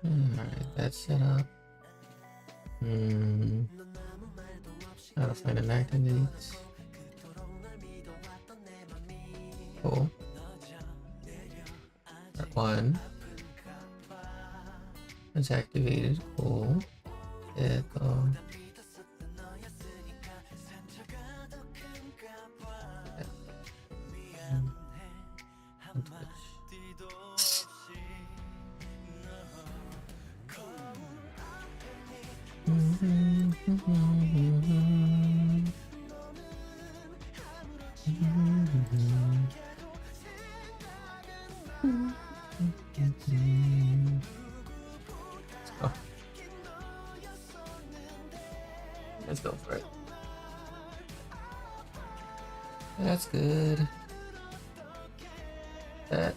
Alright, that's set up. Gotta find an activate. Cool. Part 1. It's activated. Cool. Echo. Oh. Let's go for it. That's good. That.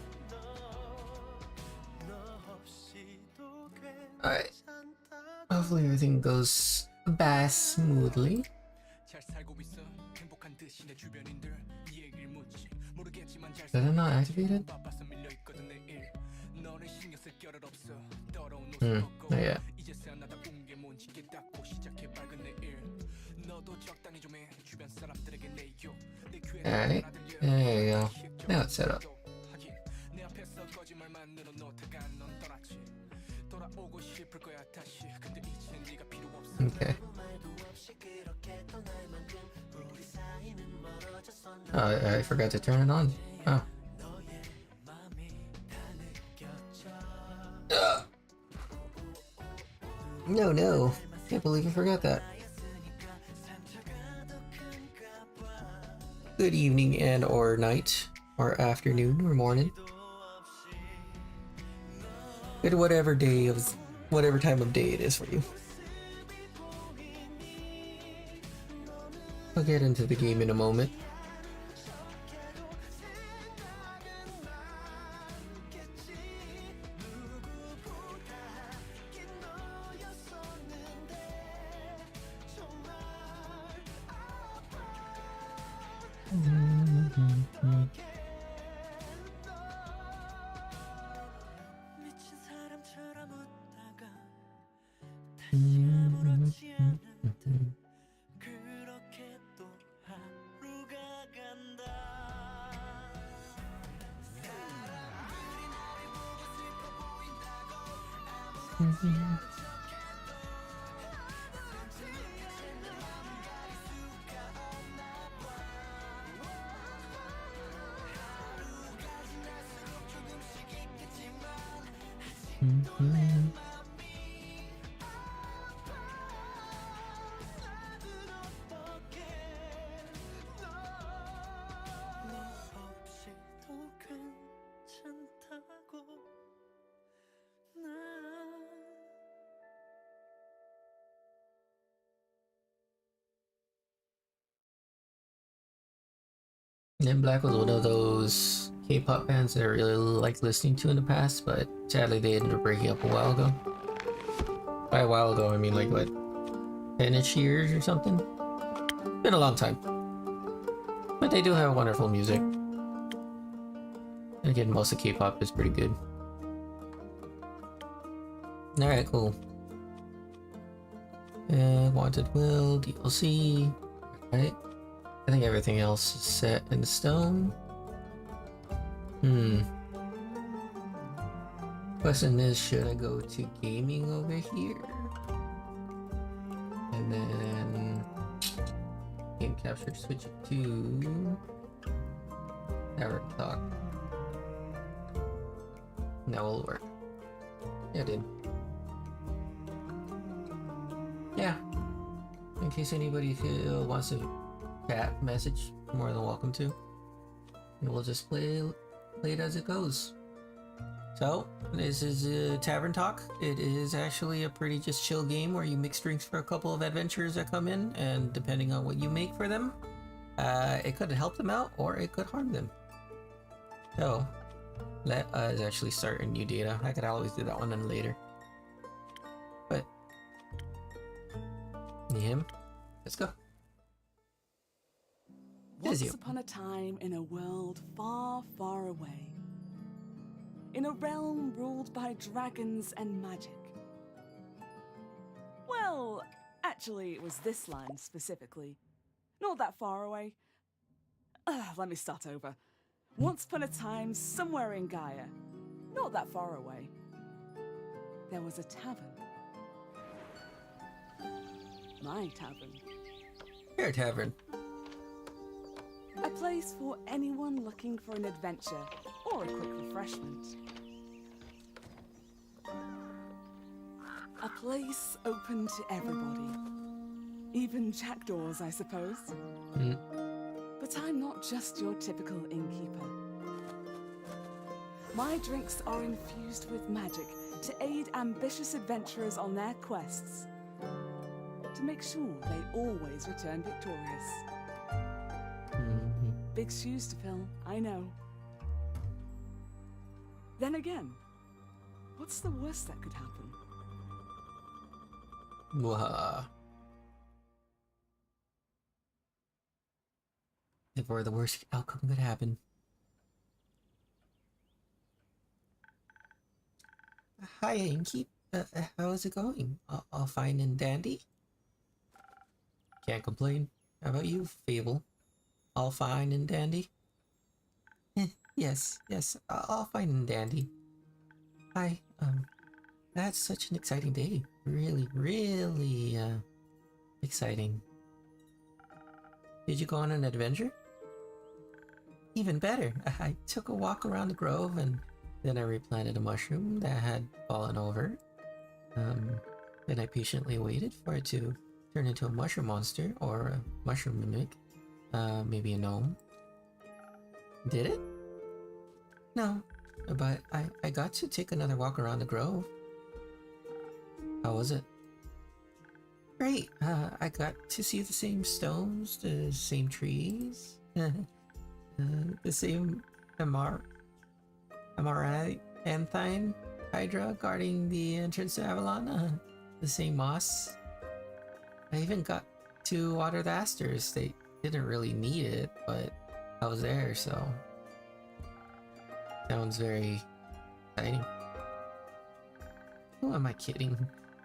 Alright. Hopefully everything goes smoothly. Did I not activate it? Not yet. Alright, there you go. Now it's set up. Okay. Oh, I forgot to turn it on. Oh. No. Can't believe I forgot that. Good evening and or night or afternoon or morning. Good whatever time of day it is for you. I'll get into the game in a moment. And Black was one of those K-pop bands that I really liked listening to in the past, but sadly they ended up breaking up a while ago. By a while ago, I mean like what, 10-ish years or something? Been a long time. But they do have wonderful music. And again, most of K-pop is pretty good. Alright, cool. Wanted Will, DLC. Alright. I think everything else is set in stone. Question is, should I go to gaming over here? And then game capture, switch it to Tavern talk. That will work. Yeah, it did. Yeah. In case anybody wants to chat message, more than welcome to. And we'll just play it as it goes. So, this is Tavern Talk. It is actually a pretty just chill game where you mix drinks for a couple of adventurers that come in, and depending on what you make for them, it could help them out or it could harm them. So, let us actually start a new data. I could always do that one then later. But, him, let's go. Once upon a time in a world far, far away, in a realm ruled by dragons and magic. Well, actually, it was this land specifically. Not that far away. Let me start over. Once upon a time, somewhere in Gaia, not that far away, there was a tavern. My tavern. Your tavern. A place for anyone looking for an adventure or a quick refreshment. A place open to everybody. Even jackdaws, I suppose. But I'm not just your typical innkeeper. My drinks are infused with magic to aid ambitious adventurers on their quests. To make sure they always return victorious. Big shoes to fill, I know. Then again, what's the worst that could happen? If we're the worst outcome could happen. Hi, Inky. How is it going? All fine and dandy? Can't complain. How about you, Fable? All fine and dandy? Yes, all fine and dandy. Hi, that's such an exciting day. Really, exciting. Did you go on an adventure? Even better, I took a walk around the grove and then I replanted a mushroom that had fallen over. Then I patiently waited for it to turn into a mushroom monster or a mushroom mimic. Maybe a gnome. Did it? No, but I got to take another walk around the grove. How was it? Great, I got to see the same stones, the same trees, the same Amaranthine Hydra guarding the entrance to Avalon, the same moss. I even got to water the asters. They didn't really need it, but I was there, so sounds very exciting. Who am I kidding?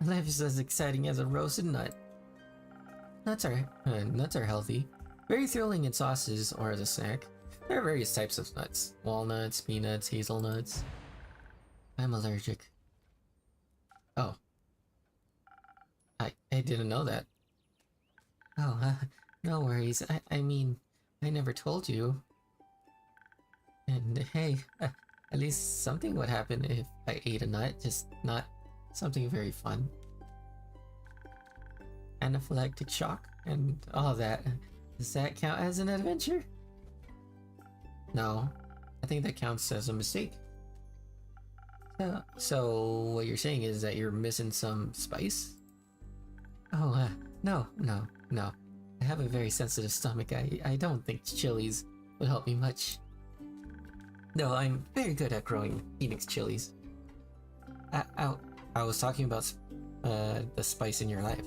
Life is as exciting as a roasted nut. Nuts are healthy, very thrilling in sauces or as a snack. There are various types of nuts: walnuts, peanuts, hazelnuts. I'm allergic. Oh, I didn't know that. Oh, no worries. I mean, I never told you. And hey, at least something would happen if I ate a nut, just not something very fun. Anaphylactic shock and all that. Does that count as an adventure? No, I think that counts as a mistake. So what you're saying is that you're missing some spice? Oh, no. I have a very sensitive stomach. I don't think chilies would help me much. No, I'm very good at growing Phoenix chilies. I was talking about the spice in your life.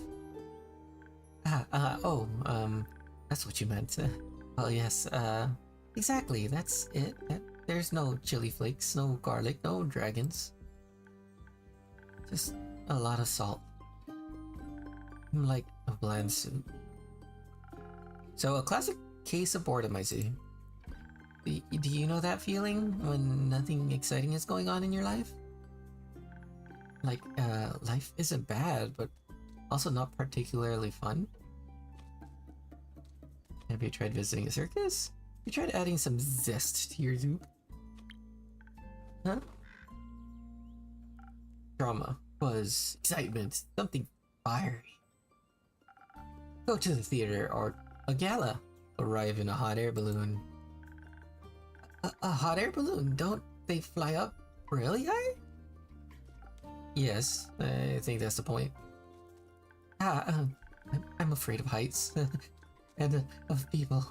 That's what you meant. Well, yes, exactly, that's it. There's no chili flakes, no garlic, no dragons. Just a lot of salt. Like a bland soup. So, a classic case of boredom, I see. Do you know that feeling when nothing exciting is going on in your life? Like, life isn't bad, but also not particularly fun? Have you tried visiting a circus? Have you tried adding some zest to your soup? Huh? Drama, buzz, excitement, something fiery. Go to the theater or a gala. Arrive in a hot air balloon. A hot air balloon? Don't they fly up really high? Yes, I think that's the point. I'm afraid of heights. And of people.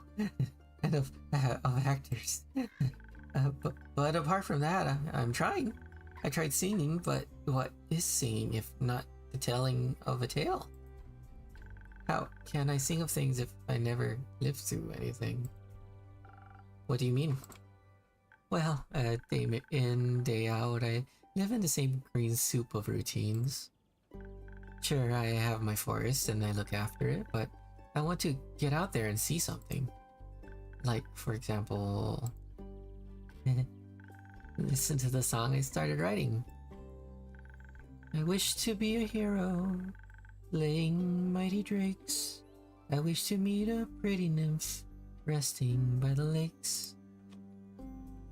And of actors. But apart from that, I'm trying. I tried singing, but what is singing if not the telling of a tale? How can I sing of things if I never lived through anything? What do you mean? Well, day in, day out, I live in the same green soup of routines. Sure, I have my forest and I look after it, but I want to get out there and see something. Like, for example, listen to the song I started writing. I wish to be a hero, laying mighty drakes. I wish to meet a pretty nymph, resting by the lakes.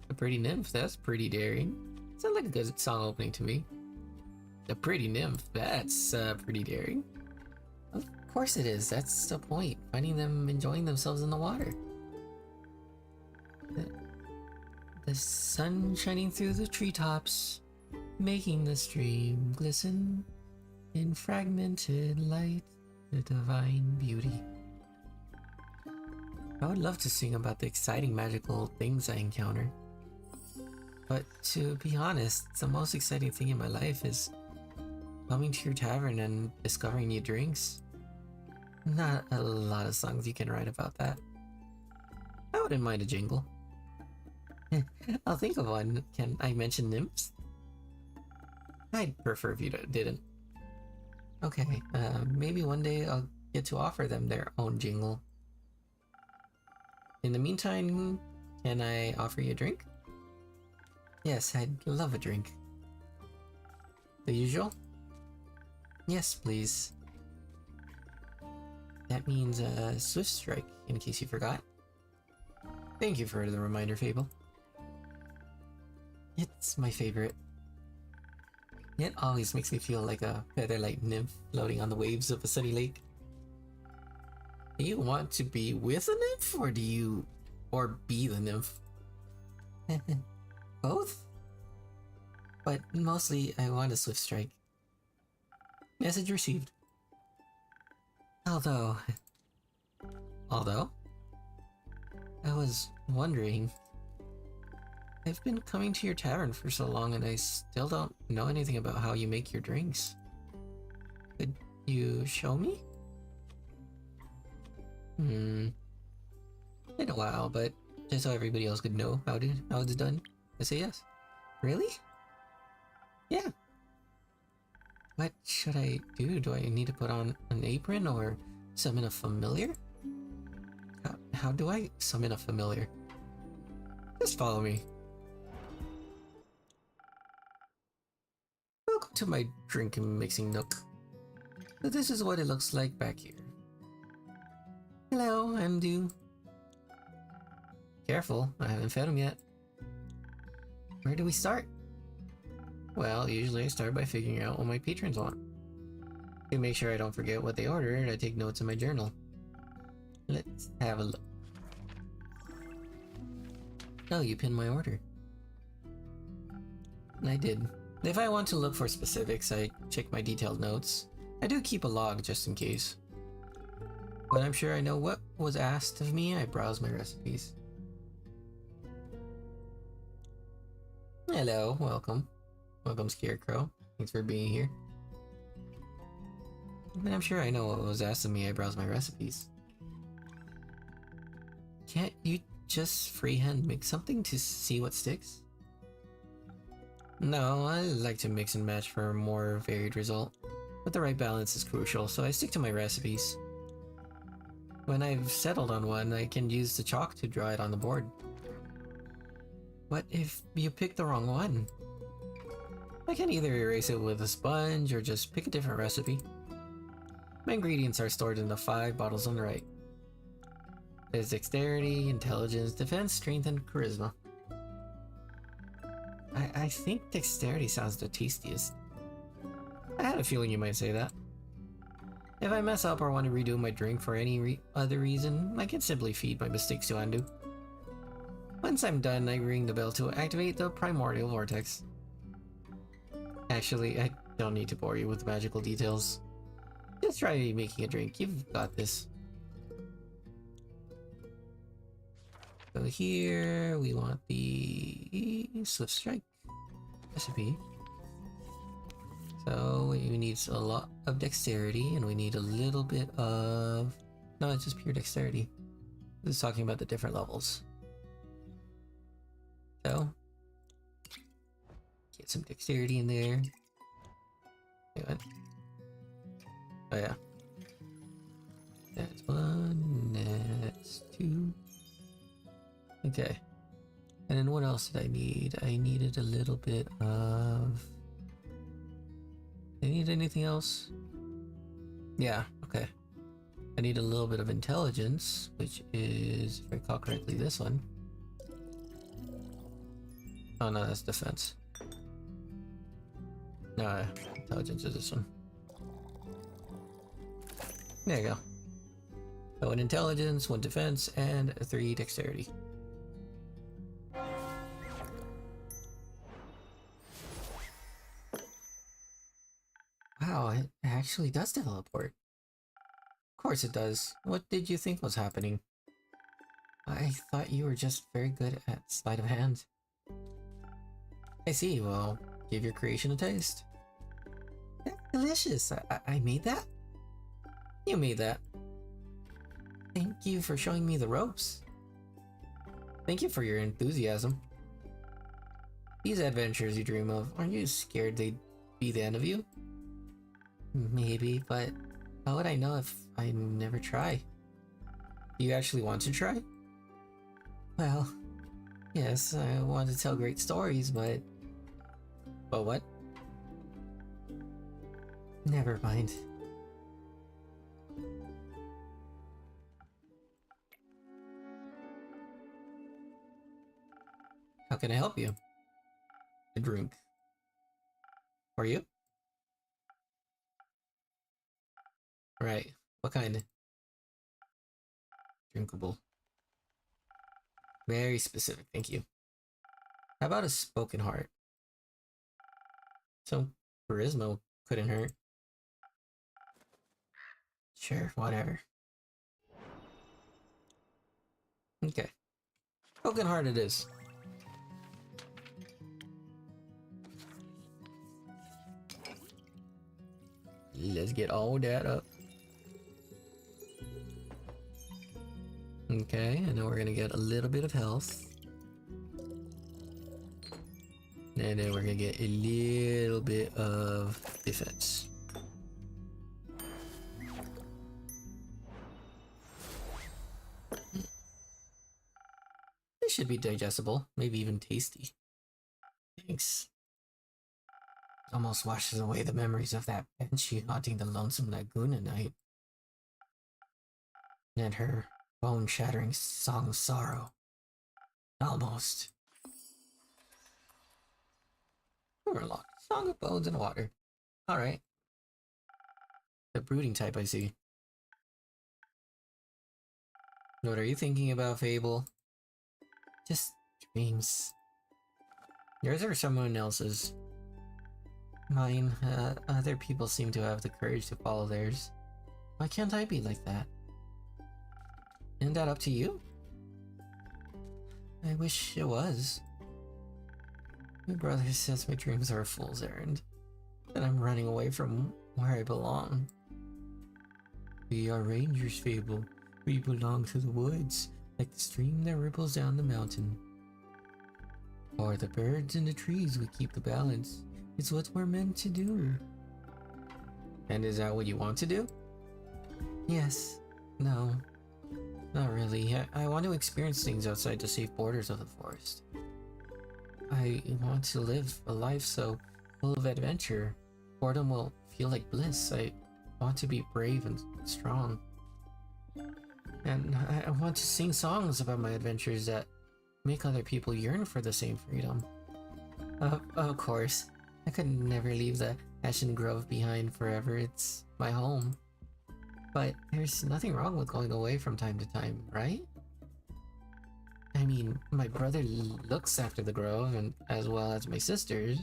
A pretty nymph? That's pretty daring. Sounds like a good song opening to me. A pretty nymph? That's pretty daring. Of course it is. That's the point. Finding them enjoying themselves in the water. The sun shining through the treetops, making the stream glisten in fragmented light, the divine beauty. I would love to sing about the exciting magical things I encounter. But to be honest, the most exciting thing in my life is coming to your tavern and discovering new drinks. Not a lot of songs you can write about that. I wouldn't mind a jingle. I'll think of one. Can I mention nymphs? I'd prefer if you didn't. Okay, maybe one day I'll get to offer them their own jingle. In the meantime, can I offer you a drink? Yes, I'd love a drink. The usual? Yes, please. That means a swift strike, in case you forgot. Thank you for the reminder, Fable. It's my favorite. It always makes me feel like a feather-light nymph floating on the waves of a sunny lake. Do you want to be with a nymph, or be the nymph? Both? But mostly I want a swift strike. Message received. Although, I was wondering, I've been coming to your tavern for so long and I still don't know anything about how you make your drinks. Could you show me? Been a while, but just so everybody else could know how it's done, I say yes. Really? Yeah. What should I do? Do I need to put on an apron or summon a familiar? How do I summon a familiar? Just follow me. Welcome to my drink and mixing nook. So this is what it looks like back here. Hello, I'm Dew. Careful, I haven't fed him yet. Where do we start? Well, usually I start by figuring out what my patrons want. To make sure I don't forget what they ordered, I take notes in my journal. Let's have a look. Oh, you pinned my order. I did. If I want to look for specifics, I check my detailed notes. I do keep a log just in case. When I'm sure I know what was asked of me, I browse my recipes. Hello, welcome. Welcome, Scarecrow. Thanks for being here. When I'm sure I know what was asked of me, I browse my recipes. Can't you just freehand mix something to see what sticks? No, I like to mix and match for a more varied result. But the right balance is crucial, so I stick to my recipes. When I've settled on one, I can use the chalk to draw it on the board. What if you pick the wrong one? I can either erase it with a sponge or just pick a different recipe. My ingredients are stored in the 5 bottles on the right. There's dexterity, intelligence, defense, strength, and charisma. I think dexterity sounds the tastiest. I had a feeling you might say that. If I mess up or want to redo my drink for any other reason, I can simply feed my mistakes to undo. Once I'm done, I ring the bell to activate the primordial vortex. Actually, I don't need to bore you with the magical details. Just try making a drink, you've got this. So here, we want the Swift Strike recipe. So we need a lot of dexterity, and we need a little bit of... No, it's just pure dexterity. This is talking about the different levels. So, get some dexterity in there. Wait, what? Oh yeah. That's one, that's two. Okay. And then what else did I need? I needed a little bit of... I need anything else? Yeah, okay. I need a little bit of intelligence, which is, if I recall correctly, this one. Oh no, that's defense. No, intelligence is this one. There you go. So an intelligence, one defense, and 3 dexterity. Wow, it actually does teleport. Of course it does. What did you think was happening? I thought you were just very good at sleight of hand. I see, well, give your creation a taste. That's delicious. I made that? You made that. Thank you for showing me the ropes. Thank you for your enthusiasm. These adventures you dream of, aren't you scared they'd be the end of you? Maybe, but how would I know if I never try? Do you actually want to try? Well, yes, I want to tell great stories, but... But what? Never mind. How can I help you? A drink. For you? Right. What kind? Drinkable. Very specific, thank you. How about a spoken heart? Some charisma couldn't hurt. Sure, whatever. Okay. Spoken heart it is. Let's get all that up. Okay, and now we're gonna get a little bit of health. And then we're gonna get a little bit of defense. This should be digestible, maybe even tasty. Thanks. Almost washes away the memories of that banshee haunting the lonesome lagoon at night. And her bone-shattering song of sorrow. Almost. Overlocked. Song of bones and water. Alright. The brooding type, I see. What are you thinking about, Fable? Just dreams. Yours or someone else's? Mine. Other people seem to have the courage to follow theirs. Why can't I be like that? Isn't that up to you? I wish it was. My brother says my dreams are a fool's errand, that I'm running away from where I belong. We are rangers, Fable. We belong to the woods, like the stream that ripples down the mountain. Or the birds in the trees, we keep the balance. It's what we're meant to do. And is that what you want to do? Yes. No. Not really. I want to experience things outside the safe borders of the forest. I want to live a life so full of adventure. Boredom will feel like bliss. I want to be brave and strong. And I want to sing songs about my adventures that make other people yearn for the same freedom. Of course. I could never leave the Ashen Grove behind forever. It's my home. But there's nothing wrong with going away from time to time, right? I mean, my brother looks after the grove, and as well as my sisters.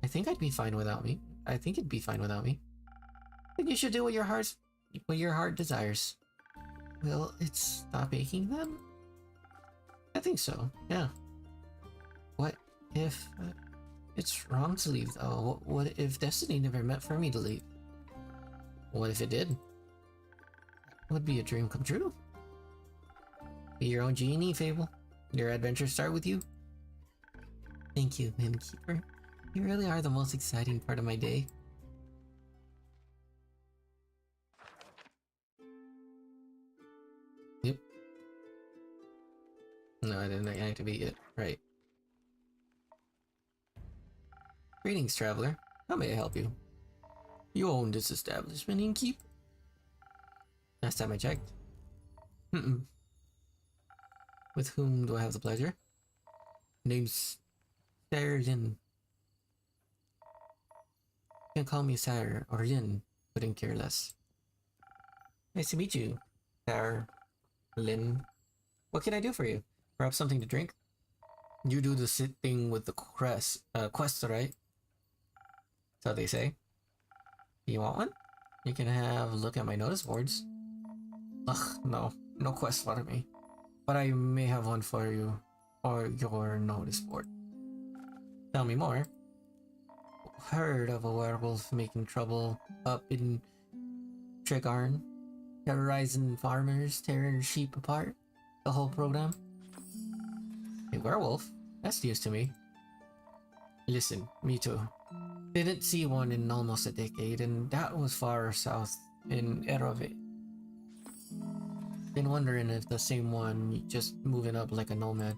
I think I'd be fine without me. I think it'd be fine without me. I think you should do what your heart desires. Will it stop aching then? I think so, yeah. What if... it's wrong to leave though. What if destiny never meant for me to leave? What if it did? Would be a dream come true. Be your own genie, Fable. Your adventures start with you. Thank you, innkeeper. You really are the most exciting part of my day. Yep. No, I didn't activate it. Right. Greetings, traveler. How may I help you? You own this establishment, innkeep? Last time I checked. With whom do I have the pleasure? Name's Sarah Lin. You can call me Sarah or Lin, couldn't care less. Nice to meet you, Sarah Lin. What can I do for you? Perhaps something to drink? You do the sit thing with the quest, right? So they say. You want one? You can have a look at my notice boards. Ugh, no. No quest for me. But I may have one for you, or your notice board. Tell me more. Heard of a werewolf making trouble up in Tregarn, terrorizing farmers, tearing sheep apart? The whole program? A werewolf? That's news to me. Listen, me too. Didn't see one in almost a decade, and that was far south in Erove. Been wondering if the same one just moving up like a nomad.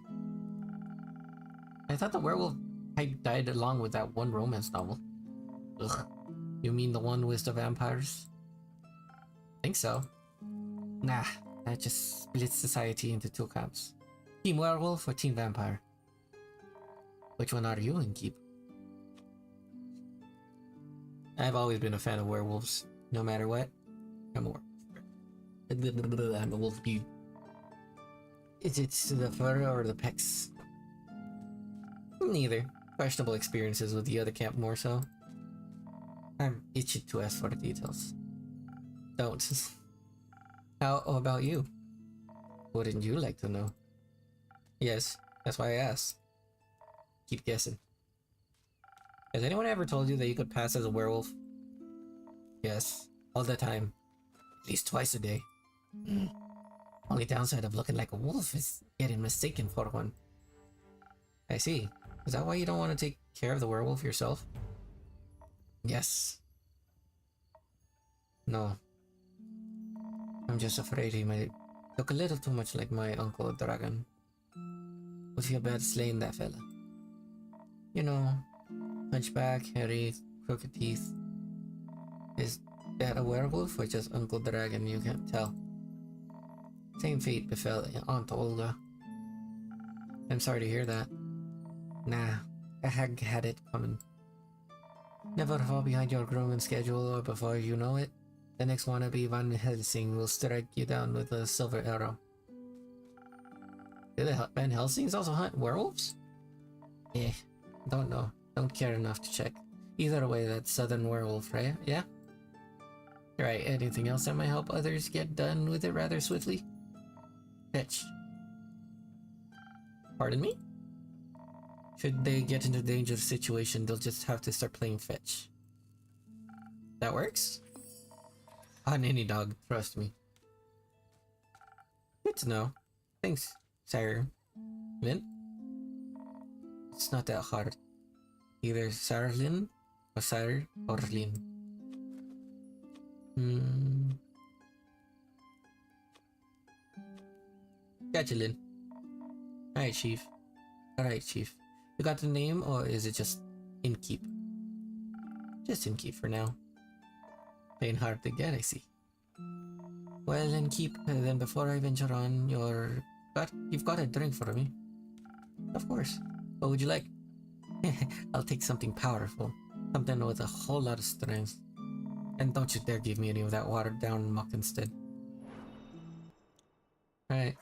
I thought the werewolf had died along with that one romance novel. Ugh. You mean the one with the vampires? Think so. Nah, that just splits society into two camps. Team werewolf or team vampire? Which one are you, innkeep? I've always been a fan of werewolves. No matter what, I'm a werewolf. I'm a wolf dude. Is it the fur or the pecs? Neither. Questionable experiences with the other camp more so. I'm itching to ask for the details. Don't. How about you? Wouldn't you like to know? Yes, that's why I asked. Keep guessing. Has anyone ever told you that you could pass as a werewolf? Yes, all the time. At least twice a day. Only downside of looking like a wolf is getting mistaken for one. I see. Is that why you don't want to take care of the werewolf yourself? Yes. No. I'm just afraid he might look a little too much like my uncle Dragon. Would feel bad slaying that fella. You know, hunchback, hairy, crooked teeth. Is that a werewolf or just Uncle Dragon? You can't tell. Same fate befell Aunt Olga. I'm sorry to hear that. Nah, the hag had it coming. Never fall behind your grooming schedule, or before you know it, the next wannabe Van Helsing will strike you down with a silver arrow. Do the Van Helsings also hunt werewolves? Eh, don't know. Don't care enough to check. Either way, that's Southern Werewolf, right? Yeah? Right, anything else that might help others get done with it rather swiftly? Fetch. Pardon me? Should they get into a dangerous situation, they'll just have to start playing fetch. That works? On any dog, trust me. Good to know. Thanks, Sarah. Lynn? It's not that hard. Either Sarah Lynn or Sarah or Lynn. Gotcha, Lynn. Alright, Chief. Alright, Chief. You got the name, or is it just Innkeep? Just Innkeep for now. Ain't hard to get, I see. Well, Innkeep, then before I venture on, you've got a drink for me. Of course. What would you like? I'll take something powerful. Something with a whole lot of strength. And don't you dare give me any of that watered down muck instead. Alright.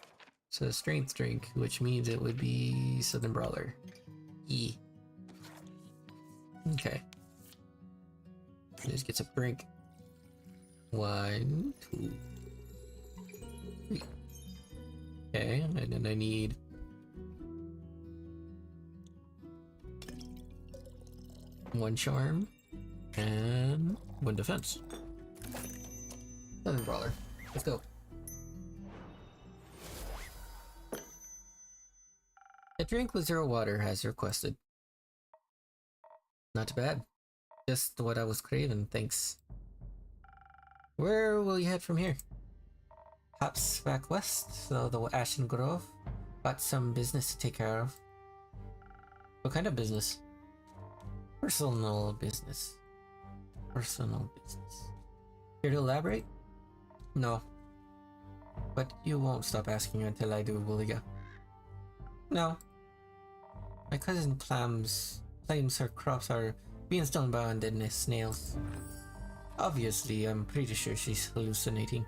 So the strength drink, which means it would be Southern Brawler. E. Okay. Just get some drink. 1, 2, 3. Okay, and then I need one charm and one defense. Southern Brawler. Let's go. A drink with 0 water has requested. Not bad. Just what I was craving, thanks. Where will you head from here? Perhaps back west, so the Ashen Grove. Got some business to take care of. What kind of business? Personal business. Personal business. Here to elaborate? No. But you won't stop asking until I do, will ya? No. My cousin claims her crops are being stolen by undead snails. Obviously, I'm pretty sure she's hallucinating.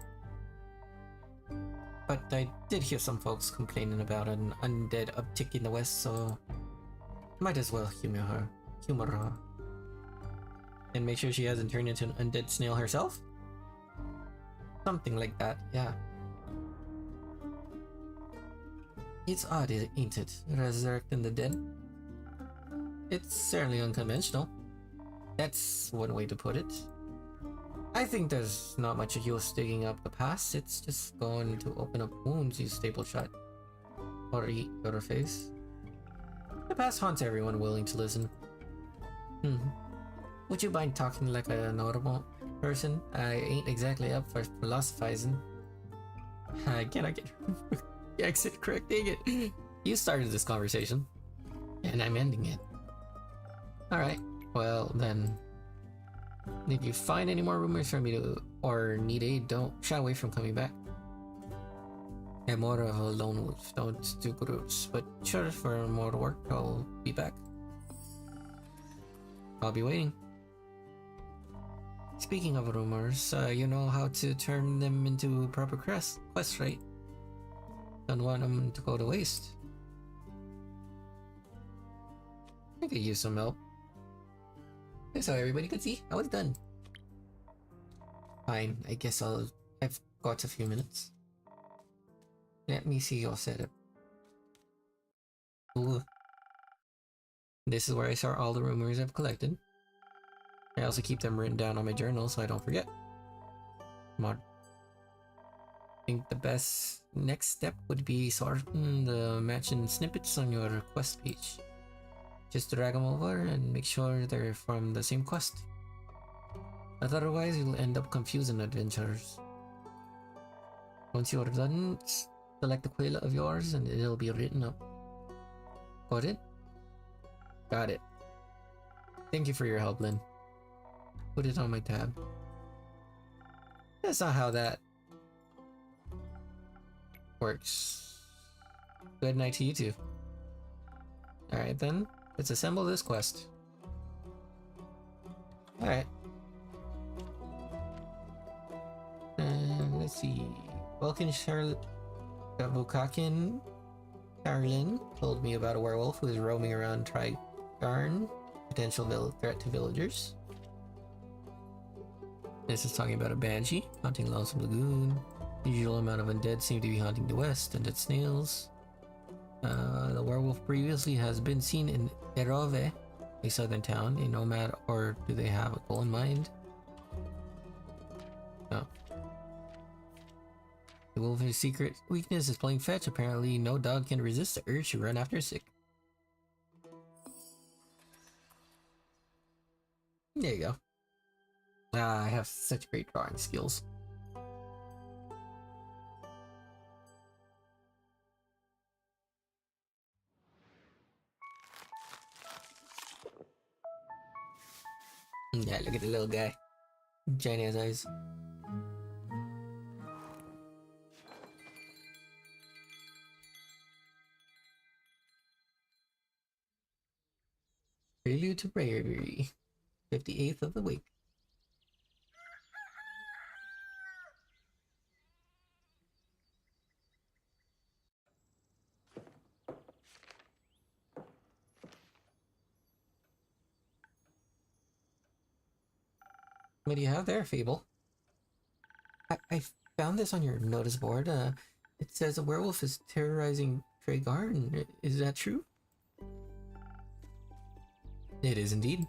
But I did hear some folks complaining about an undead uptick in the west, so might as well humor her. And make sure she hasn't turned into an undead snail herself? Something like that, yeah. It's odd, ain't it? Resurrecting the dead? It's certainly unconventional. That's one way to put it. I think there's not much use digging up the past. It's just going to open up wounds you staple shut. Or eat your face. The past haunts everyone willing to listen. Would you mind talking like a normal person? I ain't exactly up for philosophizing. I cannot get the exit correct, dang it. You started this conversation, and I'm ending it. Alright, well then, if you find any more rumors for me to, or need aid, don't shy away from coming back. I'm more of a lone wolf, don't do groups, but sure, for more work, I'll be back. I'll be waiting. Speaking of rumors, you know how to turn them into proper quests, right? Don't want them to go to waste. I could use some help. So everybody can see how it's done. Fine, I guess I've got a few minutes. Let me see your setup. Ooh. This is where I start all the rumors I've collected. I also keep them written down on my journal so I don't forget. Come on. I think the best next step would be sorting the matching snippets on your quest page. Just drag them over and make sure they're from the same quest. Otherwise, you'll end up confusing adventurers. Once you're done, select the quill of yours and it'll be written up. Got it? Got it. Thank you for your help, Lynn. Put it on my tab. That's not how that works. Good night to you two. Alright then, let's assemble this quest. Alright. Let's see. Welcome Shavukakin Carolyn told me about a werewolf who is roaming around Trigarn. Potential threat to villagers. This is talking about a banshee haunting Lonesome Lagoon. The usual amount of undead seem to be haunting the west. Undead snails. The werewolf previously has been seen in Erove, a southern town, a nomad, or do they have a goal in mind? No. The wolf's secret weakness is playing fetch. Apparently, no dog can resist the urge to run after a sick. There you go. I have such great drawing skills. Yeah, look at the little guy. Giant ass eyes. Prelude to Bravery. 58th of the week. What do you have there, Fable? I found this on your notice board. It says a werewolf is terrorizing Tregarn. Is that true? It is indeed.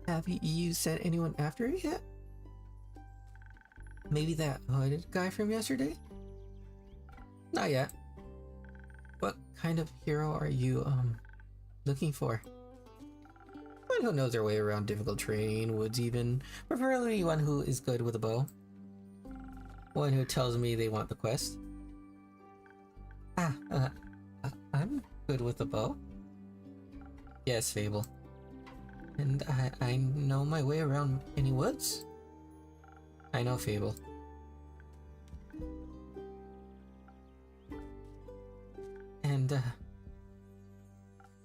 Have you sent anyone after it yet? Maybe that hooded guy from yesterday? Not yet. What kind of hero are you, looking for? Someone who knows their way around difficult terrain, woods even. Preferably one who is good with a bow. One who tells me they want the quest. I'm good with a bow. Yes, Fable. And I know my way around any woods. I know, Fable.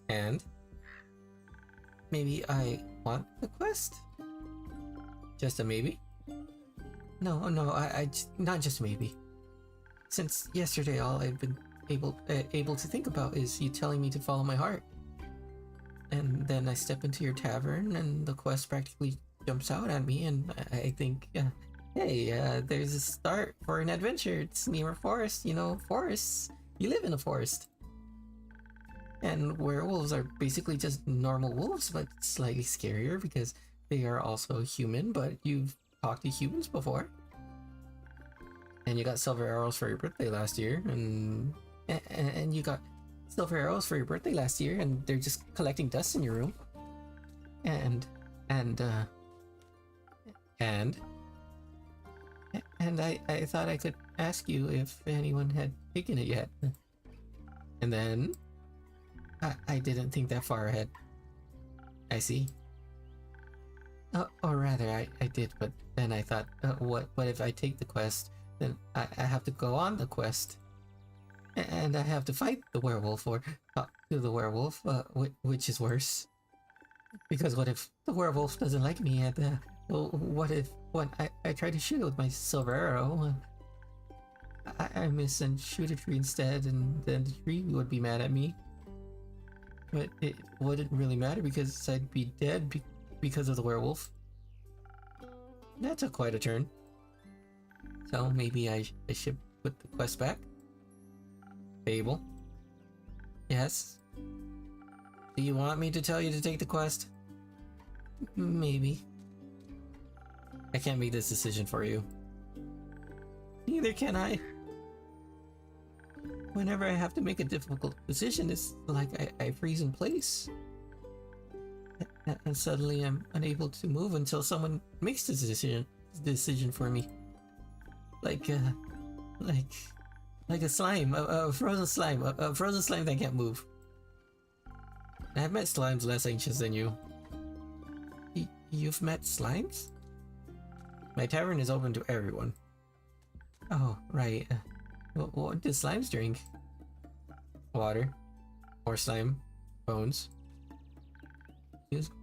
And maybe I want the quest? Just a maybe? No, not just maybe. Since yesterday, all I've been able to think about is you telling me to follow my heart. And then I step into your tavern, and the quest practically jumps out at me, and I think, hey, there's a start for an adventure. It's near a forest, you know, forests. You live in a forest. And werewolves are basically just normal wolves, but slightly scarier because they are also human, but you've talked to humans before. And you got silver arrows for your birthday last year, and you got silver arrows for your birthday last year, and they're just collecting dust in your room. And I thought I could ask you if anyone had taken it yet. And then I didn't think that far ahead. I see. Or rather, I did, but then I thought, what if I take the quest? Then I have to go on the quest. And I have to fight the werewolf, or talk to the werewolf, which is worse. Because what if the werewolf doesn't like me, and what if when I try to shoot it with my silver arrow, I miss and shoot a tree instead, and then the tree would be mad at me. But it wouldn't really matter because I'd be dead because of the werewolf. That took quite a turn. So maybe I should put the quest back. Fable? Yes? Do you want me to tell you to take the quest? Maybe. I can't make this decision for you. Neither can I. Whenever I have to make a difficult decision, it's like I freeze in place. And suddenly I'm unable to move until someone makes the decision for me. Like a slime, a frozen slime, a frozen slime that can't move. I've met slimes less anxious than you. You've met slimes? My tavern is open to everyone. Oh, right. What do slimes drink? Water. More slime. Bones.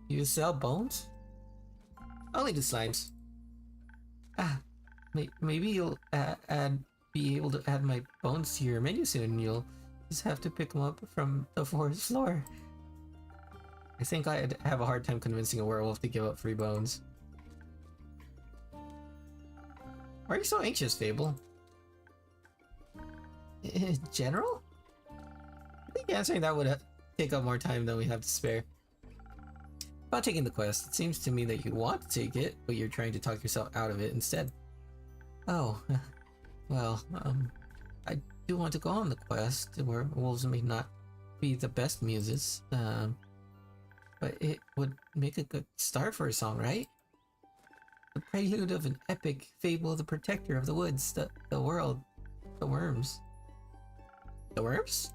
You sell bones? Only the slimes. Maybe you'll be able to add my bones to your menu soon. You'll just have to pick them up from the forest floor. I think I'd have a hard time convincing a werewolf to give up free bones. Why are you so anxious, Fable? In general? I think answering that would take up more time than we have to spare. About taking the quest, it seems to me that you want to take it, but you're trying to talk yourself out of it instead. Oh, well, I do want to go on the quest, where wolves may not be the best muses, but it would make a good start for a song, right? The prelude of an epic fable, the protector of the woods, the world, the worms. The worms?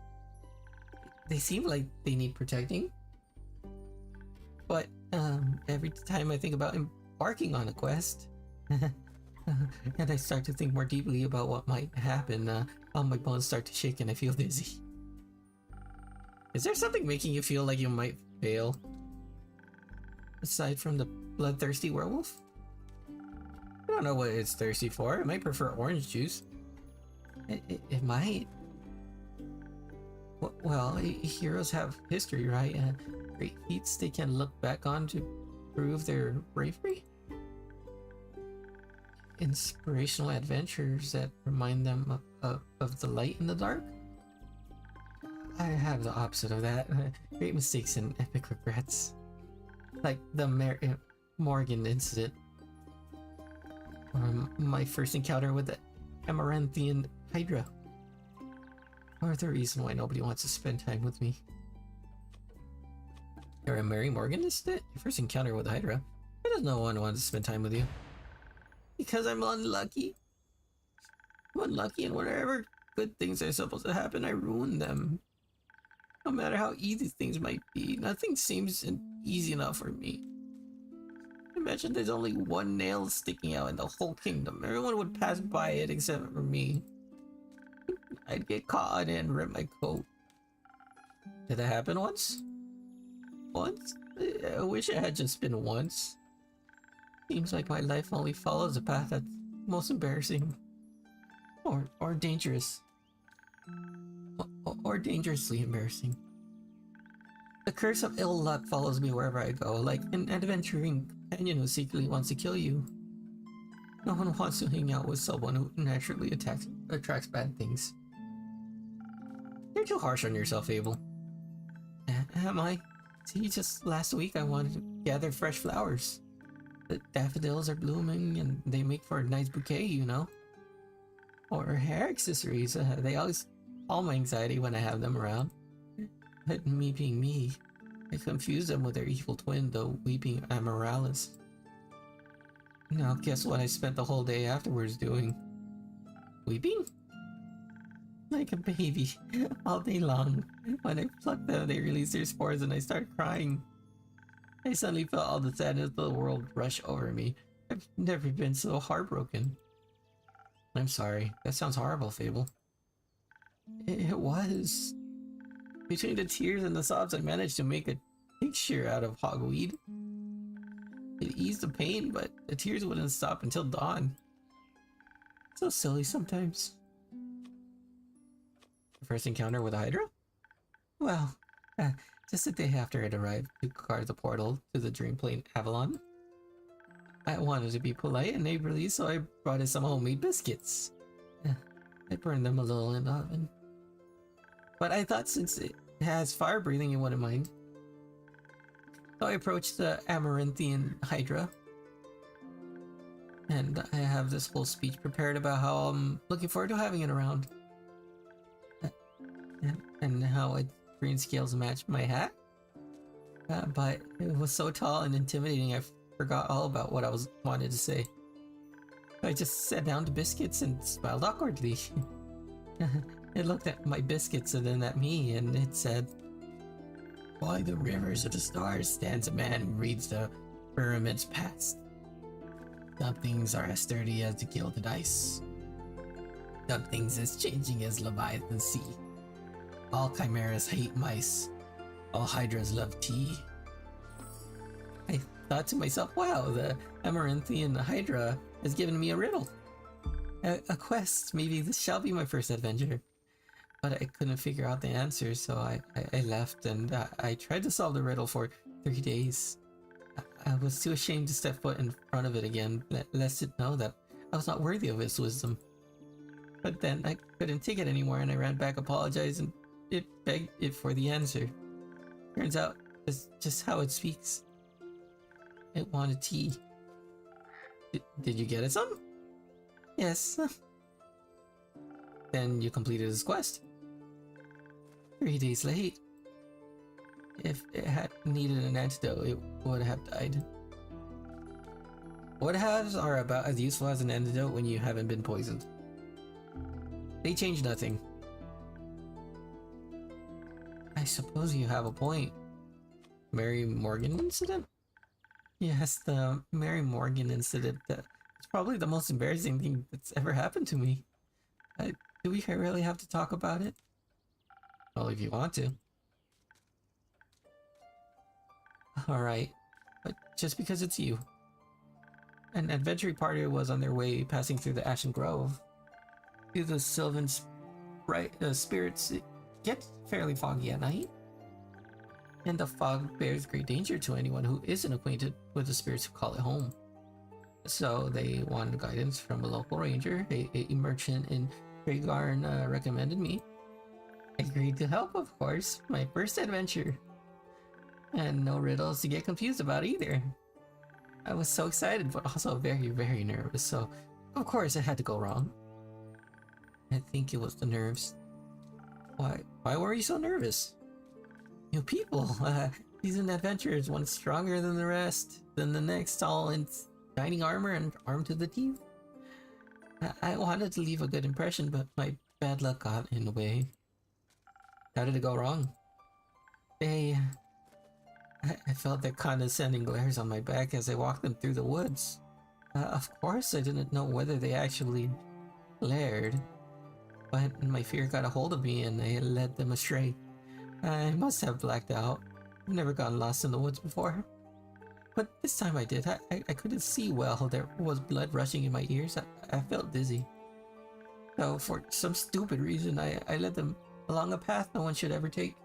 They seem like they need protecting. But, every time I think about embarking on a quest, and I start to think more deeply about what might happen, all my bones start to shake and I feel dizzy. Is there something making you feel like you might fail? Aside from the bloodthirsty werewolf? I don't know what it's thirsty for. It might prefer orange juice. It might. Well, heroes have history, right? Great feats they can look back on to prove their bravery. Inspirational adventures that remind them of the light in the dark. I have the opposite of that. Great mistakes and epic regrets. Like the Morgan incident. Or my first encounter with the Amaranthian Hydra. Or the reason why nobody wants to spend time with me. You're a Mary Morgan, isn't it? Your first encounter with Hydra. Why does no one want to spend time with you? Because I'm unlucky. I'm unlucky, and whatever good things are supposed to happen, I ruin them. No matter how easy things might be, nothing seems easy enough for me. Imagine there's only one nail sticking out in the whole kingdom. Everyone would pass by it except for me. I'd get caught on it and rip my coat. Did that happen once? Once? I wish it had just been once. Seems like my life only follows a path that's most embarrassing. Or dangerous. Or dangerously embarrassing. The curse of ill luck follows me wherever I go, like an adventuring companion who secretly wants to kill you. No one wants to hang out with someone who naturally attracts bad things. You're too harsh on yourself, Abel. Am I? See, just last week I wanted to gather fresh flowers. The daffodils are blooming and they make for a nice bouquet, you know? Or hair accessories, they always calm my anxiety when I have them around. But me being me, I confuse them with their evil twin, the weeping Amaryllis. Now guess what I spent the whole day afterwards doing? Weeping? Like a baby, all day long. When I pluck them, they release their spores and I start crying. I suddenly felt all the sadness of the world rush over me. I've never been so heartbroken. I'm sorry, that sounds horrible, Fable. It was. Between the tears and the sobs, I managed to make a tincture out of hogweed. It eased the pain, but the tears wouldn't stop until dawn. So silly sometimes. First encounter with a Hydra? Well, just the day after it arrived to guard the portal to the dream plane Avalon. I wanted to be polite and neighborly, so I brought in some homemade biscuits. I burned them a little in the oven. But I thought since it has fire breathing, you wouldn't mind. So I approached the Amaranthian Hydra. And I have this whole speech prepared about how I'm looking forward to having it around. And how its green scales matched my hat. But it was so tall and intimidating, I forgot all about what I wanted to say. I just sat down to biscuits and smiled awkwardly. It looked at my biscuits and then at me, and it said, "By the rivers of the stars stands a man who reads the pyramids past. Some things are as sturdy as the gilded ice. Some things as changing as Leviathan sea. All chimeras hate mice. All hydras love tea." I thought to myself, wow, the Amaranthian Hydra has given me a riddle. A quest, maybe this shall be my first adventure. But I couldn't figure out the answer, so I left and I tried to solve the riddle for 3 days. I was too ashamed to step foot in front of it again, lest it know that I was not worthy of its wisdom. But then I couldn't take it anymore and I ran back, apologized, and it begged it for the answer. Turns out, it's just how it speaks. It wanted tea. Did you get it some? Yes. Then you completed this quest. 3 days late. If it had needed an antidote, it would have died. Would haves are about as useful as an antidote when you haven't been poisoned. They change nothing. I suppose you have a point. Mary Morgan incident? Yes, the Mary Morgan incident. It's probably the most embarrassing thing that's ever happened to me. Do we really have to talk about it? Well, if you want to. Alright, but just because it's you. An adventuring party was on their way passing through the Ashen Grove. Through the Sylvan spirits, it gets fairly foggy at night. And the fog bears great danger to anyone who isn't acquainted with the spirits who call it home. So they wanted guidance from a local ranger, a merchant in Tragarn recommended me. I agreed to help, of course, my first adventure. And no riddles to get confused about either. I was so excited, but also very, very nervous, so of course it had to go wrong. I think it was the nerves. Why were you so nervous? New people, seasoned adventurers, one stronger than the rest, than the next, all in shining armor and armed to the teeth. I wanted to leave a good impression, but my bad luck got in the way. How did it go wrong? I felt their condescending glares on my back as I walked them through the woods. Of course, I didn't know whether they actually glared, but my fear got a hold of me and I led them astray. I must have blacked out. I've never gotten lost in the woods before. But this time I did. I couldn't see well. There was blood rushing in my ears. I felt dizzy. So for some stupid reason, I led them along a path no one should ever take.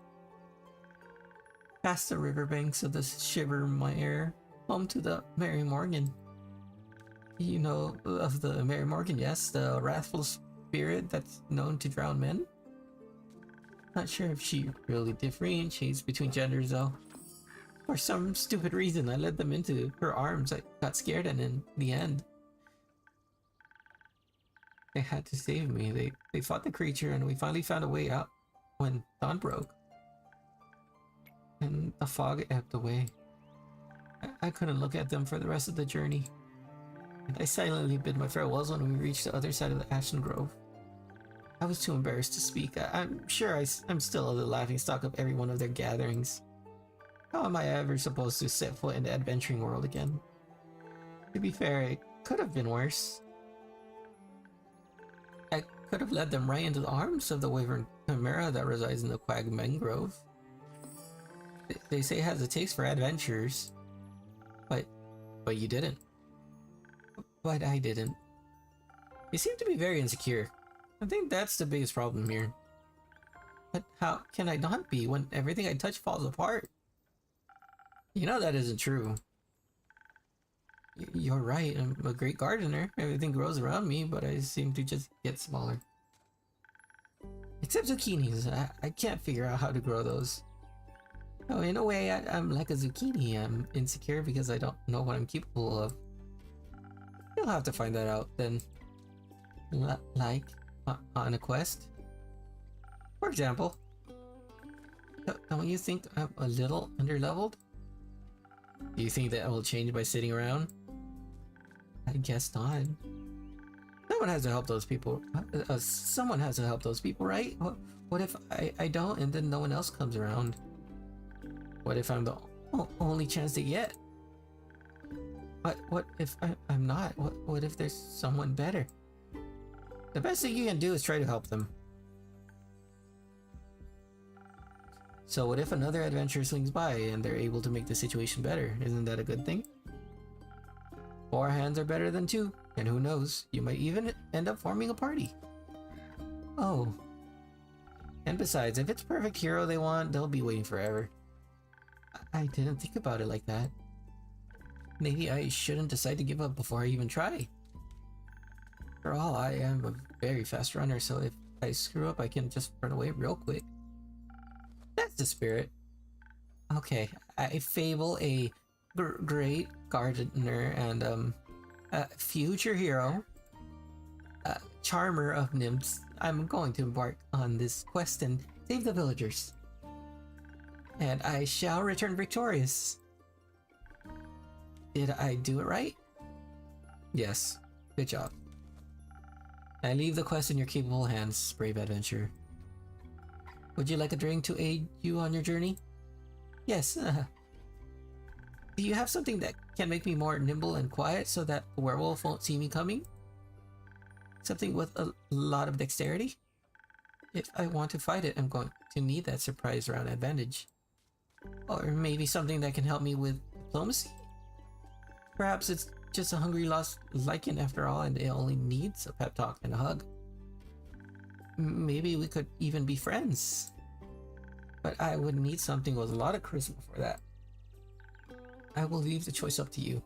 Past the riverbanks of the Shivermire, home to the Mary Morgan. You know of the Mary Morgan, yes? The wrathful spirit that's known to drown men? Not sure if she really differentiates between genders though. For some stupid reason, I led them into her arms. I got scared and in the end, they had to save me. They fought the creature and we finally found a way out when dawn broke. And the fog ebbed away. I couldn't look at them for the rest of the journey. And I silently bid my farewells when we reached the other side of the Ashen Grove. I was too embarrassed to speak. I'm sure I'm still the laughingstock of every one of their gatherings. How am I ever supposed to set foot in the adventuring world again? To be fair, it could have been worse. I could have led them right into the arms of the wyvern chimera that resides in the Quag Mangrove. They say it has a taste for adventures, but you didn't. But I didn't. You seem to be very insecure. I think that's the biggest problem here. But how can I not be when everything I touch falls apart? You know that isn't true. You're right, I'm a great gardener. Everything grows around me, but I seem to just get smaller. Except zucchinis. I can't figure out how to grow those. Oh, in a way, I'm like a zucchini. I'm insecure because I don't know what I'm capable of. You'll have to find that out then. Like, on a quest? For example. Don't you think I'm a little underleveled? Do you think that will change by sitting around? I guess not. Someone has to help those people. Someone has to help those people, right? What if I don't and then no one else comes around? What if I'm the only chance they get? What if I'm not? What if there's someone better? The best thing you can do is try to help them. So what if another adventurer swings by and they're able to make the situation better? Isn't that a good thing? 4 hands are better than 2, and who knows, you might even end up forming a party. Oh. And besides, if it's perfect hero they want, they'll be waiting forever. I didn't think about it like that. Maybe I shouldn't decide to give up before I even try. After all, I am a very fast runner, so if I screw up, I can just run away real quick. That's the spirit. Okay, I fable a great gardener and a future hero, charmer of nymphs. I'm going to embark on this quest and save the villagers. And I shall return victorious. Did I do it right? Yes. Good job. I leave the quest in your capable hands, brave adventurer. Would you like a drink to aid you on your journey? Yes. Do you have something that can make me more nimble and quiet so that the werewolf won't see me coming? Something with a lot of dexterity? If I want to fight it, I'm going to need that surprise round advantage. Or maybe something that can help me with diplomacy? Perhaps it's just a hungry lost lichen after all and it only needs a pep talk and a hug. Maybe we could even be friends. But I would need something with a lot of charisma for that. I will leave the choice up to you.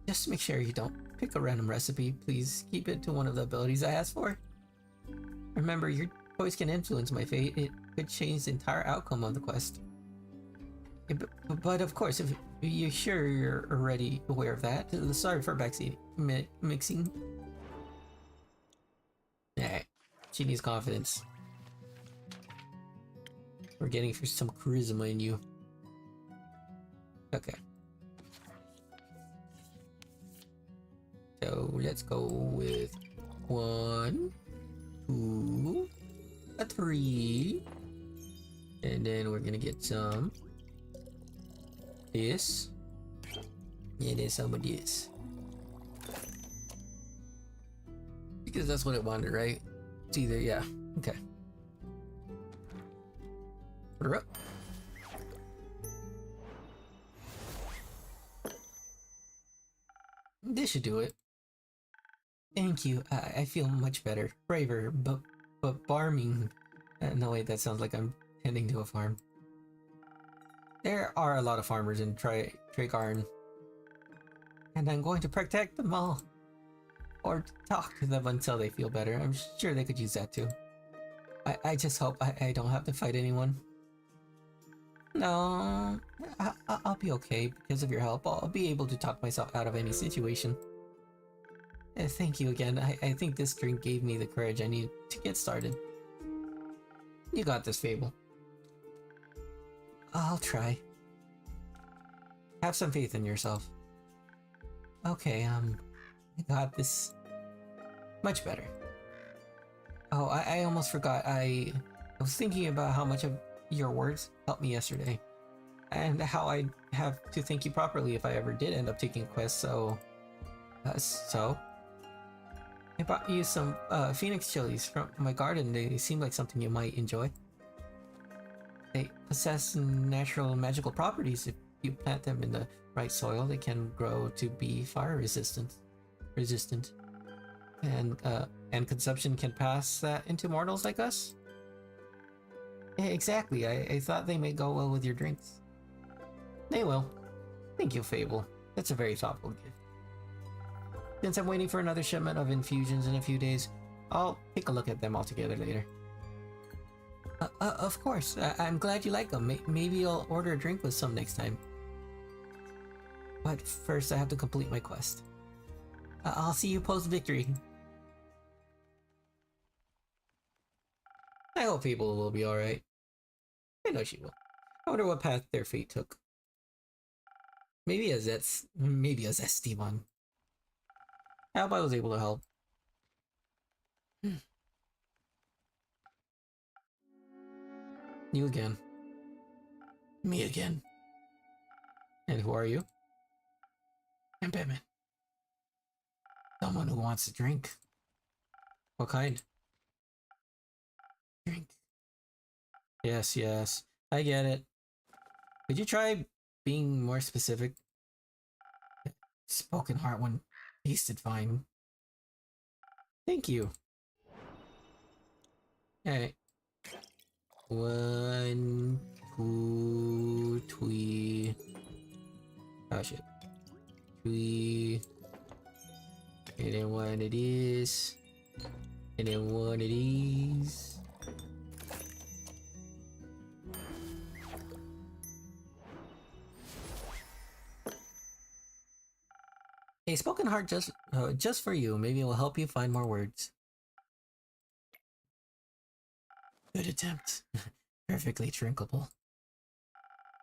Just make sure you don't pick a random recipe. Please keep it to one of the abilities I asked for. Remember, your choice can influence my fate. It could change the entire outcome of the quest. But of course, if you're sure you're already aware of that, sorry for backseat mixing. Alright, she needs confidence. We're getting for some charisma in you. Okay. So let's go with 1, 2, a 3. And then we're gonna get some this. And then some of this. Because that's what it wanted, right? It's either, yeah. Okay. Put her up. This should do it. Thank you. I feel much better. Braver, but farming. No, wait, that sounds like I'm tending to a farm. There are a lot of farmers in Trigarn. And I'm going to protect them all. Or talk to them until they feel better. I'm sure they could use that too. I just hope I don't have to fight anyone. No, I'll be okay because of your help. I'll be able to talk myself out of any situation. Thank you again. I think this drink gave me the courage I need to get started. You got this, Fable. I'll try. Have some faith in yourself. Okay, I got this. Much better. Oh, I almost forgot. I was thinking about how much of your words helped me yesterday. And how I'd have to thank you properly if I ever did end up taking a quest, so... I brought you some phoenix chilies from my garden. They seem like something you might enjoy. They possess natural magical properties. If you plant them in the right soil, they can grow to be fire resistant. And consumption can pass that into mortals like us? Exactly. I thought they may go well with your drinks. They will. Thank you, Fable. That's a very thoughtful gift. Since I'm waiting for another shipment of infusions in a few days, I'll take a look at them all together later. Of course. I'm glad you like them. Maybe I'll order a drink with some next time. But first I have to complete my quest. I'll see you post-victory. I hope people will be alright. I know she will. I wonder what path their fate took. Maybe a zesty one. I hope I was able to help. You again. Me again. And who are you? I'm Batman. Someone who wants a drink. What kind? Drink. Yes. I get it. Could you try being more specific? Spoken Heart one tasted fine. Thank you. Alright. 1, 2, 3. Oh shit. 3. And then one of these. And then one of these. A spoken heart just for you. Maybe it will help you find more words. Good attempt. Perfectly drinkable.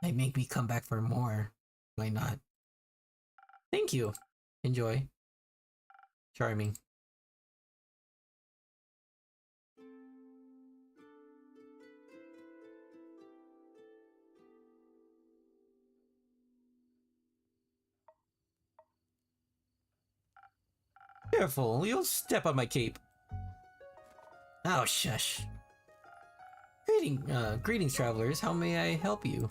Might make me come back for more. Why not? Thank you. Enjoy. Charming. Careful, you'll step on my cape. Oh, shush. Greetings, travelers. How may I help you?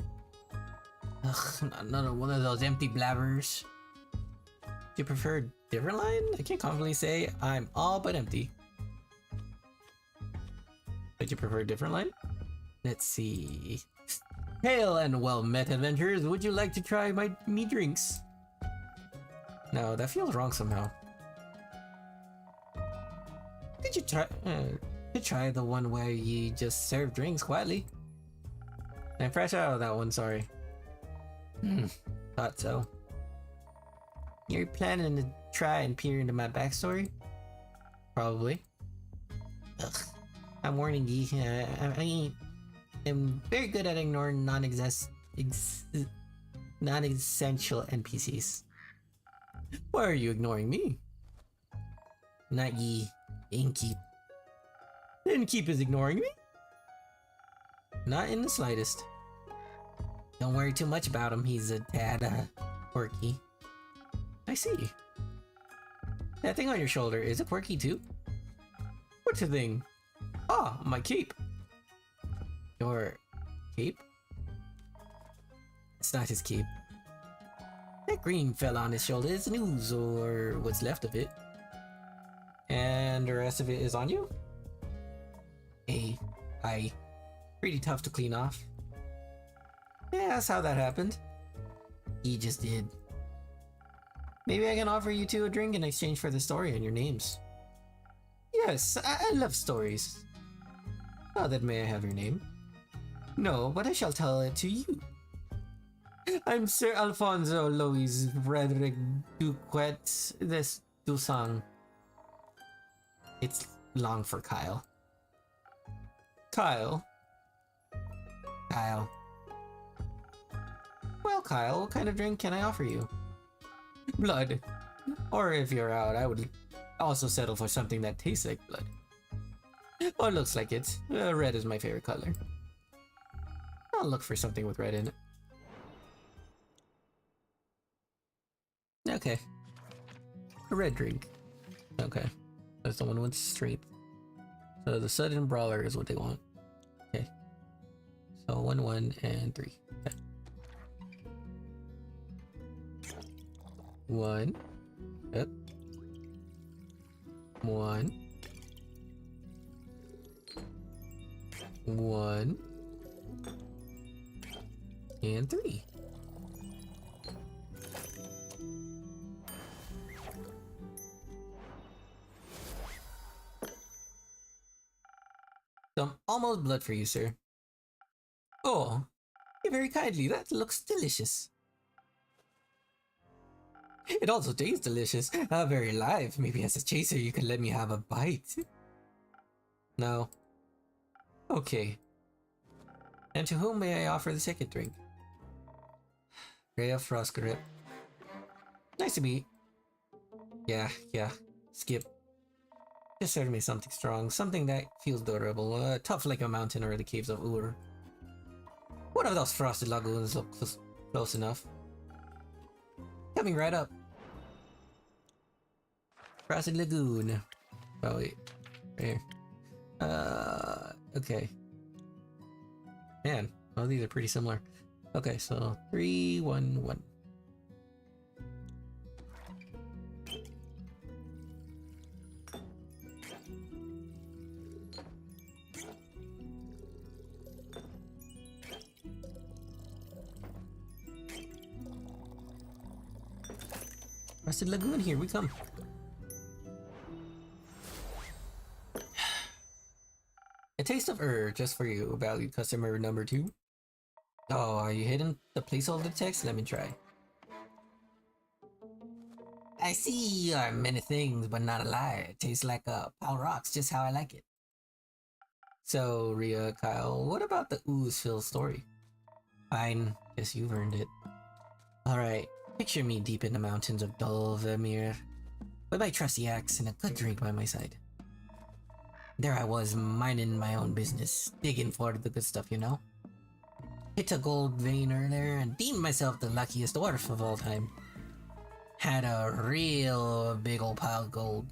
Ugh, another one of those empty blabbers. Do you prefer a different line? I can't confidently say I'm all but empty. Would you prefer a different line? Let's see. Hail and well met, adventurers. Would you like to try me drinks? No, that feels wrong somehow. Could you try the one where you just serve drinks quietly? I'm fresh out of that one, sorry. Thought so. You're planning to try and peer into my backstory? Probably. Ugh. I'm warning you, I ain't I'm very good at ignoring non-essential NPCs. Why are you ignoring me? Not ye, Innkeep. Innkeep is ignoring me? Not in the slightest. Don't worry too much about him, he's a tad, quirky. I see. That thing on your shoulder, is it quirky too? What's the thing? Ah, my cape. Your cape? It's not his cape. That green fell on his shoulder. It's news, or what's left of it. And the rest of it is on you? Hey, hi. Pretty tough to clean off. Yeah, that's how that happened. He just did. Maybe I can offer you two a drink in exchange for the story and your names. Yes, I love stories. Oh, then may I have your name? No, but I shall tell it to you. I'm Sir Alfonso Louis Frederick Duquet des Dusang. It's long for Kyle. Kyle? Kyle. Well, Kyle, what kind of drink can I offer you? Blood. Or if you're out, I would also settle for something that tastes like blood. Or looks like it. Red is my favorite color. I'll look for something with red in it. Okay. A red drink. Okay. That's the one with strength. So the sudden brawler is what they want. Okay. So 1, 1, and 3. Okay. 1. Yep. 1. 1. And 3. Some almost blood for you, sir. Oh, you're very kindly. That looks delicious. It also tastes delicious. Very live. Maybe as a chaser you could let me have a bite. No. Okay. And to whom may I offer the second drink? Rhea Frostgrip. Nice to meet. Yeah. Skip. Just serve me something strong, something that feels durable, tough like a mountain or the caves of Ur. One of those frosted lagoons looks close enough. Coming right up. Frosted Lagoon. Oh wait, right here. Okay. Man, oh these are pretty similar. Okay, so 3, 1, 1. Frosted Lagoon, here we come. A taste of just for you, valued customer number 2. Oh, are you hitting the placeholder text? Let me try. I see you are many things, but not a liar. It tastes like Pal Rocks, just how I like it. So, Rhea, Kyle, what about the Oozeville story? Fine, guess you've earned it. Alright, picture me deep in the mountains of Dulvermere, with my trusty axe and a good drink by my side. There I was, minding my own business, digging for the good stuff, you know? Hit a gold vein earlier and deemed myself the luckiest dwarf of all time. Had a real big old pile of gold.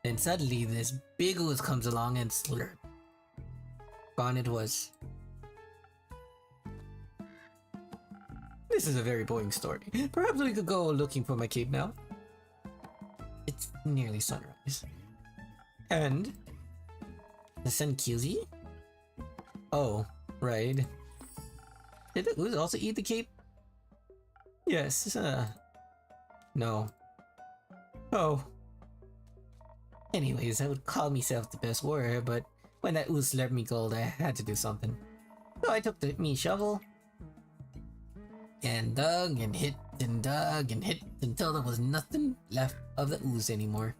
Then suddenly this big ooze comes along and slurp. Gone it was. This is a very boring story. Perhaps we could go looking for my cape now. It's nearly sunrise. And the sun kills you? Oh, right. Did the ooze also eat the cape? Yes, no. Oh. Anyways, I would call myself the best warrior, but when that ooze slurped me gold, I had to do something. So I took me shovel and dug and hit and dug and hit until there was nothing left of the ooze anymore.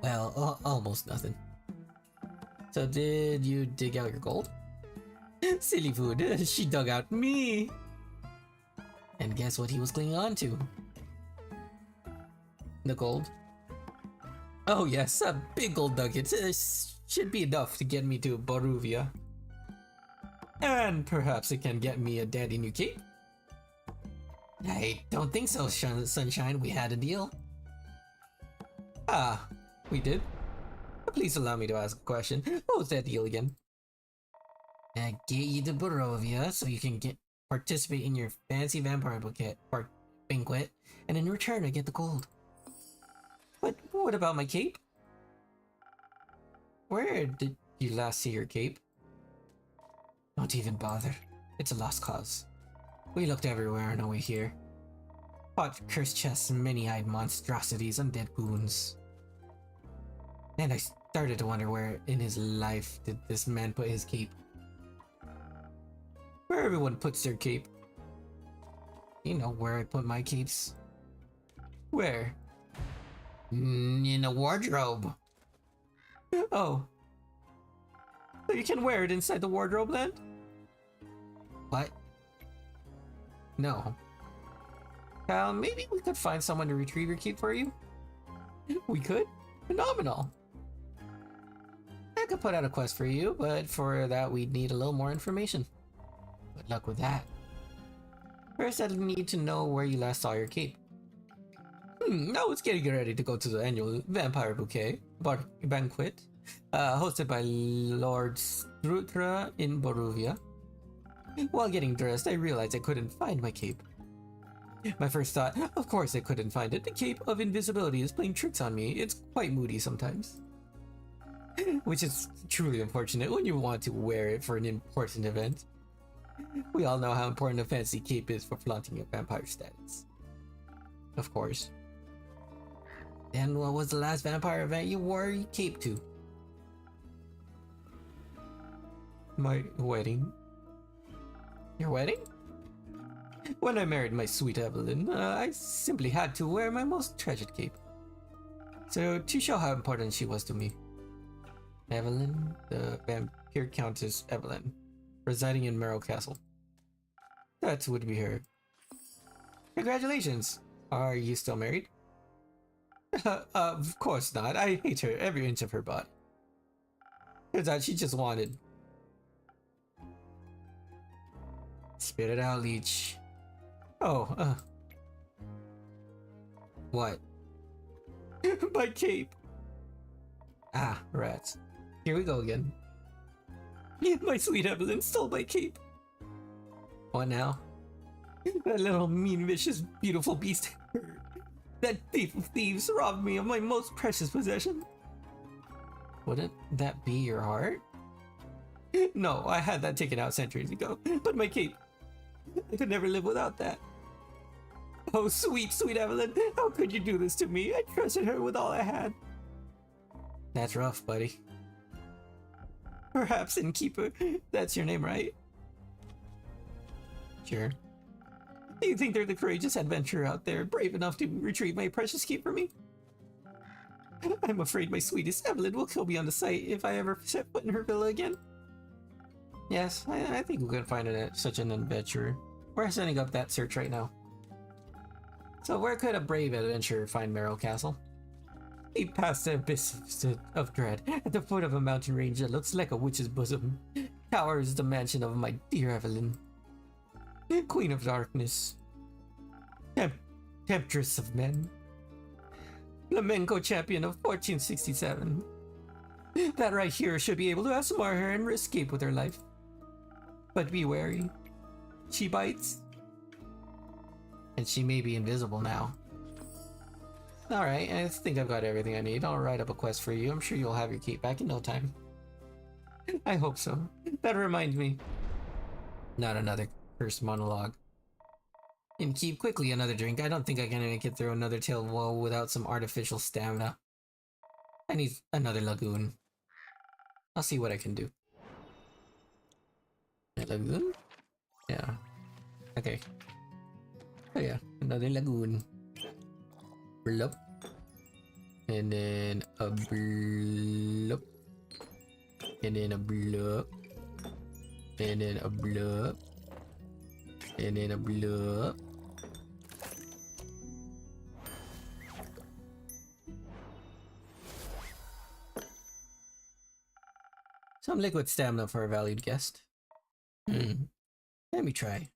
Well, almost nothing. So did you dig out your gold? Silly food, she dug out me. And guess what he was clinging on to? The gold. Oh yes, a big gold nugget. Should be enough to get me to Boruvia. And perhaps it can get me a dandy new cape. I don't think so, Sunshine. We had a deal. Ah, we did? Please allow me to ask a question. What was that deal again? I get you to Borovia so you can participate in your fancy vampire banquet, and in return I get the gold. But what about my cape? Where did you last see your cape? Don't even bother. It's a lost cause. We looked everywhere on our way here. Fought cursed chests and many-eyed monstrosities, undead goons. And I started to wonder where in his life did this man put his cape. Where everyone puts their cape. You know where I put my capes. Where? In a wardrobe. Oh. So you can wear it inside the wardrobe then? What? No. Maybe we could find someone to retrieve your cape for you? We could? Phenomenal. I could put out a quest for you, but for that we'd need a little more information. Good luck with that. First, I'd need to know where you last saw your cape. I was getting ready to go to the annual Vampire Bouquet banquet, hosted by Lord Strutra in Boruvia. While getting dressed, I realized I couldn't find my cape. My first thought, of course I couldn't find it. The cape of invisibility is playing tricks on me. It's quite moody sometimes. Which is truly unfortunate when you want to wear it for an important event. We all know how important a fancy cape is for flaunting your vampire status. Of course. And what was the last vampire event you wore your cape to? My wedding. Your wedding? When I married my sweet Evelyn, I simply had to wear my most treasured cape. So, to show how important she was to me. Evelyn, the vampire countess Evelyn, residing in Merrill Castle. That would be her. Congratulations! Are you still married? Of course not. I hate her, every inch of her body. Turns out she just wanted. Spit it out, leech. Oh, What? My cape! Ah, rats. Here we go again. My sweet Evelyn stole my cape. What now? That little mean, vicious, beautiful beast. That thief of thieves robbed me of my most precious possession. Wouldn't that be your heart? No, I had that taken out centuries ago. But my cape, I could never live without that. Oh, sweet, sweet Evelyn, how could you do this to me? I trusted her with all I had. That's rough, buddy. Perhaps Innkeeper, that's your name, right? Sure. Do you think there's a courageous adventurer out there brave enough to retrieve my precious cape for me? I'm afraid my sweetest Evelyn will kill me on the sight if I ever set foot in her villa again. Yes, I think we can find such an adventurer. We're setting up that search right now. So where could a brave adventurer find Merrill Castle? Deep past the abyss of dread, at the foot of a mountain range that looks like a witch's bosom, towers the mansion of my dear Evelyn. Queen of darkness. Temptress of men. Flamenco champion of 1467. That right here should be able to outsmart her and escape with her life. But be wary. She bites. And she may be invisible now. Alright, I think I've got everything I need. I'll write up a quest for you. I'm sure you'll have your cape back in no time. I hope so. That reminds me. Not another cursed monologue. And keep quickly another drink. I don't think I can make it through another tale of woe without some artificial stamina. I need another lagoon. I'll see what I can do. A lagoon? Yeah. Okay. Oh yeah, another lagoon. Blup. And then a blup. And then a blup. And then a blub. And then a blub. Some liquid stamina for a valued guest. Let me try.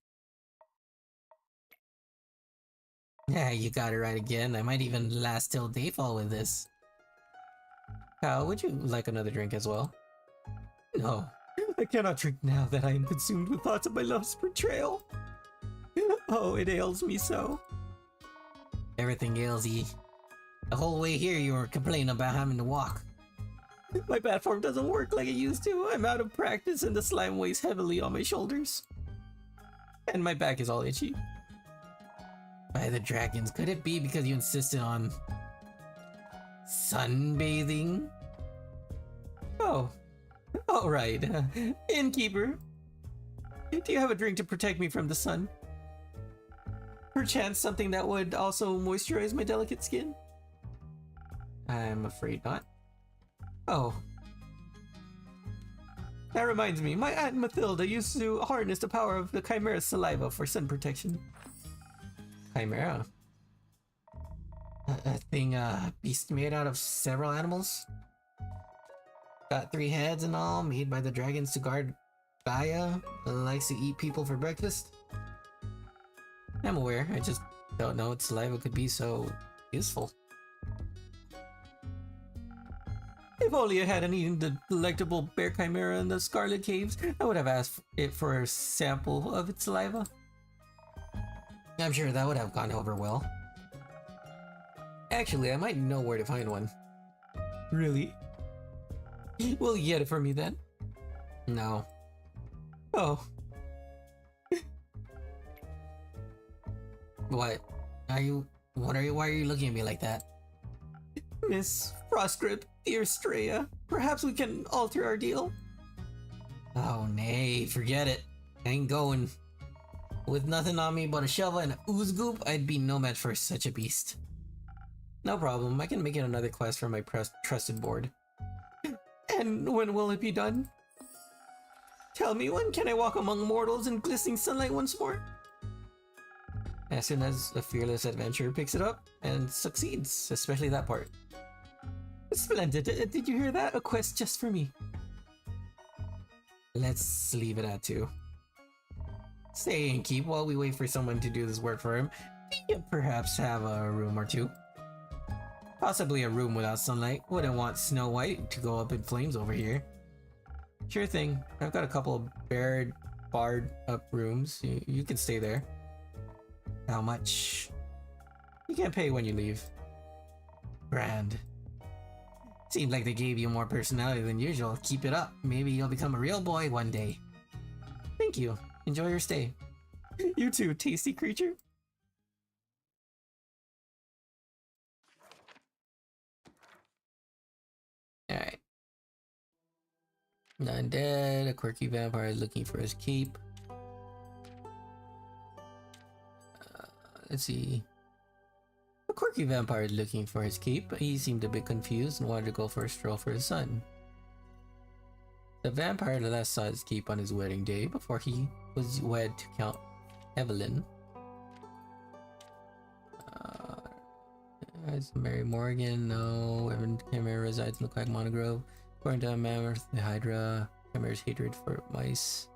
Yeah, you got it right again. I might even last till dayfall with this. Kyle, would you like another drink as well? No, I cannot drink now that I am consumed with thoughts of my love's betrayal. Oh, it ails me so. Everything ails ye. The whole way here you were complaining about having to walk. My bat form doesn't work like it used to. I'm out of practice and the slime weighs heavily on my shoulders. And my back is all itchy. By the dragons, could it be because you insisted on sunbathing? Oh, alright. Innkeeper, do you have a drink to protect me from the sun? Perchance something that would also moisturize my delicate skin? I'm afraid not. Oh. That reminds me, my Aunt Mathilda used to harness the power of the Chimera's saliva for sun protection. Chimera? A thing, beast made out of several animals? Got 3 heads and all, made by the dragons to guard Gaia, likes to eat people for breakfast? I'm aware, I just don't know its saliva could be so useful. If only I hadn't eaten the delectable bear chimera in the Scarlet Caves, I would have asked it for a sample of its saliva. I'm sure that would have gone over well. Actually, I might know where to find one. Really? Will you get it for me then? No. Oh. What? Why are you looking at me like that? Miss Frostgrip, dear Straya, perhaps we can alter our deal? Oh nay, forget it. I ain't going. With nothing on me but a shovel and an ooze goop, I'd be no match for such a beast. No problem, I can make it another quest for my trusted board. And when will it be done? Tell me, when can I walk among mortals in glistening sunlight once more? As soon as a fearless adventurer picks it up and succeeds, especially that part. Splendid, did you hear that? A quest just for me. Let's leave it at 2. Stay and keep while we wait for someone to do this work for him. We could perhaps have a room or 2. Possibly a room without sunlight. Wouldn't want Snow White to go up in flames over here. Sure thing. I've got a couple of barred up rooms. You can stay there. How much? You can't pay when you leave. Grand. Seemed like they gave you more personality than usual. Keep it up. Maybe you'll become a real boy one day. Thank you. Enjoy your stay. You too, tasty creature. Alright. Undead, a quirky vampire is looking for his keep. Let's see. A quirky vampire is looking for his keep. He seemed a bit confused and wanted to go for a stroll for his son. The vampire last saw his keep on his wedding day before he was wed to Count Evelyn. Mary Morgan, no. Evan Chimera resides in the Quagmire Grove. According to Mammoth, the Hydra, Chimera's hatred for mice.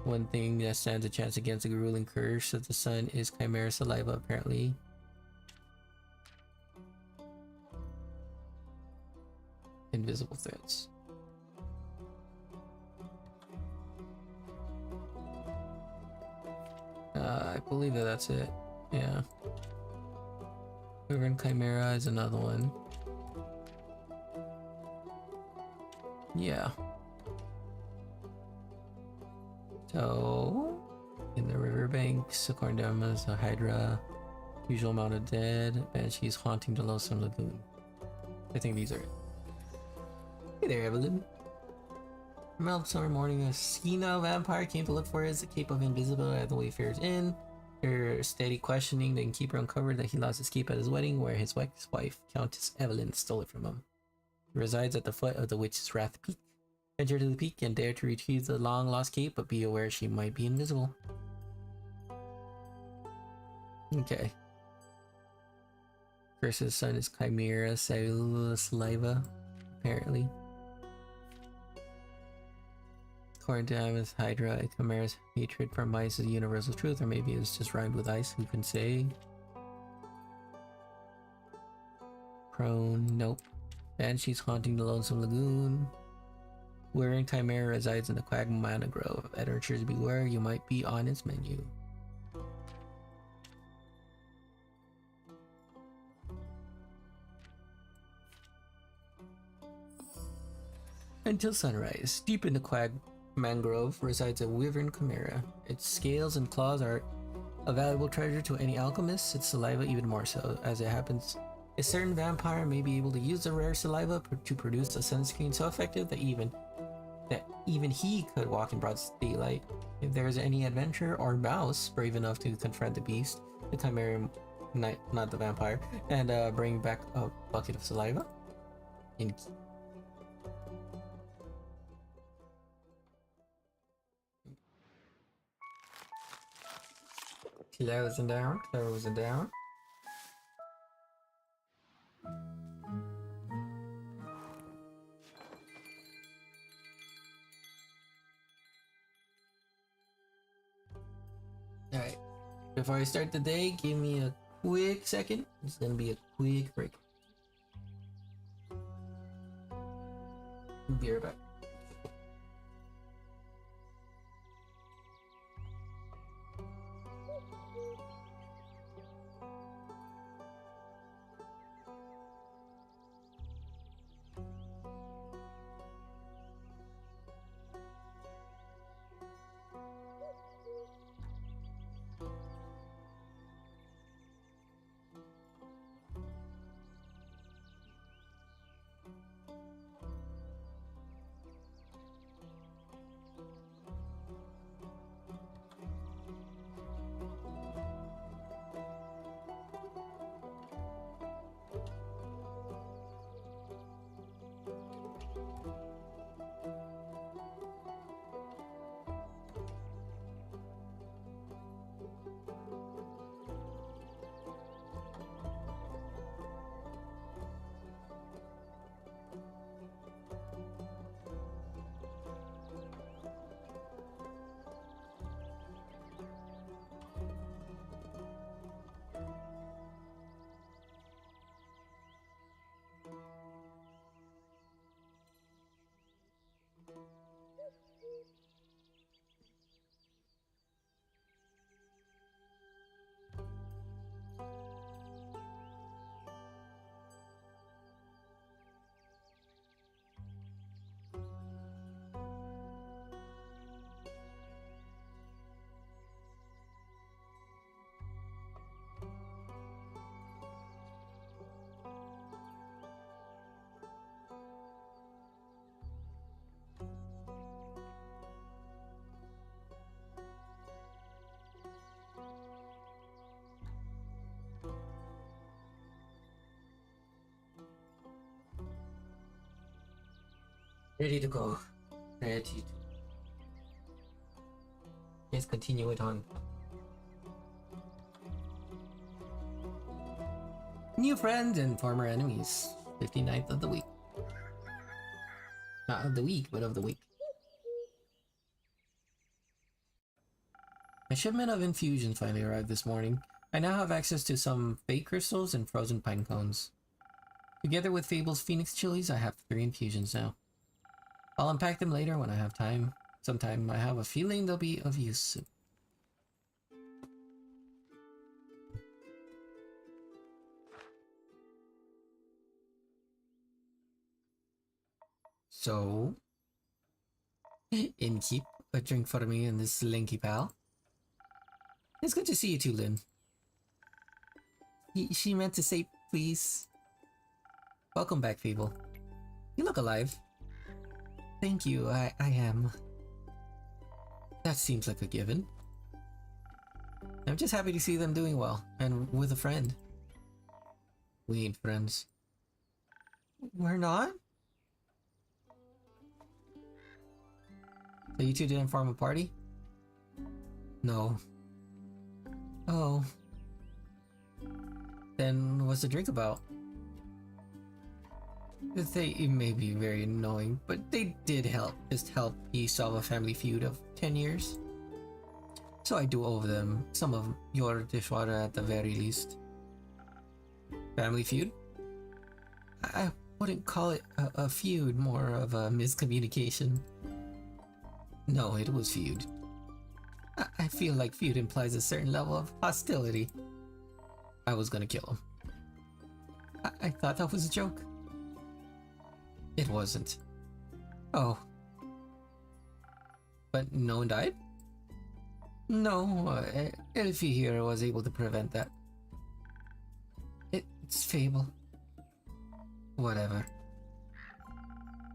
One thing that stands a chance against the ruling curse of the sun is Chimera saliva, apparently. Invisible threats. I believe that's it. Yeah. Tavern Chimera is another one. Yeah. So, in the riverbanks, according to Emma's a Hydra, usual amount of dead, Banshees haunting the Lonesome Lagoon. I think these are it. Hey there, Evelyn. Mild summer morning, a Skina vampire came to look for his cape of invisibility at the Wayfarer's Inn. Her steady questioning, the innkeeper uncovered that he lost his cape at his wedding, where his ex-wife, Countess Evelyn, stole it from him. He resides at the foot of the Witch's Wrath Peak. Venture to the peak and dare to retrieve the long-lost cape, but be aware she might be invisible. Okay. Curse's son is Chimera Saliva, apparently. According to Amos Hydra, a Chimera's hatred for mice is a universal truth, or maybe it's just rhymed with ice, who can say? Prone, nope. Banshee's haunting the Lonesome Lagoon. Wearing Chimera resides in the Quagmire Grove. Adventurers beware, you might be on its menu. Until sunrise, deep in the Quag Mangrove resides a wyvern chimera. Its scales and claws are a valuable treasure to any alchemist, its saliva even more so. As it happens, a certain vampire may be able to use the rare saliva to produce a sunscreen so effective that even he could walk in broad daylight. If there is any adventurer or mouse brave enough to confront the beast, the chimera, not the vampire, and bring back a bucket of saliva, in closing down. Alright, before I start the day, give me a quick second. It's gonna be a quick break. Be right back. Ready to go. Ready to. Let's continue it on. New friends and former enemies. 59th of the week. Not of the week, but of the week. My shipment of infusions finally arrived this morning. I now have access to some fake crystals and frozen pine cones. Together with Fable's Phoenix chilies, I have 3 infusions now. I'll unpack them later when I have time. Sometime I have a feeling they'll be of use soon. So, Innkeep, a drink for me and this lanky pal. It's good to see you too, Lynn. She meant to say please. Welcome back, Fable. You look alive. Thank you, I am. That seems like a given. I'm just happy to see them doing well, and with a friend. We ain't friends. We're not? So you two didn't form a party? No. Oh. Then what's the drink about? They may be very annoying, but they did help. Just help me solve a family feud of 10 years. So I do owe them some of your dishwater at the very least. Family feud? I wouldn't call it a feud, more of a miscommunication. No, it was feud. I feel like feud implies a certain level of hostility. I was gonna kill him. I thought that was a joke. It wasn't. Oh. But no one died? No, Elfie here was able to prevent that. It's fable. Whatever.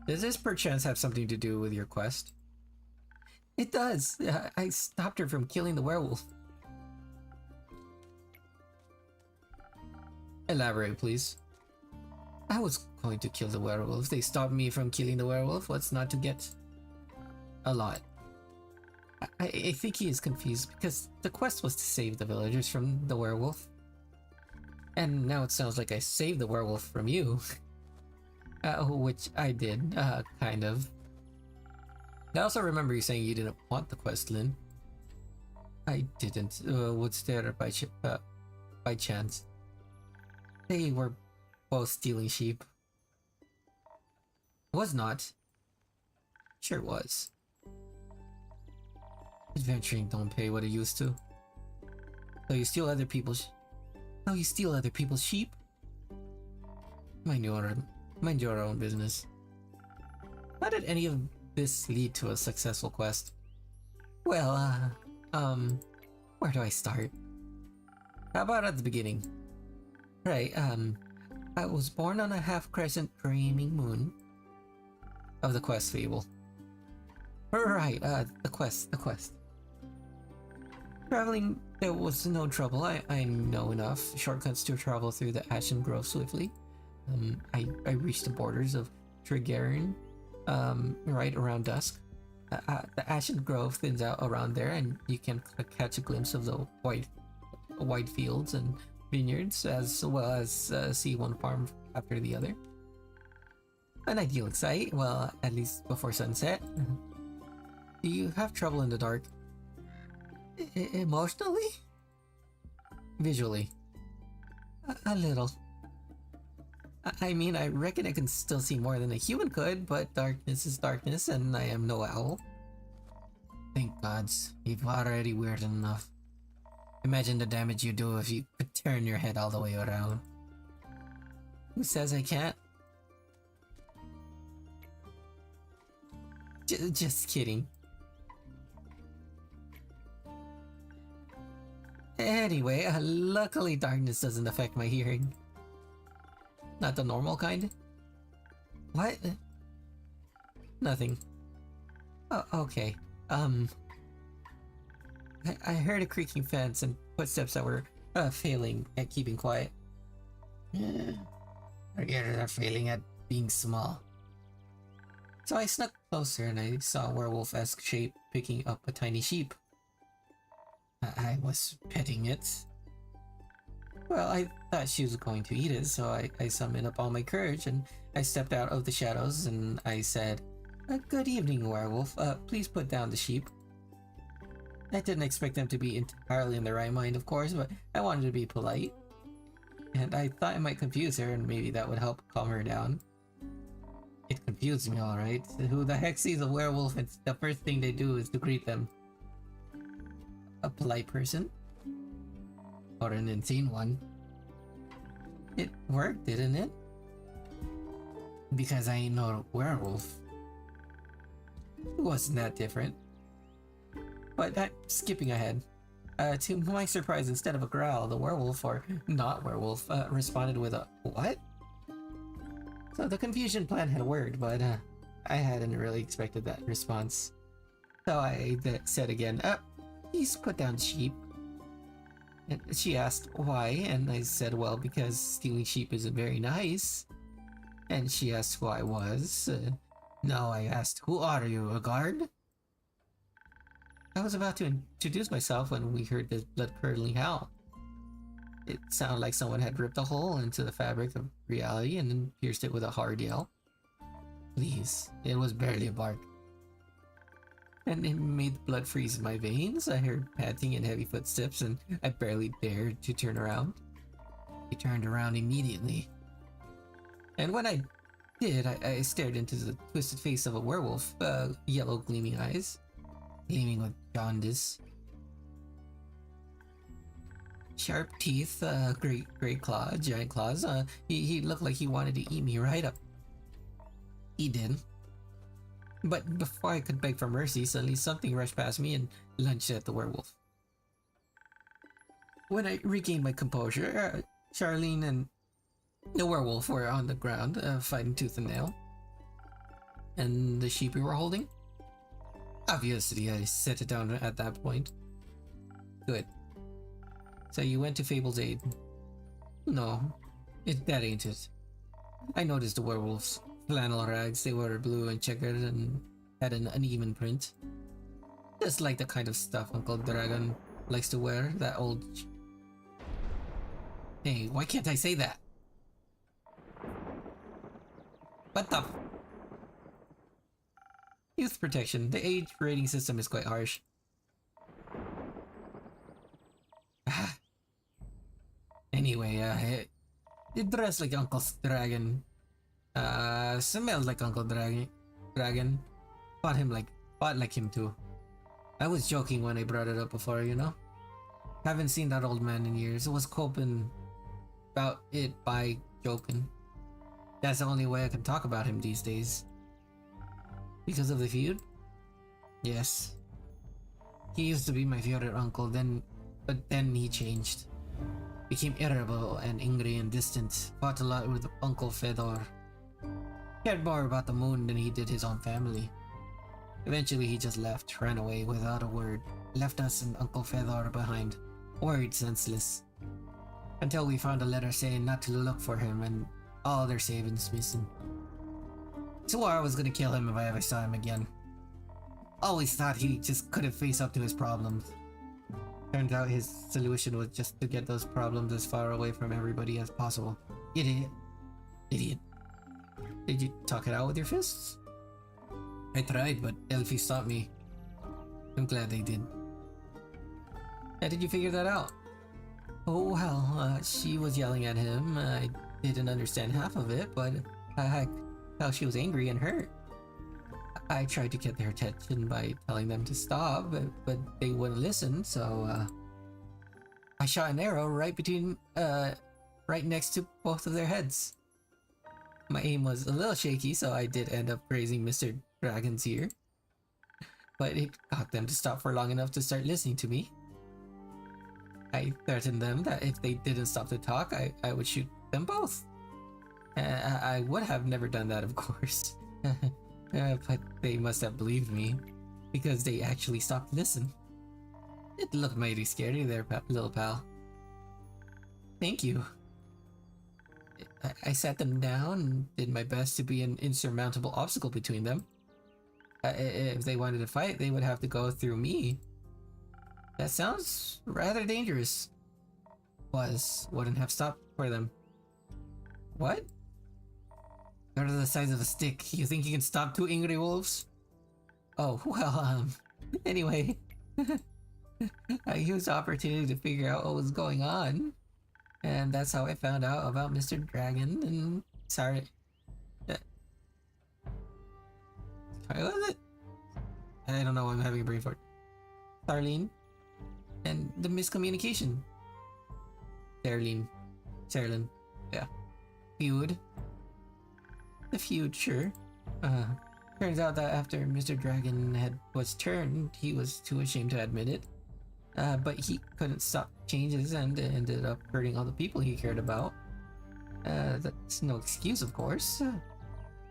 Does this perchance have something to do with your quest? It does. I stopped her from killing the werewolf. Elaborate, please. I was going to kill the werewolf. They stopped me from killing the werewolf. What's not to get? A lot. I think he is confused because the quest was to save the villagers from the werewolf. And now it sounds like I saved the werewolf from you. Which I did, kind of. I also remember you saying you didn't want the quest, Lynn. I didn't. Was there by chance? They were both stealing sheep. Was not. Sure was. Adventuring don't pay what it used to. So you steal other people's... Oh, you steal other people's sheep? Mind your own business. How did any of this lead to a successful quest? Well, where do I start? How about at the beginning? Right, I was born on a half-crescent dreaming moon of the quest fable. Right, the quest. Traveling, there was no trouble. I know enough shortcuts to travel through the Ashen Grove swiftly. I reached the borders of Trigarin, right around dusk. The Ashen Grove thins out around there, and you can catch a glimpse of the wide fields and vineyards, as well as see one farm after the other. An idyllic sight, well, at least before sunset. Do you have trouble in the dark? Emotionally? Visually? A little. I mean, I reckon I can still see more than a human could, but darkness is darkness, and I am no owl. Thank gods, you've already weirded enough. Imagine the damage you do if you could turn your head all the way around. Who says I can't? Just kidding. Anyway, luckily darkness doesn't affect my hearing. Not the normal kind? What? Nothing. Oh, okay. I heard a creaking fence and footsteps that were failing at keeping quiet. Our ears are failing at being small. So I snuck closer and I saw a werewolf-esque shape picking up a tiny sheep. I was petting it. Well, I thought she was going to eat it, so I summoned up all my courage and I stepped out of the shadows and I said, "Good evening, werewolf. Please put down the sheep." I didn't expect them to be entirely in the right mind, of course, but I wanted to be polite. And I thought it might confuse her and maybe that would help calm her down. It confused me, alright. Who the heck sees a werewolf and the first thing they do is to greet them? A polite person? Or an insane one? It worked, didn't it? Because I ain't no werewolf. It wasn't that different. But skipping ahead. To my surprise, instead of a growl, the werewolf, or not werewolf, responded with a what? So the confusion plan had worked, but I hadn't really expected that response. So I said again, please put down sheep. And she asked why, and I said, well, because stealing sheep isn't very nice. And she asked who I was. No, I asked, who are you, a guard? I was about to introduce myself when we heard this blood-curdling howl. It sounded like someone had ripped a hole into the fabric of reality and then pierced it with a hard yell. Please, it was barely a bark. And it made the blood freeze in my veins. I heard panting and heavy footsteps, and I barely dared to turn around. I turned around immediately. And when I did, I stared into the twisted face of a werewolf, yellow gleaming eyes, gleaming with jaundice. Sharp teeth, great claw, giant claws. He looked like he wanted to eat me right up. He did. But before I could beg for mercy, suddenly something rushed past me and lunged at the werewolf. When I regained my composure, Charlene and the werewolf were on the ground, fighting tooth and nail. And the sheep we were holding? Obviously, I set it down at that point. Good. So you went to Fable's aid? No, that ain't it. I noticed the werewolves. Flannel rags, they were blue and checkered and had an uneven print. Just like the kind of stuff Uncle Dragon likes to wear, that old... Hey, why can't I say that? What the... Youth protection. The age rating system is quite harsh. Anyway, it dressed like Uncle Dragon. Smelled like Uncle Dragon. Fought like him too. I was joking when I brought it up before, you know? Haven't seen that old man in years. I was coping about it by joking. That's the only way I can talk about him these days. Because of the feud? Yes. He used to be my favorite uncle, but then he changed. Became irritable and angry and distant. Fought a lot with Uncle Fedor. Cared more about the moon than he did his own family. Eventually he just left, ran away without a word. Left us and Uncle Fedor behind. Worried senseless. Until we found a letter saying not to look for him and all their savings missing. Swore I was gonna kill him if I ever saw him again. Always thought he just couldn't face up to his problems. Turns out his solution was just to get those problems as far away from everybody as possible. Idiot. Idiot. Did you talk it out with your fists? I tried, but Elfie stopped me. I'm glad they did. How did you figure that out? Oh well, she was yelling at him. I didn't understand half of it, but I how she was angry and hurt. I tried to get their attention by telling them to stop, but they wouldn't listen, so I shot an arrow right next to both of their heads. My aim was a little shaky, so I did end up grazing Mr. Dragon's ear. But it got them to stop for long enough to start listening to me. I threatened them that if they didn't stop to talk, I would shoot them both. I would have never done that, of course. But they must have believed me, because they actually stopped to listen. It looked mighty scary there, little pal. Thank you. I sat them down and did my best to be an insurmountable obstacle between them. If they wanted to fight, they would have to go through me. That sounds rather dangerous. Wouldn't have stopped for them. What? They're the size of a stick. You think you can stop two angry wolves? Oh, well, anyway. I used the opportunity to figure out what was going on. And that's how I found out about Mr. Dragon and... Sorry. Sorry, what was it? I don't know, I'm having a brain fart. Charlene. And the miscommunication. Charlene. Yeah. Feud. The future. Turns out that after Mr. Dragon was turned, he was too ashamed to admit it. But he couldn't stop changes and ended up hurting all the people he cared about. That's no excuse, of course.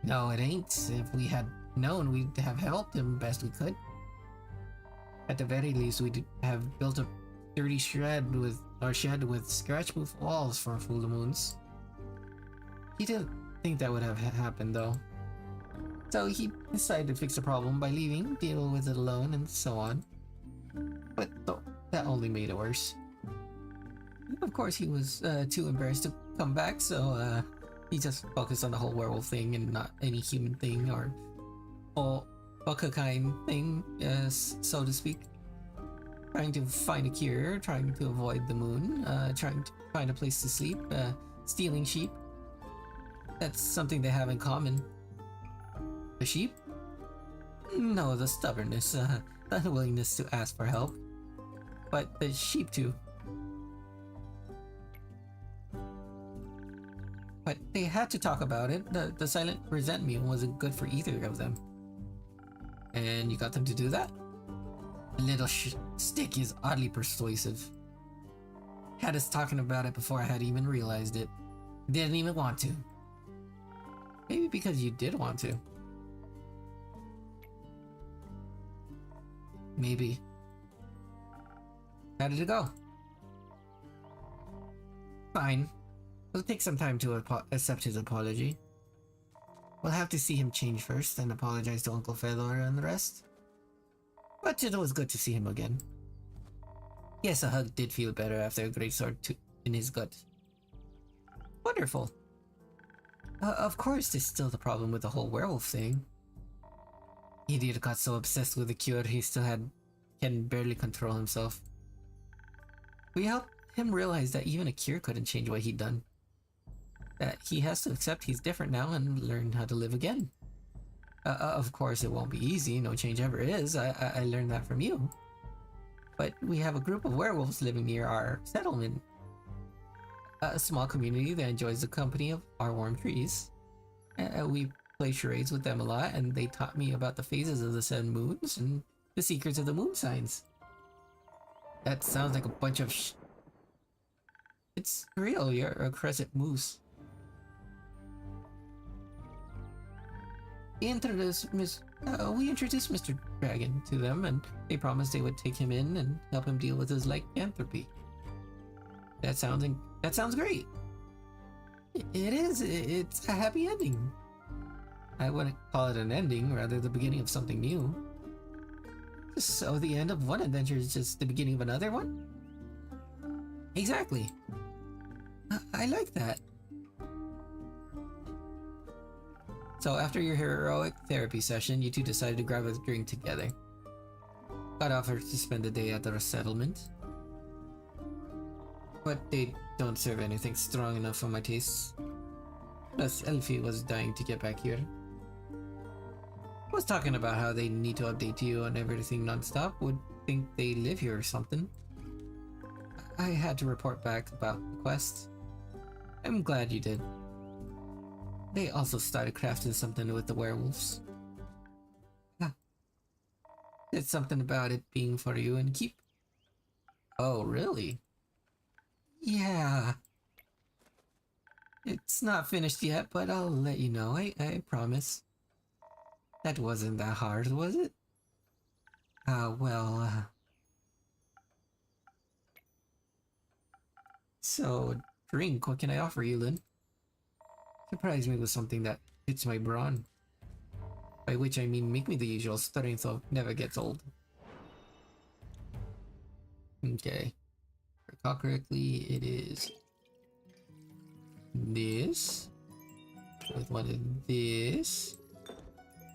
No, it ain't. If we had known, we'd have helped him best we could. At the very least, we'd have built a sturdy shed with scratch-proof walls for full moons. He didn't think that would have happened, though. So he decided to fix the problem by leaving, deal with it alone, and so on. but that only made it worse. Of course, he was too embarrassed to come back, so he just focused on the whole werewolf thing and not any human thing or kind thing, so to speak. Trying to find a cure, trying to avoid the moon, trying to find a place to sleep, stealing sheep. That's something they have in common. The sheep? No, the stubbornness, the unwillingness to ask for help. But the sheep too. But they had to talk about it. The silent resentment wasn't good for either of them. And you got them to do that? The little stick is oddly persuasive. Had us talking about it before I had even realized it. Didn't even want to. Maybe because you did want to. Maybe. How did it go? Fine. It'll take some time to accept his apology. We'll have to see him change first, then apologize to Uncle Fedor and the rest. But it was good to see him again. Yes, a hug did feel better after a great sword in his gut. Wonderful. Of course, there's still the problem with the whole werewolf thing. Idiot got so obsessed with the cure he still can barely control himself. We helped him realize that even a cure couldn't change what he'd done. That he has to accept he's different now and learn how to live again. Of course, it won't be easy, no change ever is, I learned that from you. But we have a group of werewolves living near our settlement. A small community that enjoys the company of our warm trees. We play charades with them a lot, and they taught me about the phases of the 7 moons and the secrets of the moon signs. That sounds like a bunch of It's real, you're a crescent moose. We introduced Mr. Dragon to them, and they promised they would take him in and help him deal with his lycanthropy. That sounds great. It is. It's a happy ending. I wouldn't call it an ending, rather the beginning of something new. So the end of one adventure is just the beginning of another one? Exactly. I like that. So after your heroic therapy session, you two decided to grab a drink together. Got offered to spend the day at the settlement. But they don't serve anything strong enough for my tastes. Plus, Elfie was dying to get back here. Was talking about how they need to update you on everything non-stop, would think they live here or something. I had to report back about the quest. I'm glad you did. They also started crafting something with the werewolves. It's something about it being for you and keep. Oh, really? Yeah. It's not finished yet, but I'll let you know, I promise. That wasn't that hard, was it? So, drink, what can I offer you, Lynn? Surprise me with something that fits my brawn. By which I mean make me the usual stuttering so never gets old. Okay. If I recall correctly, it is this. With one of this.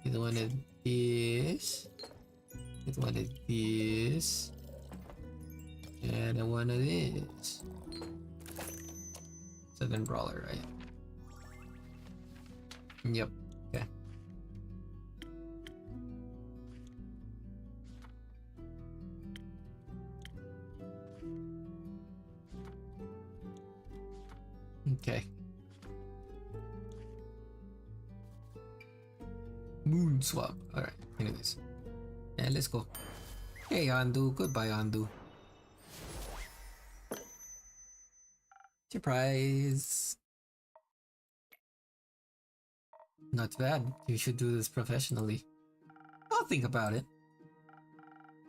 With one of this. With one of this. And one of this. Southern Brawler, right? Yep. Okay. Okay. Moon swap. Alright, anyways. Yeah, let's go. Hey, Andu. Goodbye, Andu. Surprise! Not bad. You should do this professionally. I'll think about it.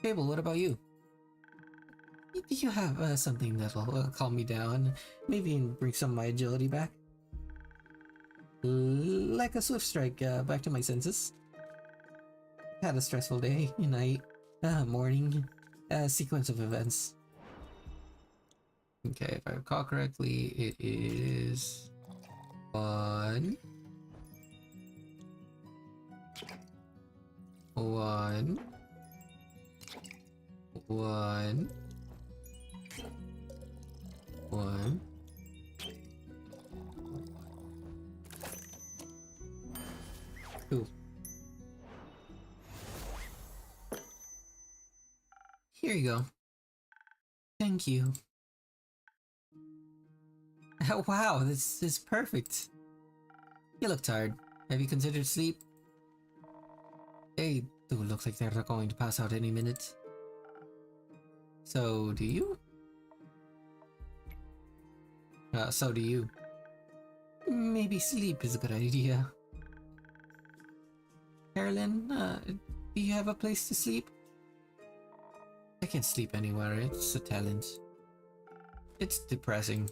Fable, what about you? Do you have something that'll calm me down? Maybe bring some of my agility back? Like a swift strike back to my senses. Had a stressful day, night, morning. sequence of events. Okay, if I recall correctly, it is 1, 1, 1, 1. Ooh. Here you go. Thank you. Oh, wow, this is perfect. You look tired. Have you considered sleep? They do look like they're going to pass out any minute. So do you? So do you. Maybe sleep is a good idea. Carolyn, do you have a place to sleep? I can sleep anywhere, it's a talent. It's depressing.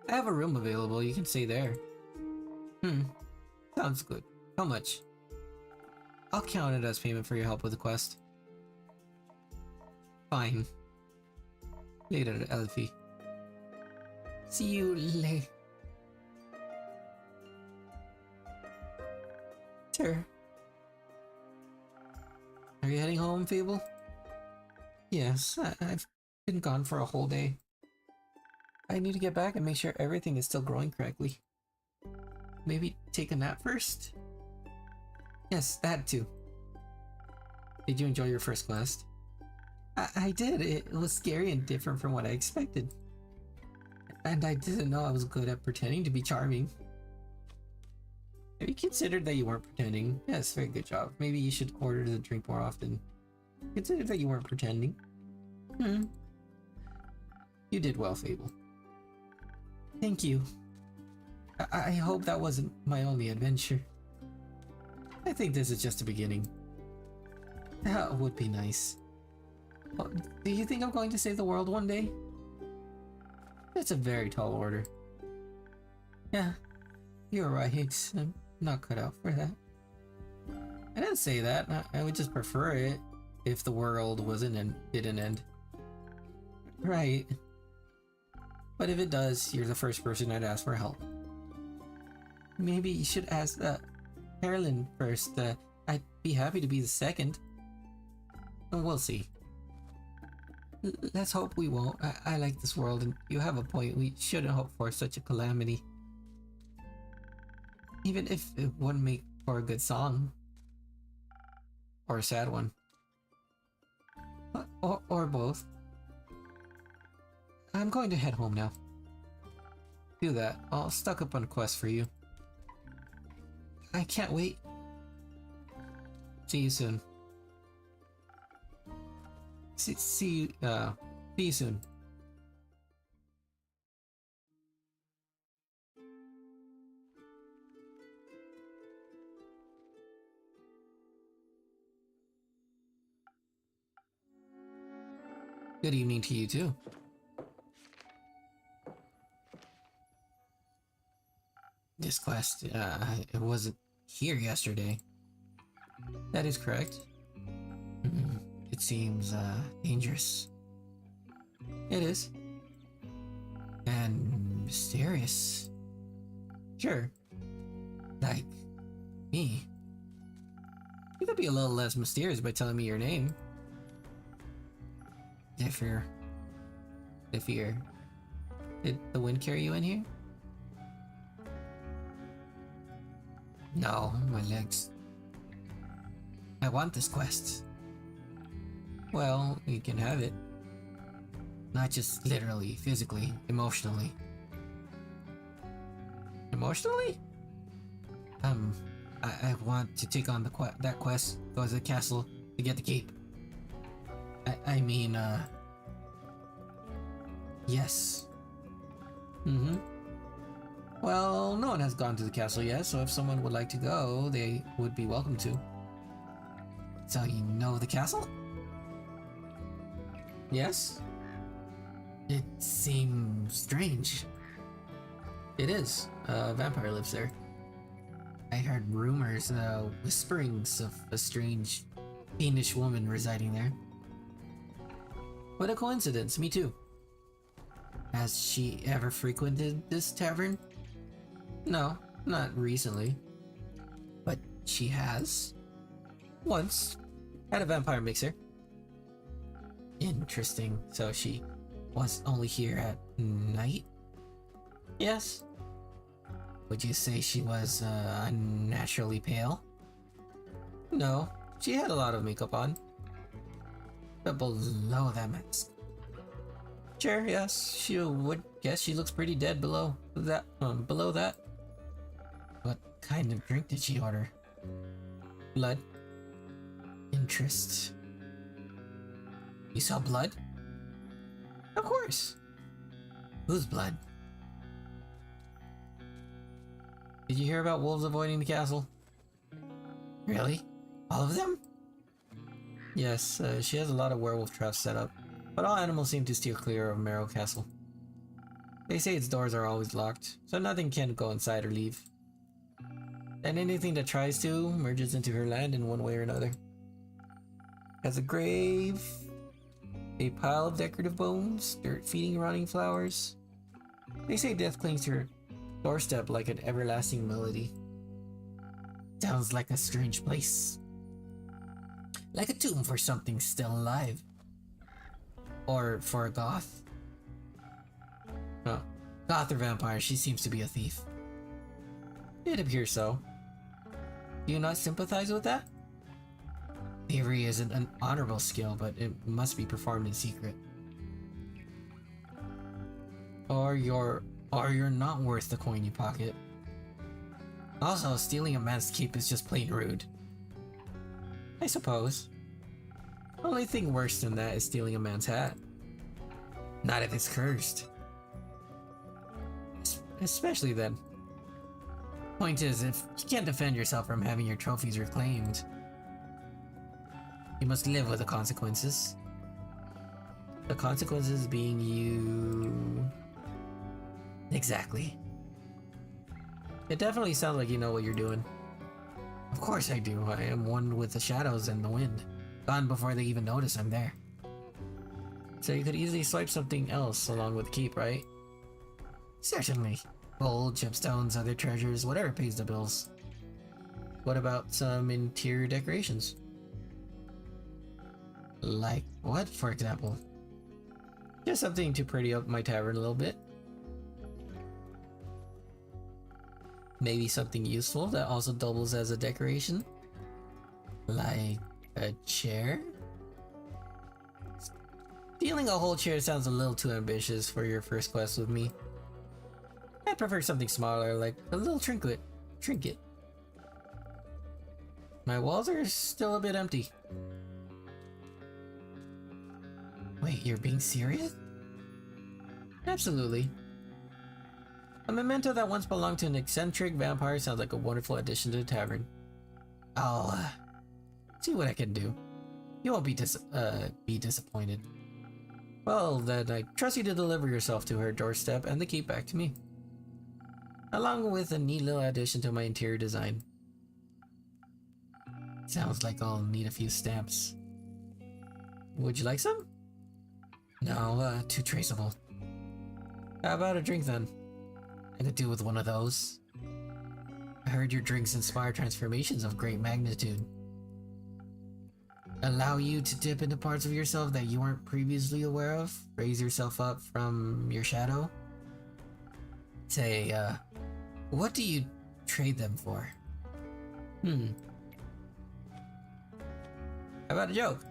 I have a room available, you can stay there. Sounds good. How much? I'll count it as payment for your help with the quest. Fine. Later, Elfie. See you later. Are you heading home, Fable? Yes, I've been gone for a whole day. I need to get back and make sure everything is still growing correctly. Maybe take a nap first? Yes, that too. Did you enjoy your first quest? I did. It was scary and different from what I expected. And I didn't know I was good at pretending to be charming. Have you considered that you weren't pretending? Yes, very good job. Maybe you should order the drink more often. Consider that you weren't pretending. You did well, Fable. Thank you. I hope that wasn't my only adventure. I think this is just the beginning. That would be nice. Well, do you think I'm going to save the world one day? That's a very tall order. Yeah, you're right. I'm not cut out for that. I didn't say that. I would just prefer it if the world wasn't and didn't end. Right. But if it does, you're the first person I'd ask for help. Maybe you should ask Carolyn first. I'd be happy to be the second. We'll see. Let's hope we won't. I like this world, and you have a point. We shouldn't hope for such a calamity. Even if it wouldn't make for a good song. Or a sad one. Or both. I'm going to head home now. Do that. I'll stock up on a quest for you. I can't wait. See you soon. See you soon. Good evening to you too. This quest, it wasn't here yesterday. That is correct. It seems, dangerous. It is. And mysterious. Sure. Like me. You could be a little less mysterious by telling me your name. Zephyr. Did the wind carry you in here? No, my legs. I want this quest. Well, you can have it. Not just literally, physically, emotionally. Emotionally? I want to take on that quest, go to the castle to get the cape. I mean, yes. Well, no one has gone to the castle yet, so if someone would like to go, they would be welcome to. So you know the castle? Yes? It seems strange. It is. A vampire lives there. I heard rumors, whisperings of a strange, fiendish woman residing there. What a coincidence, me too. Has she ever frequented this tavern? No, not recently. But she has? Once. At a vampire mixer. Interesting. So she was only here at night? Yes. Would you say she was unnaturally pale? No, she had a lot of makeup on. But below that mask. Sure, yes, she would guess she looks pretty dead below that. What kind of drink did she order? Blood. Interest. You saw blood? Of course. Whose blood? Did you hear about wolves avoiding the castle? Really? All of them? Yes, she has a lot of werewolf traps set up, but all animals seem to steer clear of Marrow Castle. They say its doors are always locked, so nothing can go inside or leave. And anything that tries to merges into her land in one way or another. Has a grave, a pile of decorative bones, dirt feeding rotting flowers. They say death clings to her doorstep like an everlasting melody. Sounds like a strange place. Like a tomb for something still alive. Or for a goth. Oh, goth or vampire, she seems to be a thief. It appears so. Do you not sympathize with that? Thievery isn't an honorable skill, but it must be performed in secret. Or you're not worth the coin you pocket. Also, stealing a man's keep is just plain rude. I suppose. Only thing worse than that is stealing a man's hat. Not if it's cursed. Especially then. Point is, if you can't defend yourself from having your trophies reclaimed, you must live with the consequences. The consequences being you... Exactly. It definitely sounds like you know what you're doing. Of course I do. I am one with the shadows and the wind. Gone before they even notice I'm there. So you could easily swipe something else along with the keep, right? Certainly. Gold, gemstones, other treasures, whatever pays the bills. What about some interior decorations? Like what, for example? Just something to pretty up my tavern a little bit. Maybe something useful that also doubles as a decoration? Like a chair? Stealing a whole chair sounds a little too ambitious for your first quest with me. I'd prefer something smaller, like a little trinket. My walls are still a bit empty. Wait, you're being serious? Absolutely. A memento that once belonged to an eccentric vampire sounds like a wonderful addition to the tavern. I'll see what I can do. You won't be disappointed. Well, then I trust you to deliver yourself to her doorstep and the keep back to me. Along with a neat little addition to my interior design. Sounds like I'll need a few stamps. Would you like some? No, too traceable. How about a drink then? I could do with one of those. I heard your drinks inspire transformations of great magnitude. Allow you to dip into parts of yourself that you weren't previously aware of? Raise yourself up from your shadow? Say, what do you trade them for? How about a joke?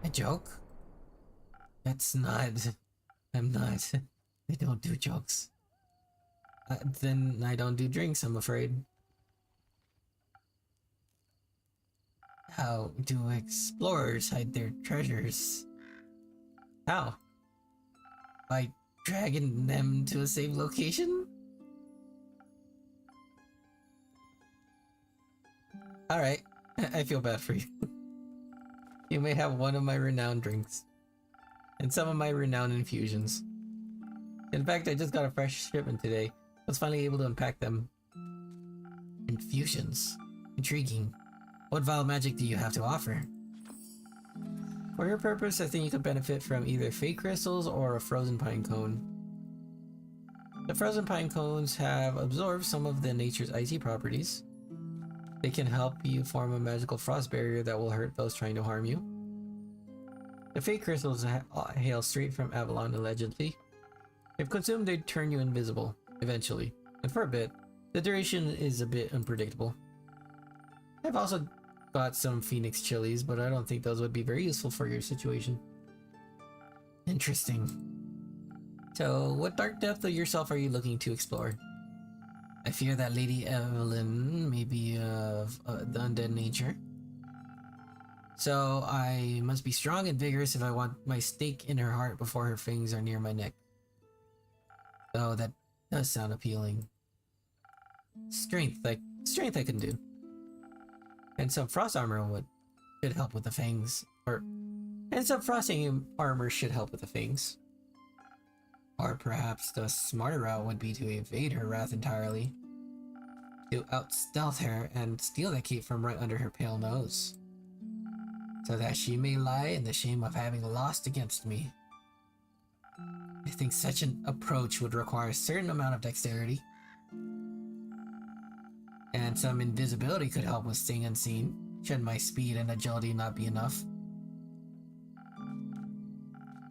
A joke? That's not... I'm not... I don't do jokes. Then I don't do drinks, I'm afraid. How do explorers hide their treasures? How? By dragging them to a safe location? Alright, I feel bad for you. You may have one of my renowned drinks. And some of my renowned infusions. In fact, I just got a fresh shipment today. I was finally able to unpack them. Infusions? Intriguing. What vile magic do you have to offer? For your purpose, I think you could benefit from either fake crystals or a frozen pine cone. The frozen pine cones have absorbed some of the nature's icy properties. They can help you form a magical frost barrier that will hurt those trying to harm you. The fake crystals hail straight from Avalon allegedly. If consumed, they'd turn you invisible, eventually. And for a bit, the duration is a bit unpredictable. I've also got some phoenix chilies, but I don't think those would be very useful for your situation. Interesting. So, what dark depth of yourself are you looking to explore? I fear that Lady Evelyn may be of the undead nature. So, I must be strong and vigorous if I want my stake in her heart before her fangs are near my neck. Oh, that does sound appealing. Strength I can do. And some frost armor should help with the fangs. And some frosting armor should help with the fangs. Or perhaps the smarter route would be to evade her wrath entirely. To out-stealth her and steal the cape from right under her pale nose. So that she may lie in the shame of having lost against me. I think such an approach would require a certain amount of dexterity. And some invisibility could help with staying unseen, should my speed and agility not be enough.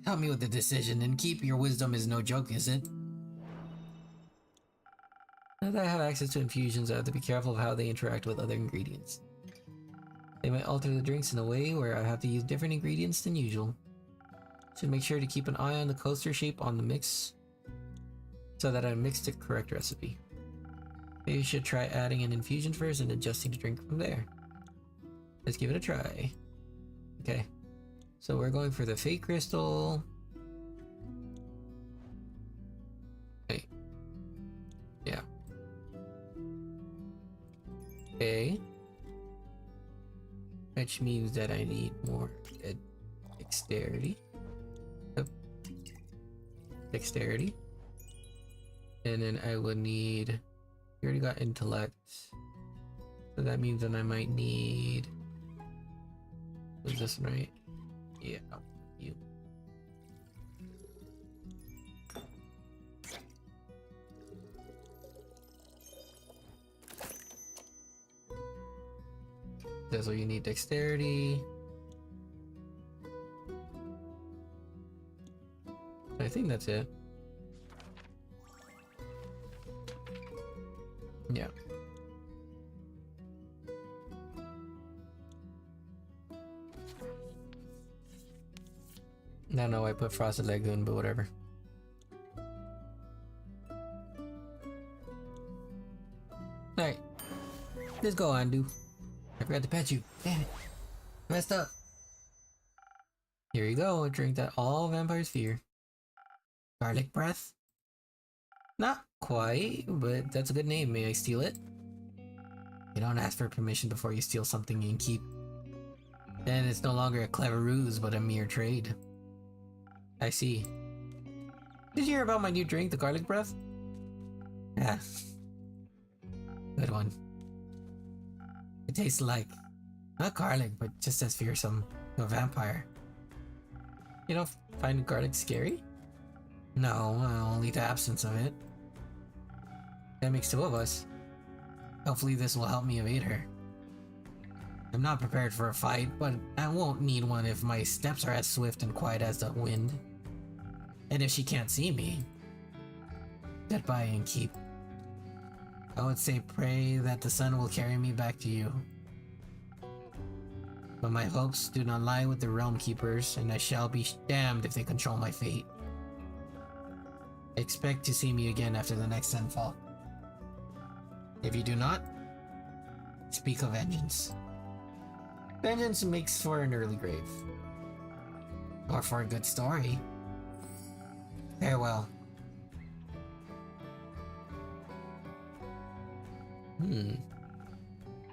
Help me with the decision, and keep your wisdom is no joke, is it? Now that I have access to infusions, I have to be careful of how they interact with other ingredients. They might alter the drinks in a way where I have to use different ingredients than usual. Should make sure to keep an eye on the coaster shape on the mix, so that I mix the correct recipe. Maybe you should try adding an infusion first and adjusting the drink from there. Let's give it a try. Okay. So we're going for the fake crystal. Wait. Yeah. Okay. Which means that I need more dexterity. Yep. Dexterity. And then I would need... We already got intellect. So that means that I might need... Is this right? Yeah, you. That's what you need, dexterity. I think that's it. Yeah. I don't know why I put Frosted Lagoon, but whatever. Alright. Let's go on, dude. I forgot to pet you. Damn it. Messed up. Here you go, a drink that all vampires fear. Garlic breath? Not quite, but that's a good name. May I steal it? You don't ask for permission before you steal something you can keep. Then it's no longer a clever ruse, but a mere trade. I see. Did you hear about my new drink, the garlic breath? Yeah. Good one. It tastes like, not garlic, but just as fearsome, a vampire. You don't find garlic scary? No, only the absence of it. That makes two of us. Hopefully this will help me evade her. I'm not prepared for a fight, but I won't need one if my steps are as swift and quiet as the wind. And if she can't see me, goodbye and keep. I would say pray that the sun will carry me back to you. But my hopes do not lie with the realm keepers, and I shall be damned if they control my fate. Expect to see me again after the next sunfall. If you do not, speak of vengeance. Vengeance makes for an early grave. Or for a good story. Farewell.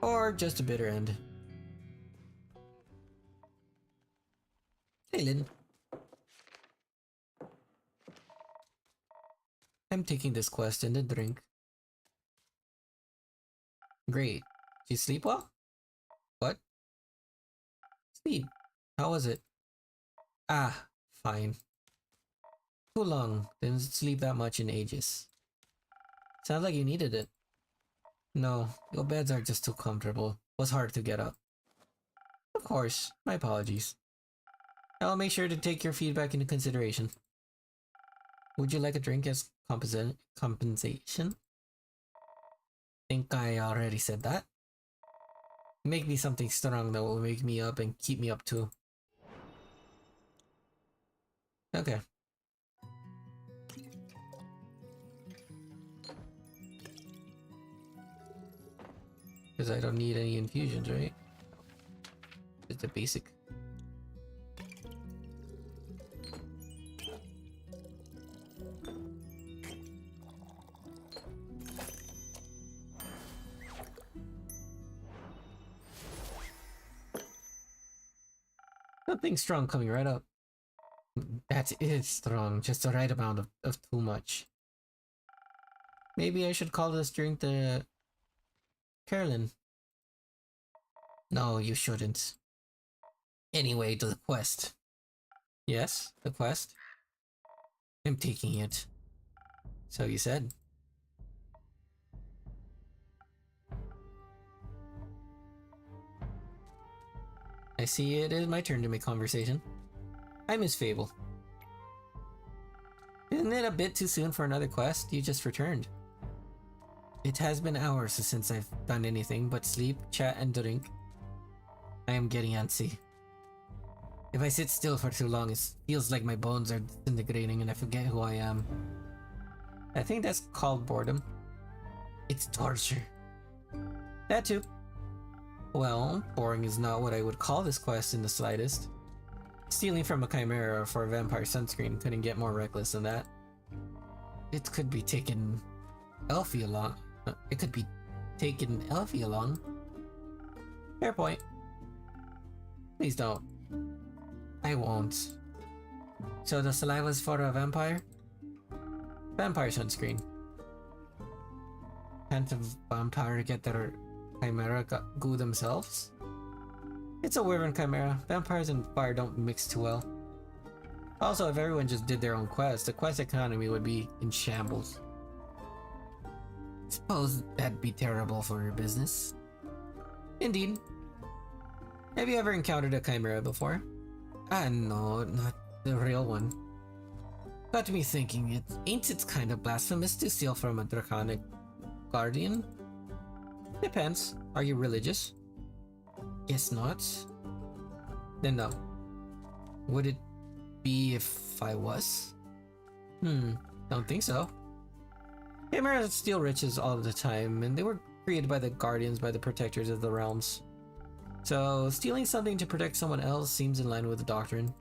Or just a bitter end. Hey, Lynn. I'm taking this quest and a drink. Great. Did you sleep well? What? Sleep. How was it? Ah, fine. Too long. Didn't sleep that much in ages. Sounds like you needed it. No, your beds are just too comfortable. Was hard to get up. Of course, my apologies. I'll make sure to take your feedback into consideration. Would you like a drink as compensation? Think I already said that? Make me something strong that will make me up and keep me up too. Okay. Because I don't need any infusions, right? Just a basic. Something strong coming right up. That is strong, just the right amount of too much. Maybe I should call this drink the Carolyn. No, you shouldn't. Anyway, to the quest. Yes, the quest. I'm taking it. So you said. I see it is my turn to make conversation. I miss Fable. Isn't it a bit too soon for another quest? You just returned. It has been hours since I've done anything but sleep, chat, and drink. I am getting antsy. If I sit still for too long, it feels like my bones are disintegrating and I forget who I am. I think that's called boredom. It's torture. That too. Well, boring is not what I would call this quest in the slightest. Stealing from a chimera for a vampire sunscreen couldn't get more reckless than that. It could be taken Elfie along. It could be taken Elfie along. Fair point. Please don't. I won't. So the saliva's for a vampire? Vampire sunscreen. Can't a vampire get their chimera goo themselves? It's a wyvern chimera. Vampires and fire don't mix too well. Also, if everyone just did their own quest, the quest economy would be in shambles. Suppose that'd be terrible for your business. Indeed. Have you ever encountered a chimera before? No, not the real one. Got me thinking, ain't it kind of blasphemous to steal from a draconic guardian? Depends. Are you religious? Guess not. Then no. Would it be if I was? Don't think so. Chimeras steal riches all the time, and they were created by the guardians, by the protectors of the realms. So, stealing something to protect someone else seems in line with the doctrine.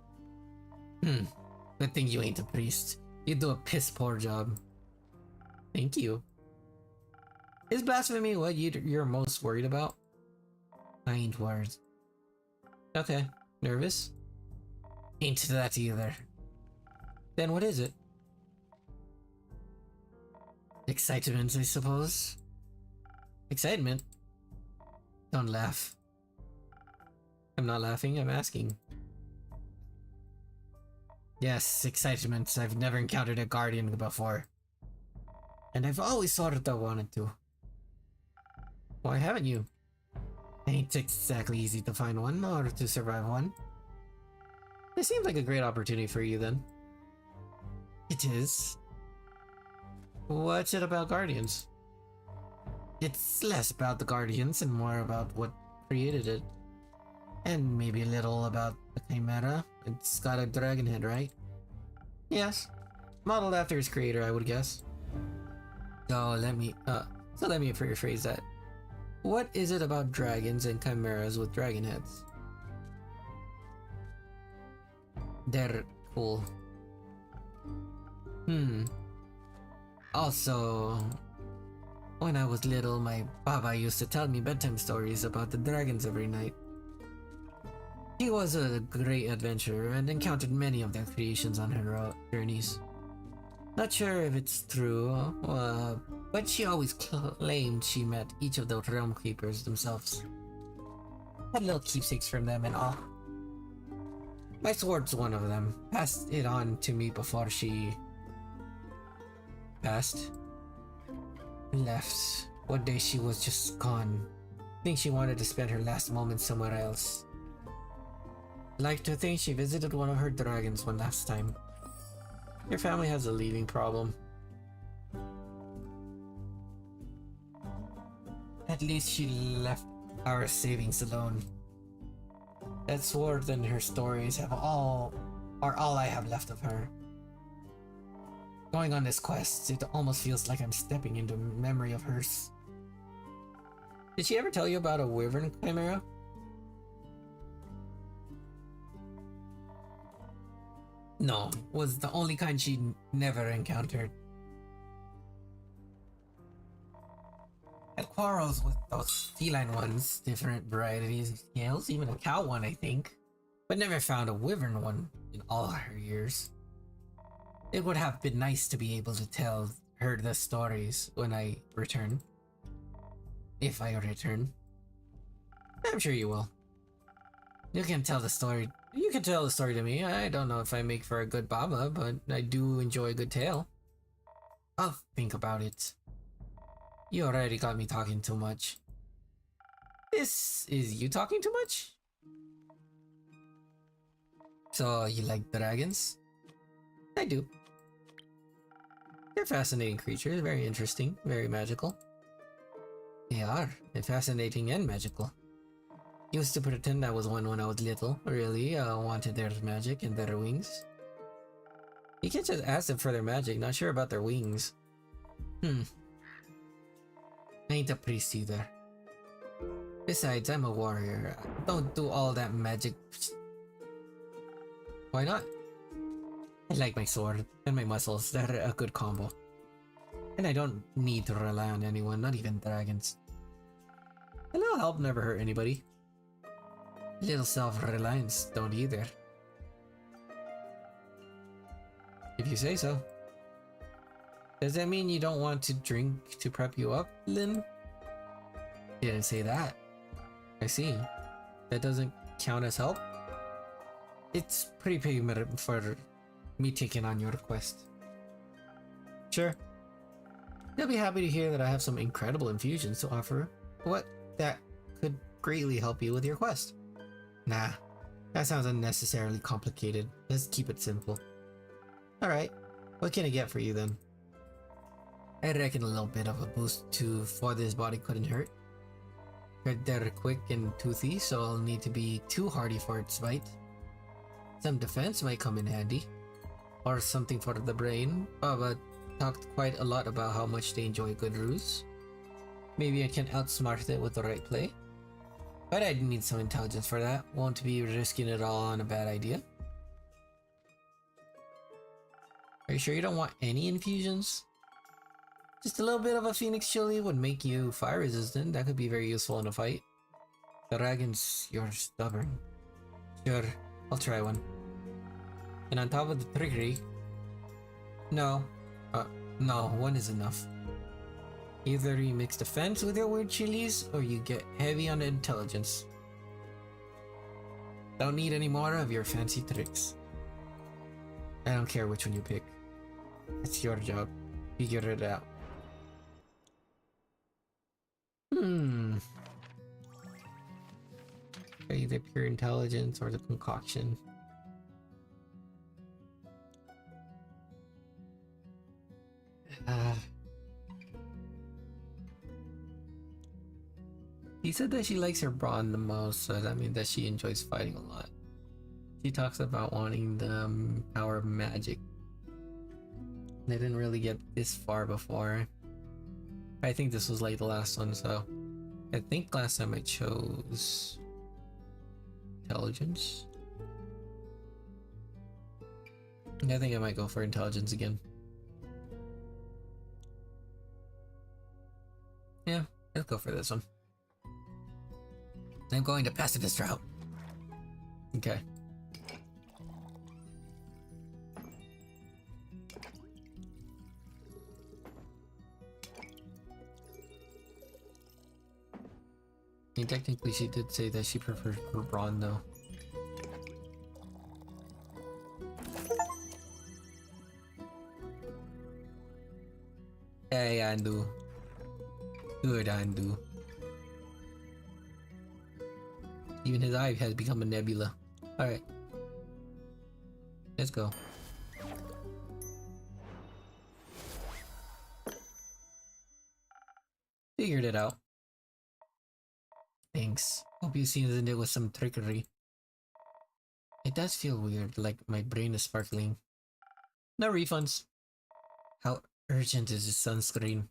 Good thing you ain't a priest. You do a piss poor job. Thank you. Is blasphemy what you're most worried about? I ain't worried. Okay. Nervous? Ain't that either. Then what is it? Excitement, I suppose. Excitement? Don't laugh. I'm not laughing, I'm asking. Yes, excitement. I've never encountered a guardian before. And I've always sort of wanted to. Why haven't you? Ain't exactly easy to find one or to survive one. It seems like a great opportunity for you then. It is. What's it about guardians? It's less about the guardians and more about what created it. And maybe a little about the chimera. It's got a dragon head, right? Yes. Modeled after its creator, I would guess. So let me rephrase that. What is it about dragons and chimeras with dragon heads? They're cool. Also, when I was little, my baba used to tell me bedtime stories about the dragons every night. She was a great adventurer and encountered many of their creations on her journeys. Not sure if it's true, but she always claimed she met each of the realm keepers themselves. Had little keepsakes from them and all. My sword's one of them. Passed it on to me before she passed. Left. One day she was just gone. Think she wanted to spend her last moments somewhere else. Like to think she visited one of her dragons one last time. Your family has a leaving problem. At least she left our savings alone. That sword and her stories are all I have left of her. Going on this quest, it almost feels like I'm stepping into a memory of hers. Did she ever tell you about a wyvern chimera? No, was the only kind she never encountered. Had quarrels with those feline ones, different varieties of scales, even a cow one I think, but never found a wyvern one in all her years. It would have been nice to be able to tell her the stories when I return. If I return. I'm sure you will. You can tell the story to me. I don't know if I make for a good baba, but I do enjoy a good tale. I'll think about it. You already got me talking too much. This is you talking too much? So, you like dragons? I do. They're fascinating creatures, very interesting, very magical. They are. They're fascinating and magical. Used to pretend I was one when I was little. Really, wanted their magic and their wings. You can't just ask them for their magic, not sure about their wings. I ain't a priest either. Besides, I'm a warrior. Don't do all that magic. Why not? I like my sword and my muscles. They're a good combo. And I don't need to rely on anyone, not even dragons. A little help never hurt anybody. Little self-reliance don't either. If you say so. Does that mean you don't want to drink to prep you up, Lynn? Didn't say that. I see. That doesn't count as help? It's pretty payment for me taking on your quest. Sure. You'll be happy to hear that I have some incredible infusions to offer. What that could greatly help you with your quest. Nah, that sounds unnecessarily complicated. Let's keep it simple. Alright, what can I get for you then? I reckon a little bit of a boost for this body couldn't hurt. They're quick and toothy, so I'll need to be too hardy for its bite. Some defense might come in handy. Or something for the brain. Baba talked quite a lot about how much they enjoy a good ruse. Maybe I can outsmart it with the right play. But I'd need some intelligence for that. Won't be risking it all on a bad idea. Are you sure you don't want any infusions? Just a little bit of a phoenix chili would make you fire resistant. That could be very useful in a fight. Dragons, you're stubborn. Sure, I'll try one. And on top of the trickery... No, one is enough. Either you mix defense with your weird chilies, or you get heavy on intelligence. Don't need any more of your fancy tricks. I don't care which one you pick. It's your job. Figure it out. Either pure intelligence or the concoction. He said that she likes her brawn the most, so that means that she enjoys fighting a lot. She talks about wanting the power of magic. I didn't really get this far before. I think this was like the last one, so... I think last time I chose... intelligence? I think I might go for intelligence again. Yeah, let's go for this one. I'm going to pacifist route. Okay. I mean, technically she did say that she preferred her brawn though. Hey, Andu. Good Andu. Even his eye has become a nebula. Alright. Let's go. Figured it out. Thanks. Hope you seasoned it with some trickery. It does feel weird, like my brain is sparkling. No refunds. How urgent is this sunscreen?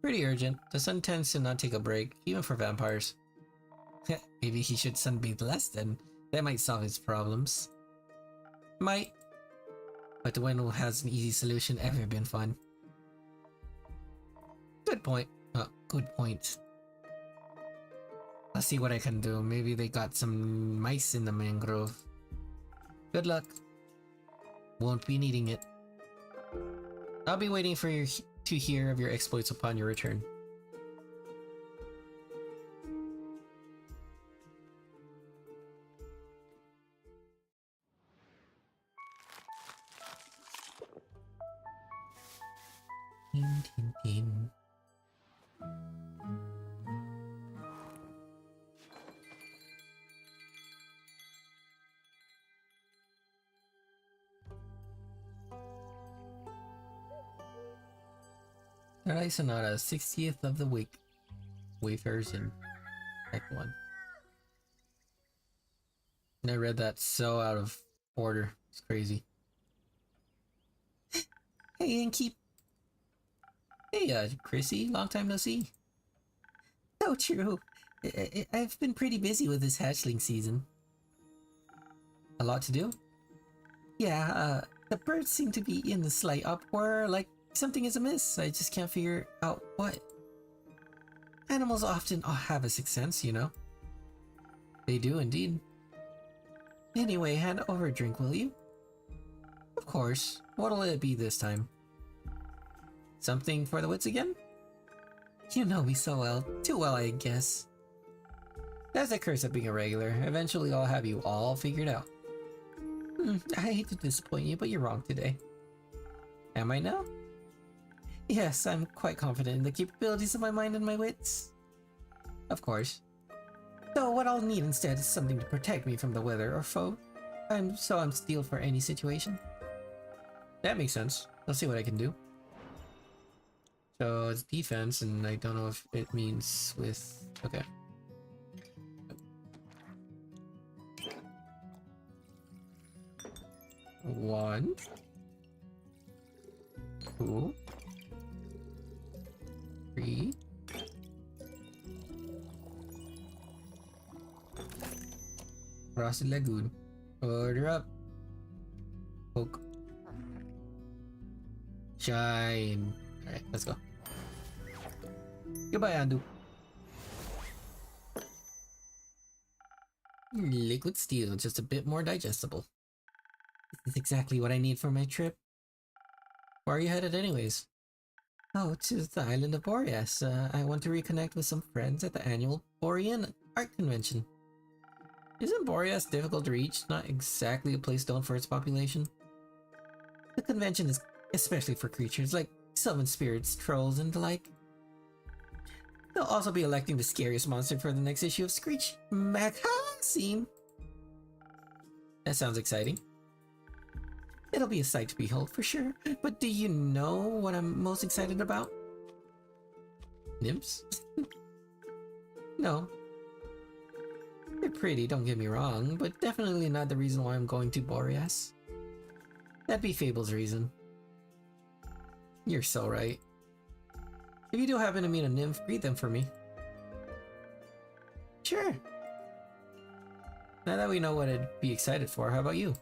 Pretty urgent. The sun tends to not take a break, even for vampires. Maybe he should sunbathe less then. That might solve his problems. Might. But when has an easy solution ever been fun? Good point. Good point. I'll see what I can do. Maybe they got some mice in the mangrove. Good luck. Won't be needing it. I'll be waiting for you to hear of your exploits upon your return. Tin, tin, tin. Paradise Sonata, 60th of the week. Wayfarers in Act 1. And I read that so out of order. It's crazy. Hey, Innkeep. Hey, Chrissy. Long time no see. So true. I've been pretty busy with this hatchling season. A lot to do? Yeah, the birds seem to be in a slight uproar, like something is amiss. I just can't figure out what. Animals often have a sixth sense, you know. They do indeed. Anyway, hand over a drink, will you? Of course. What'll it be this time? Something for the wits again? You know me so well. Too well, I guess. That's the curse of being a regular. Eventually I'll have you all figured out. I hate to disappoint you, but you're wrong today. Am I now? Yes, I'm quite confident in the capabilities of my mind and my wits. Of course. So what I'll need instead is something to protect me from the weather or foe. I'm steel for any situation. That makes sense. I'll see what I can do. So it's defense, and I don't know if it means with... Okay. One. Two. Three. Frosted Lagoon. Order up. Poke. Shine. Alright, let's go. Goodbye, Andu. Liquid steel, just a bit more digestible. This is exactly what I need for my trip. Where are you headed anyways? Oh, to the island of Boreas. I want to reconnect with some friends at the annual Borean Art Convention. Isn't Boreas difficult to reach? Not exactly a place known for its population. The convention is especially for creatures like sylvan spirits, trolls, and the like. They'll also be electing the scariest monster for the next issue of Screech Magazine. That sounds exciting. It'll be a sight to behold for sure, but do you know what I'm most excited about? Nymphs? No. They're pretty, don't get me wrong, but definitely not the reason why I'm going to Boreas. That'd be Fable's reason. You're so right. If you do happen to meet a nymph, greet them for me. Sure. Now that we know what I'd be excited for, how about you?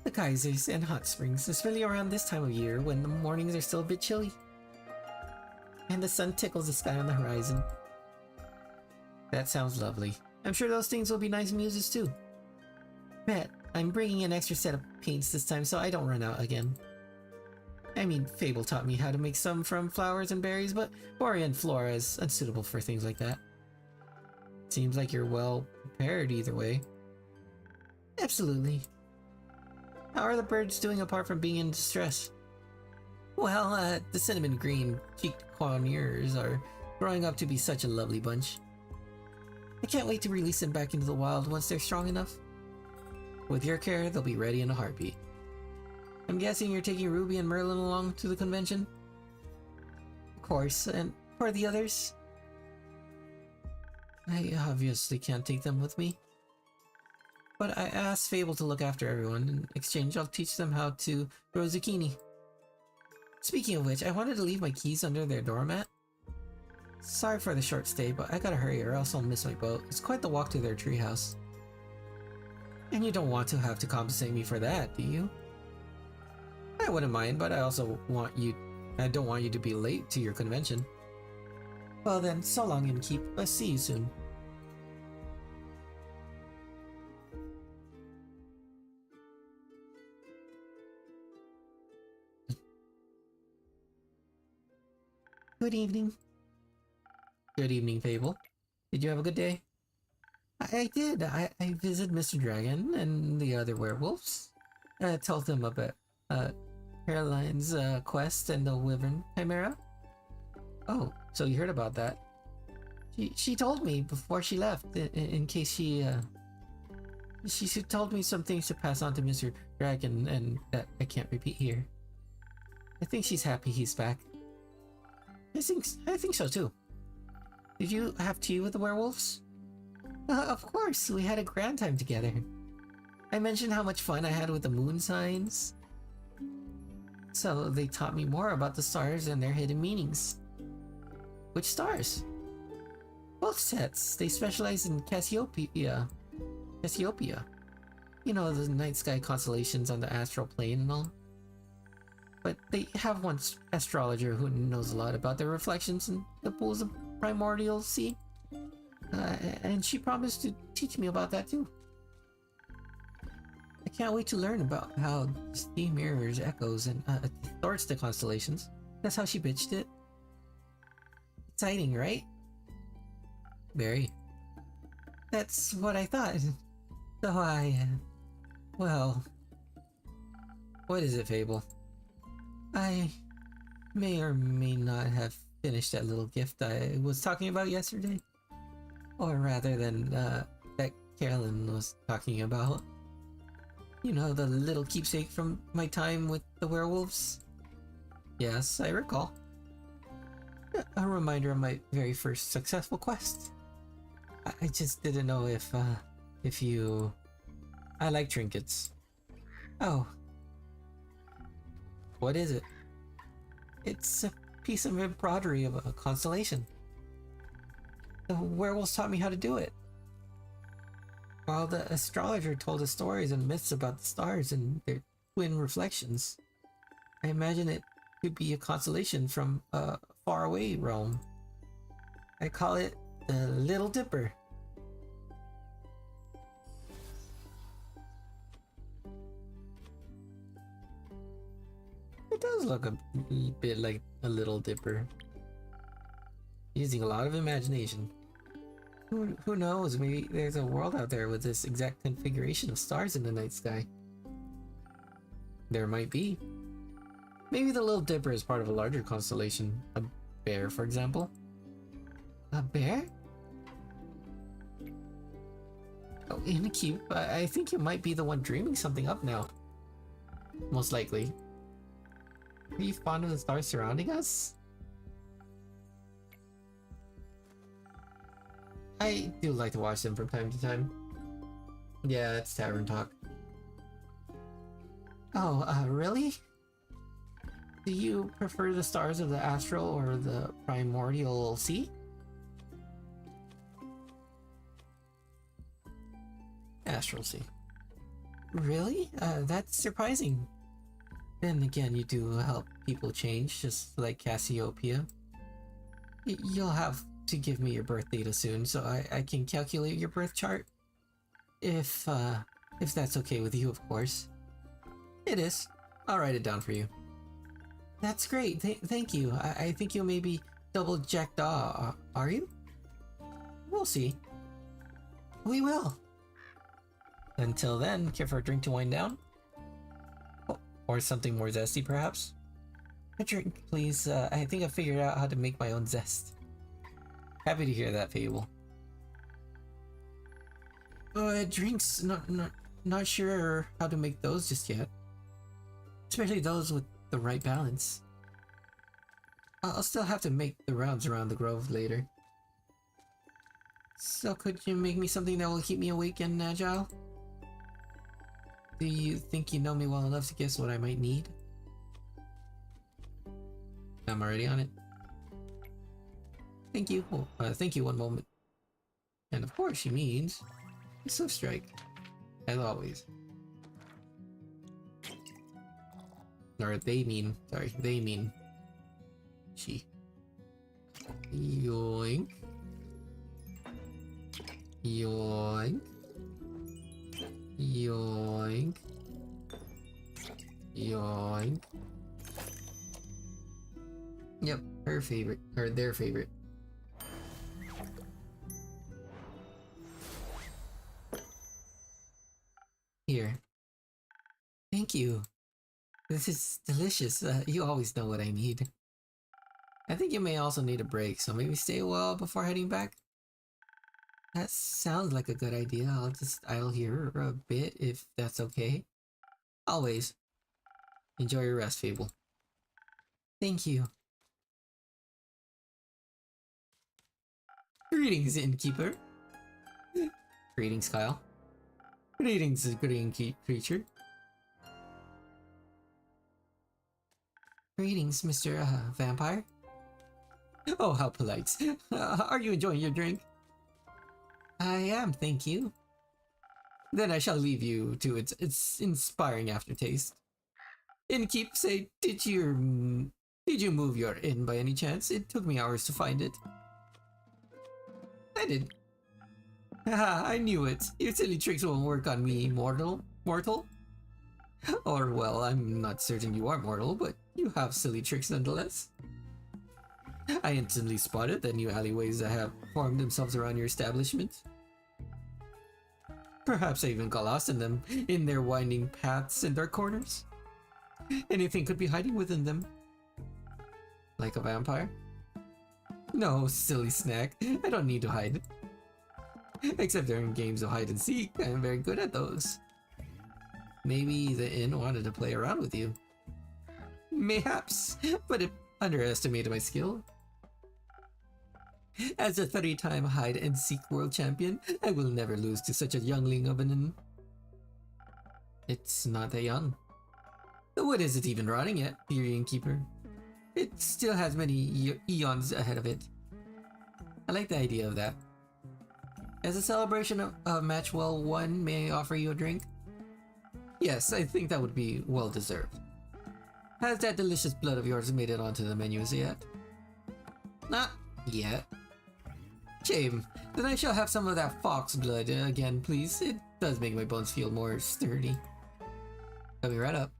The geysers and hot springs, especially around this time of year when the mornings are still a bit chilly. And the sun tickles the sky on the horizon. That sounds lovely. I'm sure those things will be nice muses too. Bet, I'm bringing an extra set of paints this time so I don't run out again. I mean, Fable taught me how to make some from flowers and berries, but Borean flora is unsuitable for things like that. Seems like you're well prepared either way. Absolutely. How are the birds doing apart from being in distress? Well, the cinnamon green-cheeked conures are growing up to be such a lovely bunch. I can't wait to release them back into the wild once they're strong enough. With your care, they'll be ready in a heartbeat. I'm guessing you're taking Ruby and Merlin along to the convention? Of course, and for the others? I obviously can't take them with me. But I asked Fable to look after everyone. In exchange, I'll teach them how to grow zucchini. Speaking of which, I wanted to leave my keys under their doormat. Sorry for the short stay, but I gotta hurry or else I'll miss my boat. It's quite the walk to their treehouse. And you don't want to have to compensate me for that, do you? I wouldn't mind, but I don't want you to be late to your convention. Well then, so long and keep. Let's see you soon. Good evening. Good evening, Fable. Did you have a good day? I did. I visited Mr. Dragon and the other werewolves. Told them about Caroline's quest and the Wyvern Chimera. Oh, so you heard about that. She told me before she left, in case she told me some things to pass on to Mr. Dragon and that I can't repeat here. I think she's happy he's back. I think so too. Did you have tea with the werewolves? Of course, we had a grand time together. I mentioned how much fun I had with the moon signs. So they taught me more about the stars and their hidden meanings. Which stars? Both sets. They specialize in Cassiopeia. You know, the night sky constellations on the astral plane and all. But they have one astrologer who knows a lot about their reflections in the pools of primordial sea. And she promised to teach me about that too. I can't wait to learn about how sea mirrors echoes and distorts the constellations. That's how she pitched it. Exciting, right? Very. That's what I thought. So well... What is it, Fable? I may or may not have finished that little gift I was talking about yesterday. Or rather than, that Carolyn was talking about. You know, the little keepsake from my time with the werewolves? Yes, I recall. A reminder of my very first successful quest. I just didn't know if you... I like trinkets. Oh. What is it? It's a piece of embroidery of a constellation. The werewolves taught me how to do it. While the astrologer told us stories and myths about the stars and their twin reflections, I imagine it could be a constellation from a faraway realm. I call it the Little Dipper. It does look a bit like a Little Dipper. Using a lot of imagination. Who knows, maybe there's a world out there with this exact configuration of stars in the night sky. There might be. Maybe the Little Dipper is part of a larger constellation. A bear, for example. A bear? Oh, in a cube. I think you might be the one dreaming something up now. Most likely. Are you fond of the stars surrounding us? I do like to watch them from time to time. Yeah, it's Tavern talk. Oh, really? Do you prefer the stars of the astral or the primordial sea? Astral sea. Really? That's surprising. Then again, you do help people change, just like Cassiopeia. You'll have to give me your birth data soon, so I can calculate your birth chart. If that's okay with you, of course. It is. I'll write it down for you. That's great. Thank you. I think you may be double jackdaw. Are you? We'll see. We will. Until then, care for a drink to wind down? Or something more zesty, perhaps? A drink, please. I think I figured out how to make my own zest. Happy to hear that, Fable. Drinks, not sure how to make those just yet. Especially those with the right balance. I'll still have to make the rounds around the grove later. So could you make me something that will keep me awake and agile? Do you think you know me well enough to guess what I might need? I'm already on it. Thank you. Thank you, one moment. And of course she means so strike. As always. Or they mean, sorry, they mean she. Yoink. Yoink. Yoink. Yoink. Yep, her favorite, or their favorite. Here. Thank you. This is delicious. You always know what I need. I think you may also need a break, so maybe stay a while before heading back. That sounds like a good idea. I'll just idle here a bit if that's okay. Always. Enjoy your rest, Fable. Thank you. Greetings, innkeeper. Greetings, Kyle. Greetings, green creature. Greetings, Mr. Vampire. Oh, how polite. Are you enjoying your drink? I am, thank you. Then I shall leave you to its inspiring aftertaste. Innkeep, say, did you move your inn by any chance? It took me hours to find it. I did. Haha, I knew it. Your silly tricks won't work on me, mortal. Or, well, I'm not certain you are mortal, but you have silly tricks nonetheless. I instantly spotted the new alleyways that have formed themselves around your establishment. Perhaps I even got lost in them, in their winding paths and dark corners. Anything could be hiding within them. Like a vampire? No, silly snack. I don't need to hide. Except during games of hide and seek, I am very good at those. Maybe the inn wanted to play around with you. Mayhaps, but it underestimated my skill. As a 3-time hide and seek world champion, I will never lose to such a youngling of an inn. It's not that young. What is it even rotting yet, dear innkeeper? It still has many eons ahead of it. I like the idea of that. As a celebration of match well won, may I offer you a drink? Yes, I think that would be well deserved. Has that delicious blood of yours made it onto the menus yet? Not yet. Shame. Then I shall have some of that fox blood again, please. It does make my bones feel more sturdy. Coming right up.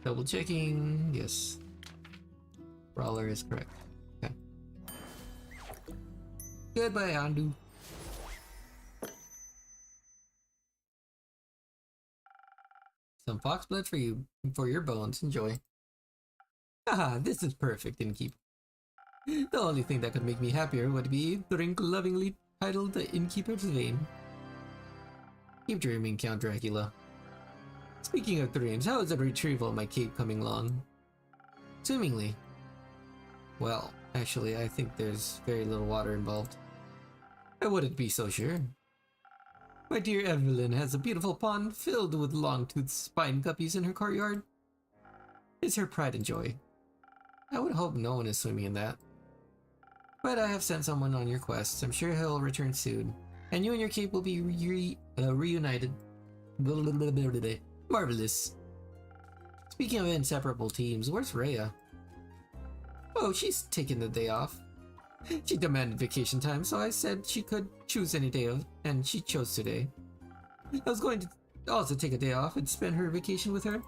Double checking. Yes. Brawler is correct. Okay. Goodbye, Andu. Some fox blood for you, for your bones. Enjoy. Haha, this is perfect, innkeep. The only thing that could make me happier would be drink lovingly titled the Innkeeper's Vein. Keep dreaming, Count Dracula. Speaking of dreams, how is the retrieval of my cape coming along? Swimmingly. Well, actually, I think there's very little water involved. I wouldn't be so sure. My dear Evelyn has a beautiful pond filled with long-toothed spine guppies in her courtyard. It's her pride and joy. I would hope no one is swimming in that. But I have sent someone on your quest. I'm sure he'll return soon. And you and your cape will be reunited. Marvelous. Speaking of inseparable teams, where's Rhea? Oh, she's taking the day off. She demanded vacation time, so I said she could choose any day, and she chose today. I also take a day off and spend her vacation with her.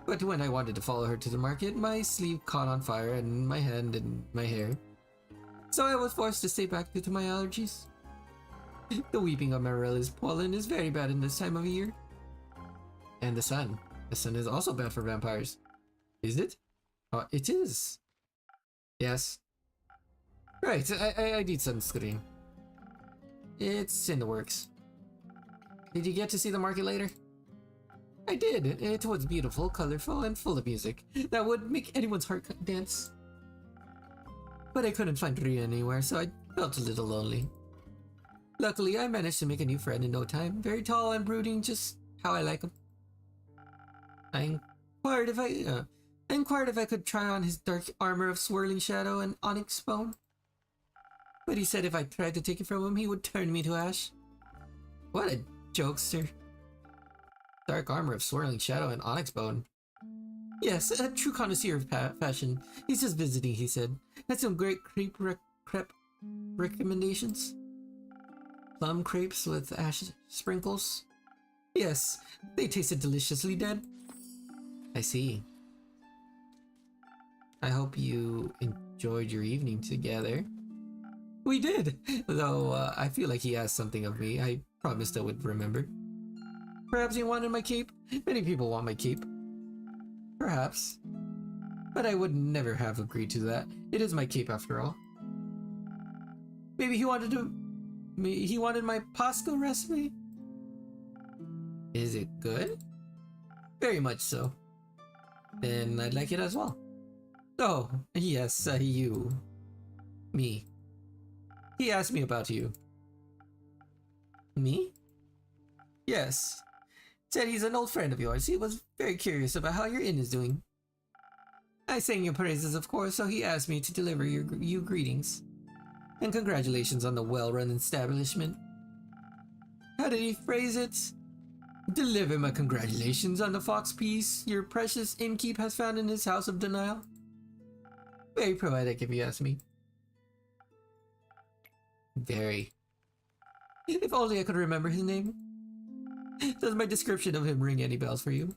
But when I wanted to follow her to the market, my sleeve caught on fire and my hand and my hair. So I was forced to stay back due to my allergies. The weeping amaryllis pollen is very bad in this time of year. And the sun. The sun is also bad for vampires. Is it? It is. Yes. Right, I need sunscreen. It's in the works. Did you get to see the market later? I did. It was beautiful, colorful, and full of music. That would make anyone's heart dance. But I couldn't find Ria anywhere, so I felt a little lonely. Luckily, I managed to make a new friend in no time. Very tall and brooding, just how I like him. I inquired if I could try on his dark armor of swirling shadow and onyx bone. But he said if I tried to take it from him, he would turn me to ash. What a jokester. Dark armor of swirling shadow and onyx bone. Yes, a true connoisseur of fashion. He's just visiting, he said. Had some great crepe recommendations. Plum crepes with ash sprinkles. Yes, they tasted deliciously dead. I see. I hope you enjoyed your evening together. We did, though I feel like he asked something of me. I promised I would remember. Perhaps he wanted my cape? Many people want my cape. Perhaps. But I would never have agreed to that. It is my cape after all. Maybe he wanted my pasta recipe? Is it good? Very much so. Then I'd like it as well. Oh, yes, you. Me. He asked me about you. Me? Yes. Said he's an old friend of yours. He was very curious about how your inn is doing. I sang your praises, of course, so he asked me to deliver you greetings. And congratulations on the well-run establishment. How did he phrase it? Deliver my congratulations on the fox piece your precious innkeep has found in his house of denial. Very poetic, if you ask me. Very. If only I could remember his name. Does my description of him ring any bells for you?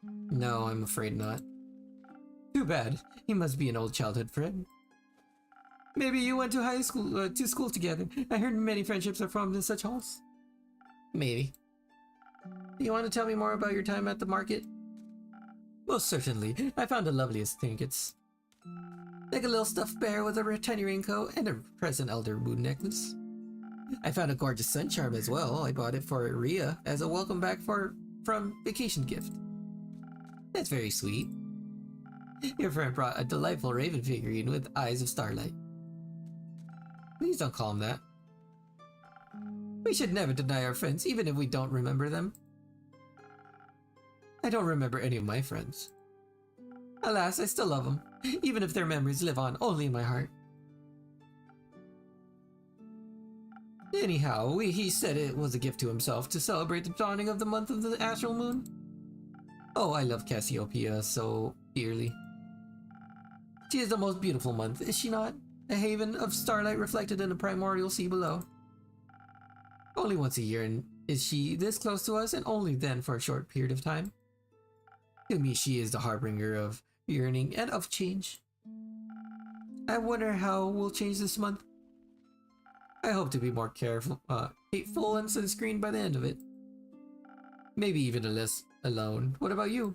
No, I'm afraid not. Too bad. He must be an old childhood friend. Maybe you went to high school, to school together. I heard many friendships are formed in such halls. Maybe. Do you want to tell me more about your time at the market? Most certainly. I found the loveliest trinkets. Like a little stuffed bear with a tiny raincoat and a present elder moon necklace. I found a gorgeous sun charm as well. I bought it for Ria as a welcome back from vacation gift. That's very sweet. Your friend brought a delightful raven figurine with eyes of starlight. Please don't call him that. We should never deny our friends, even if we don't remember them. I don't remember any of my friends. Alas, I still love them, even if their memories live on only in my heart. Anyhow, he said it was a gift to himself to celebrate the dawning of the month of the astral moon. Oh, I love Cassiopeia so dearly. She is the most beautiful month, is she not? A haven of starlight reflected in the primordial sea below. Only once a year and is she this close to us, and only then for a short period of time. To me, she is the harbinger of yearning and of change. I wonder how we'll change this month. I hope to be more careful, hateful and sunscreened by the end of it. Maybe even less alone. What about you?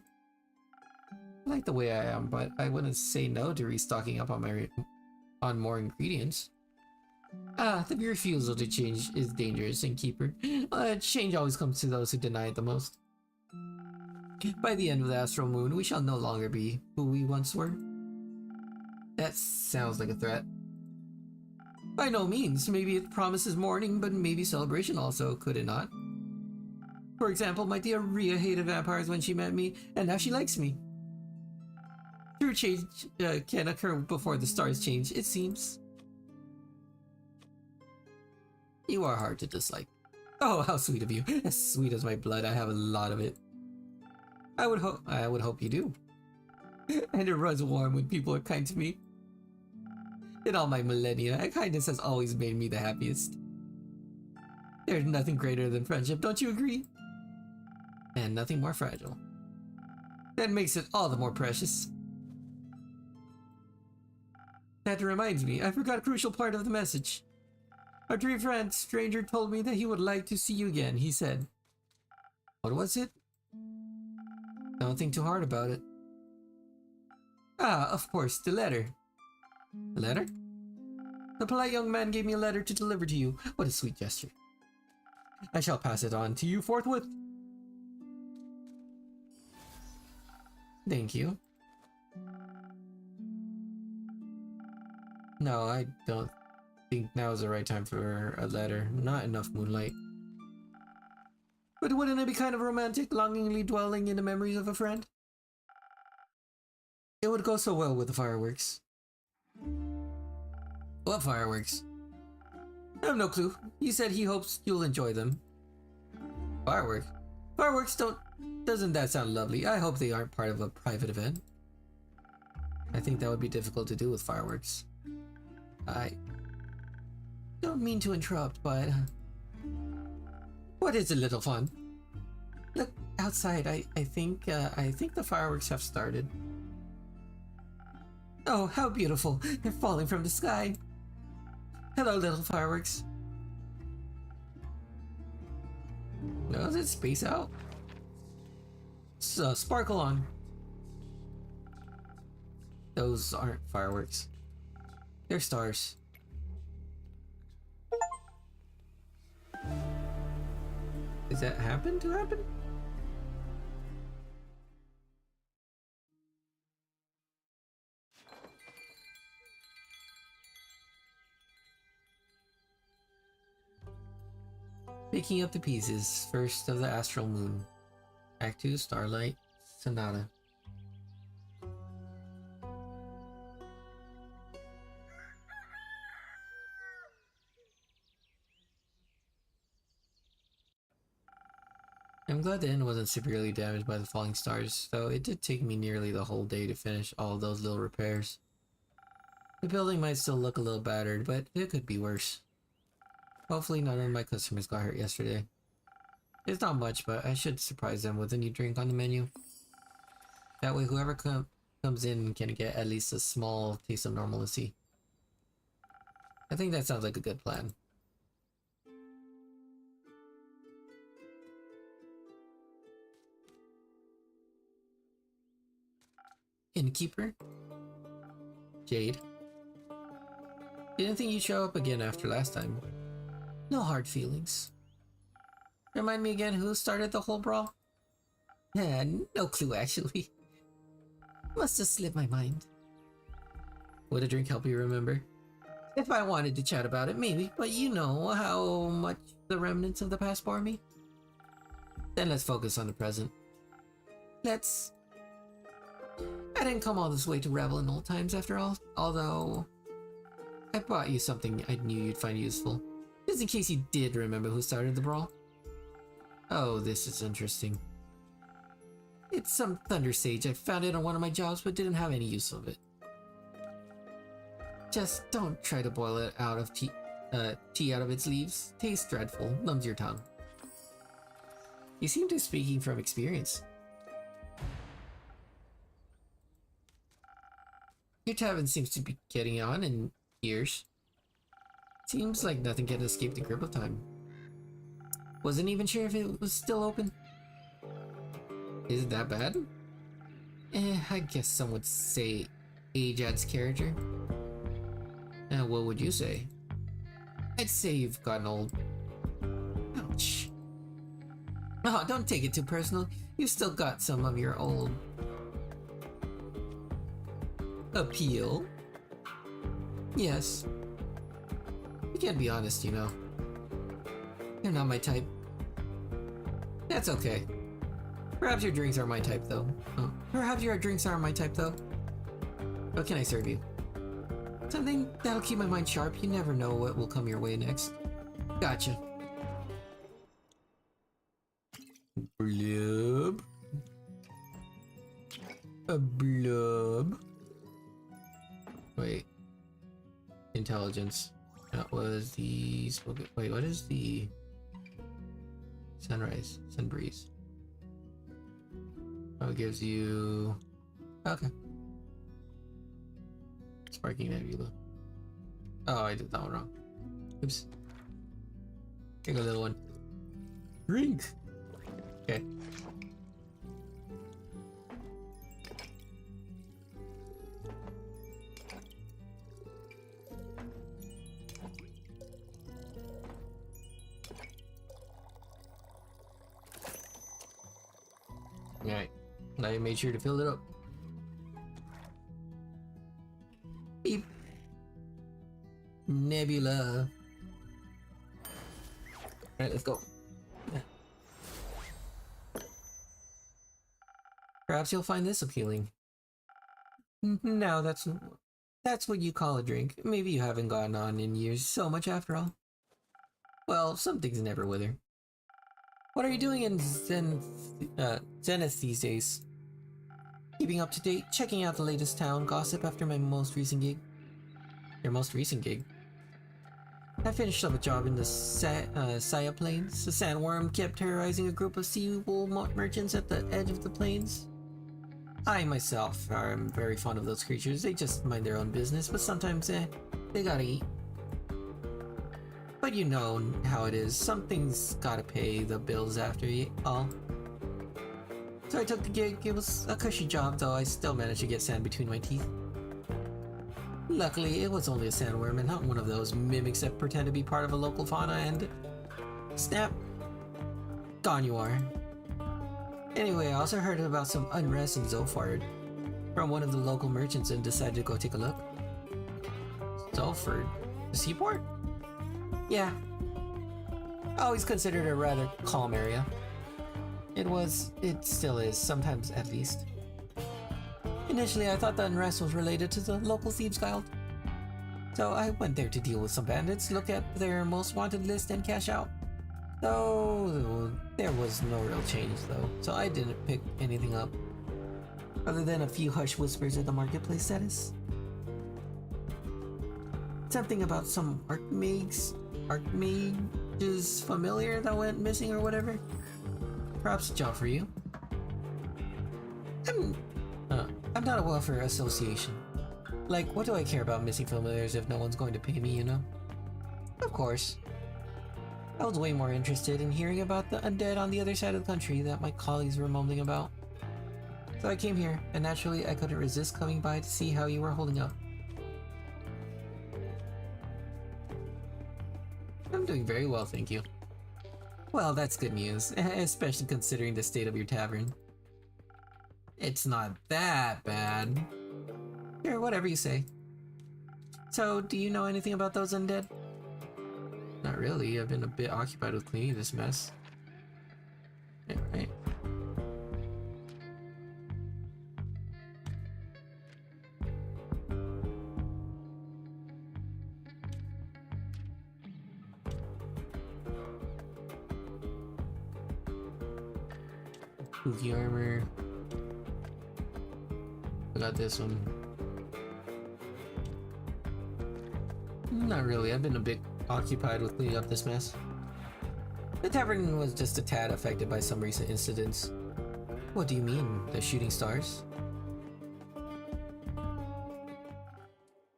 I like the way I am, but I wouldn't say no to restocking up on more ingredients. The refusal to change is dangerous, innkeeper. Change always comes to those who deny it the most. By the end of the astral moon, we shall no longer be who we once were. That sounds like a threat. By no means. Maybe it promises mourning, but maybe celebration also, could it not? For example, my dear Ria hated vampires when she met me, and now she likes me. True change can occur before the stars change, it seems. You are hard to dislike. Oh, how sweet of you. As sweet as my blood, I have a lot of it. I would hope you do. And it runs warm when people are kind to me. In all my millennia, kindness has always made me the happiest. There's nothing greater than friendship, don't you agree? And nothing more fragile. That makes it all the more precious. That reminds me, I forgot a crucial part of the message. Our dear friend, stranger, told me that he would like to see you again, he said. What was it? Don't think too hard about it. Ah, of course, the letter. The letter? The polite young man gave me a letter to deliver to you. What a sweet gesture. I shall pass it on to you forthwith. Thank you. No, I don't think now is the right time for a letter. Not enough moonlight. But wouldn't it be kind of romantic, longingly dwelling in the memories of a friend? It would go so well with the fireworks. What fireworks? I have no clue. He said he hopes you'll enjoy them. Fireworks? Fireworks doesn't that sound lovely? I hope they aren't part of a private event. I think that would be difficult to do with fireworks. I don't mean to interrupt, but what is a little fun? Look outside. I think the fireworks have started. Oh, how beautiful! They're falling from the sky. Hello, little fireworks. No, does it space out? Sparkle on. Those aren't fireworks. They're stars. Does that happen to happen? Picking up the pieces, first of the astral moon. Act 2, Starlight, Sonata. I'm glad the inn wasn't severely damaged by the falling stars, though it did take me nearly the whole day to finish all those little repairs. The building might still look a little battered, but it could be worse. Hopefully none of my customers got hurt yesterday. It's not much, but I should surprise them with a new drink on the menu. That way whoever comes in can get at least a small taste of normalcy. I think that sounds like a good plan. Innkeeper? Jade? Didn't think you'd show up again after last time. No hard feelings. Remind me again who started the whole brawl? No clue actually. Must have slipped my mind. Would a drink help you remember? If I wanted to chat about it, maybe, but you know how much the remnants of the past bore me? Then let's focus on the present. I didn't come all this way to revel in old times after all, although I brought you something I knew you'd find useful. Just in case you did remember who started the brawl. Oh, this is interesting. It's some thunder sage. I found it on one of my jobs but didn't have any use of it. Just don't try to boil it out of tea out of its leaves. Tastes dreadful, numbs your tongue. You seem to be speaking from experience. Your tavern seems to be getting on in years. Seems like nothing can escape the grip of time. Wasn't even sure if it was still open. Is it that bad? I guess some would say age adds character. What would you say? I'd say you've gotten old. Ouch. Oh, don't take it too personal. You've still got some of your old appeal. Yes. You can't be honest, you know. You're not my type. That's okay. Perhaps your drinks are my type, though. Perhaps your drinks are my type, though. What can I serve you? Something that'll keep my mind sharp. You never know what will come your way next. Gotcha. Blub. A blub. Wait. Intelligence. That was the... Wait, what is the... Sunrise, sun breeze. Oh, it gives you... Okay. Sparking Nebula. Oh, I did that one wrong. Oops. Here you go, little one. Drink! Okay. Alright. I made sure to fill it up. Beep. Nebula. Alright, let's go. Perhaps you'll find this appealing. Now that's what you call a drink. Maybe you haven't gotten on in years so much after all. Well, some things never wither. What are you doing in Zenith these days? Keeping up to date, checking out the latest town gossip after my most recent gig. Your most recent gig? I finished up a job in the Saya Plains. The sandworm kept terrorizing a group of seawool merchants at the edge of the plains. I myself am very fond of those creatures. They just mind their own business, but sometimes, they gotta eat. But you know how it is. Something's gotta pay the bills after all. So I took the gig. It was a cushy job, though I still managed to get sand between my teeth. Luckily, it was only a sandworm and not one of those mimics that pretend to be part of a local fauna and... Snap! Gone you are. Anyway, I also heard about some unrest in Zolfard from one of the local merchants and decided to go take a look. Zolfard? The seaport? Yeah. Always considered a rather calm area. It still is, sometimes at least. Initially, I thought the unrest was related to the local thieves guild. So I went there to deal with some bandits, look at their most wanted list and cash out. Though there was no real change though, so I didn't pick anything up. Other than a few hush whispers at the marketplace status. Something about some archmages familiar that went missing or whatever. Perhaps a job for you. I'm not a welfare association. Like, what do I care about missing familiars if no one's going to pay me, you know? Of course. I was way more interested in hearing about the undead on the other side of the country that my colleagues were mumbling about. So I came here, and naturally I couldn't resist coming by to see how you were holding up. I'm doing very well, thank you. Well, that's good news, especially considering the state of your tavern. It's not that bad. Sure, whatever you say. So, do you know anything about those undead? Not really, I've been a bit occupied with cleaning this mess. Yeah, right. Spooky armor. I got this one. Not really, I've been a bit occupied with cleaning up this mess. The tavern was just a tad affected by some recent incidents. What do you mean, the shooting stars?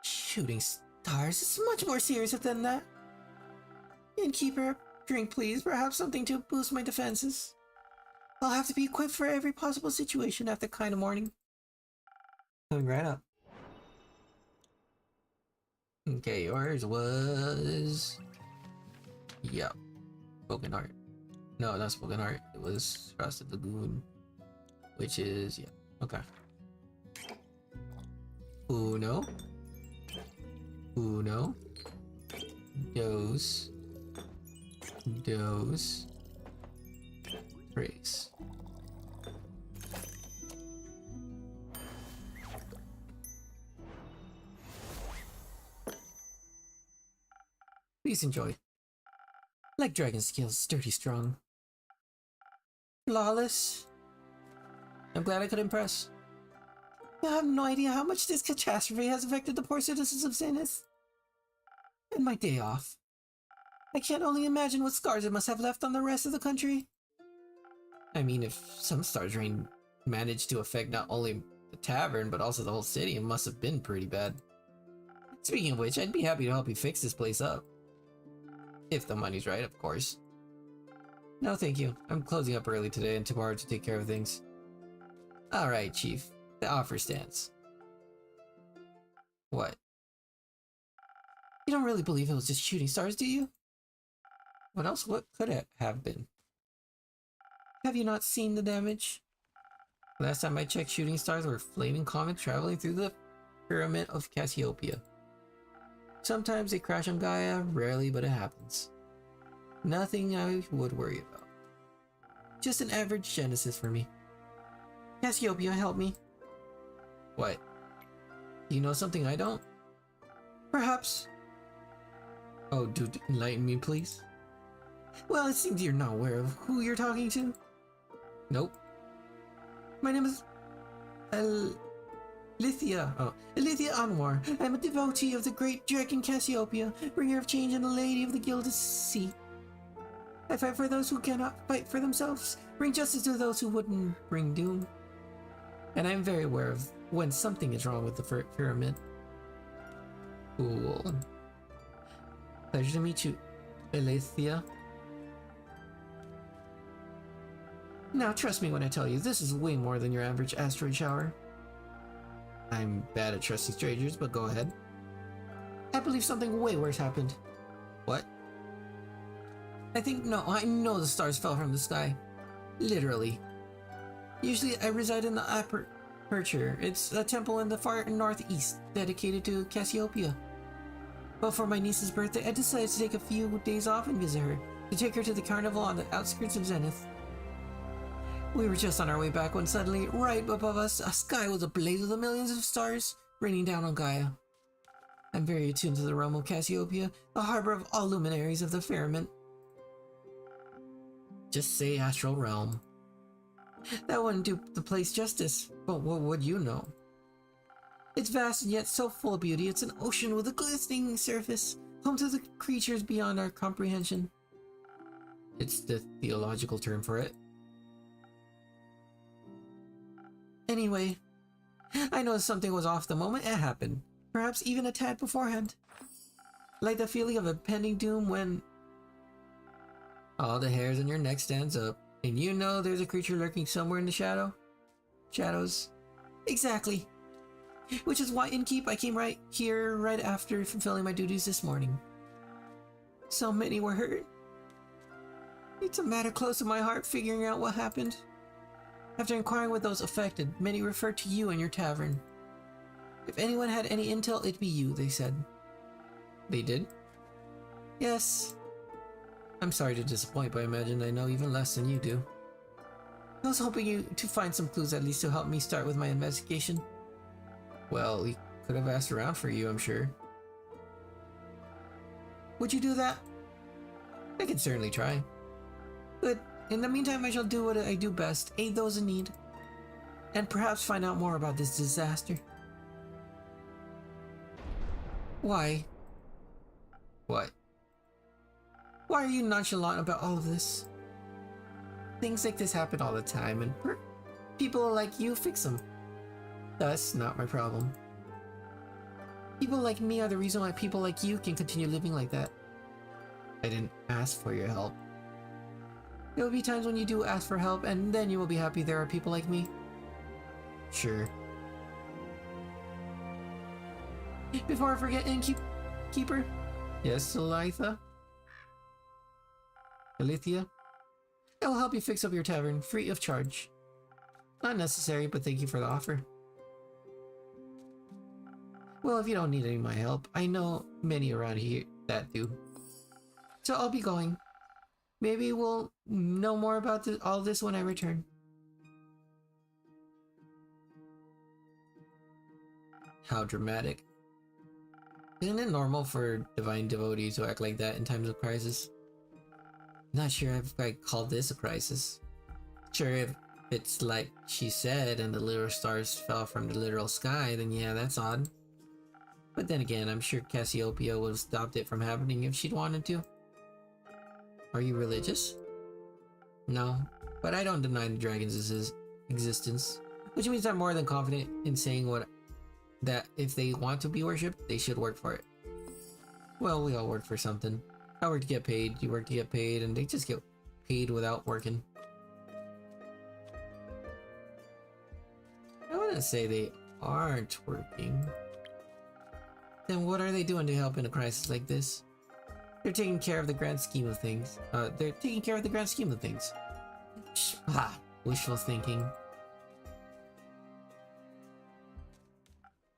Shooting stars? It's much more serious than that. Innkeeper, drink please, perhaps something to boost my defenses. I'll have to be equipped for every possible situation after kind of morning. Coming right up. Okay, yours was... Yep. Spoken Heart. No, not Spoken Heart. It was Frosted Lagoon. Which is... yeah. Okay. Uno. Uno. Dos. Dos. Tres. Please enjoy. Like dragon scales, sturdy strong. Flawless. I'm glad I could impress. You have no idea how much this catastrophe has affected the poor citizens of Zenith. And my day off. I can't only imagine what scars it must have left on the rest of the country. I mean, if some stars rain managed to affect not only the tavern, but also the whole city, it must have been pretty bad. Speaking of which, I'd be happy to help you fix this place up. If the money's right, of course. No, thank you. I'm closing up early today and tomorrow to take care of things. Alright, Chief. The offer stands. What? You don't really believe it was just shooting stars, do you? What else? What could it have been? Have you not seen the damage? Last time I checked, shooting stars were flaming comets traveling through the pyramid of Cassiopeia. Sometimes they crash on Gaia, rarely, but it happens. Nothing I would worry about. Just an average Genesis for me. Cassiopeia, help me. What? You know something I don't? Perhaps. Oh, do enlighten me, please. Well, it seems you're not aware of who you're talking to. Nope. My name is Lithia. Oh, Lithia Anwar. I'm a devotee of the great dragon Cassiopeia, bringer of change and a lady of the Gilded Sea. I fight for those who cannot fight for themselves, bring justice to those who wouldn't bring doom. And I'm very aware of when something is wrong with the pyramid. Cool. Pleasure to meet you, Lithia. Now trust me when I tell you, this is way more than your average asteroid shower. I'm bad at trusting strangers, but go ahead. I believe something way worse happened. What? I know the stars fell from the sky. Literally. Usually I reside in the Aperture. It's a temple in the far northeast dedicated to Cassiopeia. But for my niece's birthday, I decided to take a few days off and visit her, to take her to the carnival on the outskirts of Zenith. We were just on our way back when suddenly, right above us, a sky was ablaze with the millions of stars raining down on Gaia. I'm very attuned to the realm of Cassiopeia, the harbor of all luminaries of the firmament. Just say astral realm. That wouldn't do the place justice, but what would you know? It's vast and yet so full of beauty. It's an ocean with a glistening surface, home to the creatures beyond our comprehension. It's the theological term for it. Anyway, I noticed something was off the moment it happened, perhaps even a tad beforehand. Like the feeling of impending doom when all the hairs on your neck stands up, and you know there's a creature lurking somewhere in the shadows. Exactly. Which is why in keep I came right here right after fulfilling my duties this morning. So many were hurt. It's a matter close to my heart figuring out what happened. After inquiring with those affected, many referred to you and your tavern. If anyone had any intel, it'd be you, they said. They did? Yes. I'm sorry to disappoint, but I imagine I know even less than you do. I was hoping to find some clues at least to help me start with my investigation. Well, we could have asked around for you, I'm sure. Would you do that? I can certainly try. Good. In the meantime, I shall do what I do best, aid those in need. And perhaps find out more about this disaster. Why? What? Why are you nonchalant about all of this? Things like this happen all the time, and people like you fix them. That's not my problem. People like me are the reason why people like you can continue living like that. I didn't ask for your help. There will be times when you do ask for help, and then you will be happy there are people like me. Sure. Before I forget, Innkeeper? Yes, Elitha? Alithia? I will help you fix up your tavern, free of charge. Not necessary, but thank you for the offer. Well, if you don't need any of my help, I know many around here that do. So I'll be going. Maybe we'll know more about all this when I return. How dramatic. Isn't it normal for divine devotees to act like that in times of crisis? Not sure if I call this a crisis. Sure, if it's like she said and the literal stars fell from the literal sky, then yeah, that's odd. But then again, I'm sure Cassiopeia would have stopped it from happening if she'd wanted to. Are you religious? No, but I don't deny the dragon's existence, which means I'm more than confident in saying that if they want to be worshipped, they should work for it. Well, we all work for something. I work to get paid, you work to get paid, and they just get paid without working. I wouldn't say they aren't working. Then what are they doing to help in a crisis like this? They're taking care of the grand scheme of things. Wishful thinking.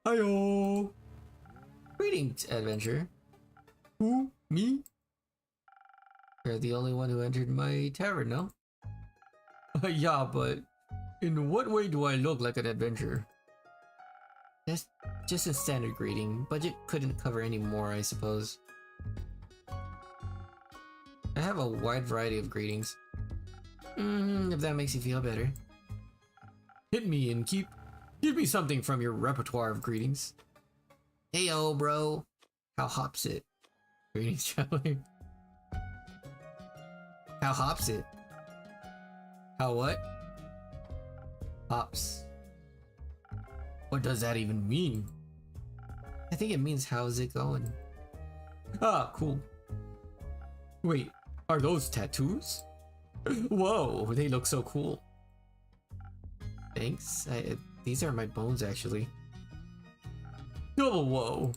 Hiyo! Greetings, adventurer. Who? Me? You're the only one who entered my tavern, no? Yeah, but in what way do I look like an adventurer? That's just a standard greeting. Budget couldn't cover any more, I suppose. I have a wide variety of greetings. If that makes you feel better. Hit me and give me something from your repertoire of greetings. Heyo, bro. How hops it? Greetings, traveler. How hops it? How what? Hops. What does that even mean? I think it means how's it going? Ah, cool. Wait, are those tattoos? Whoa, they look so cool. Thanks. These are my bones, actually. Oh, whoa.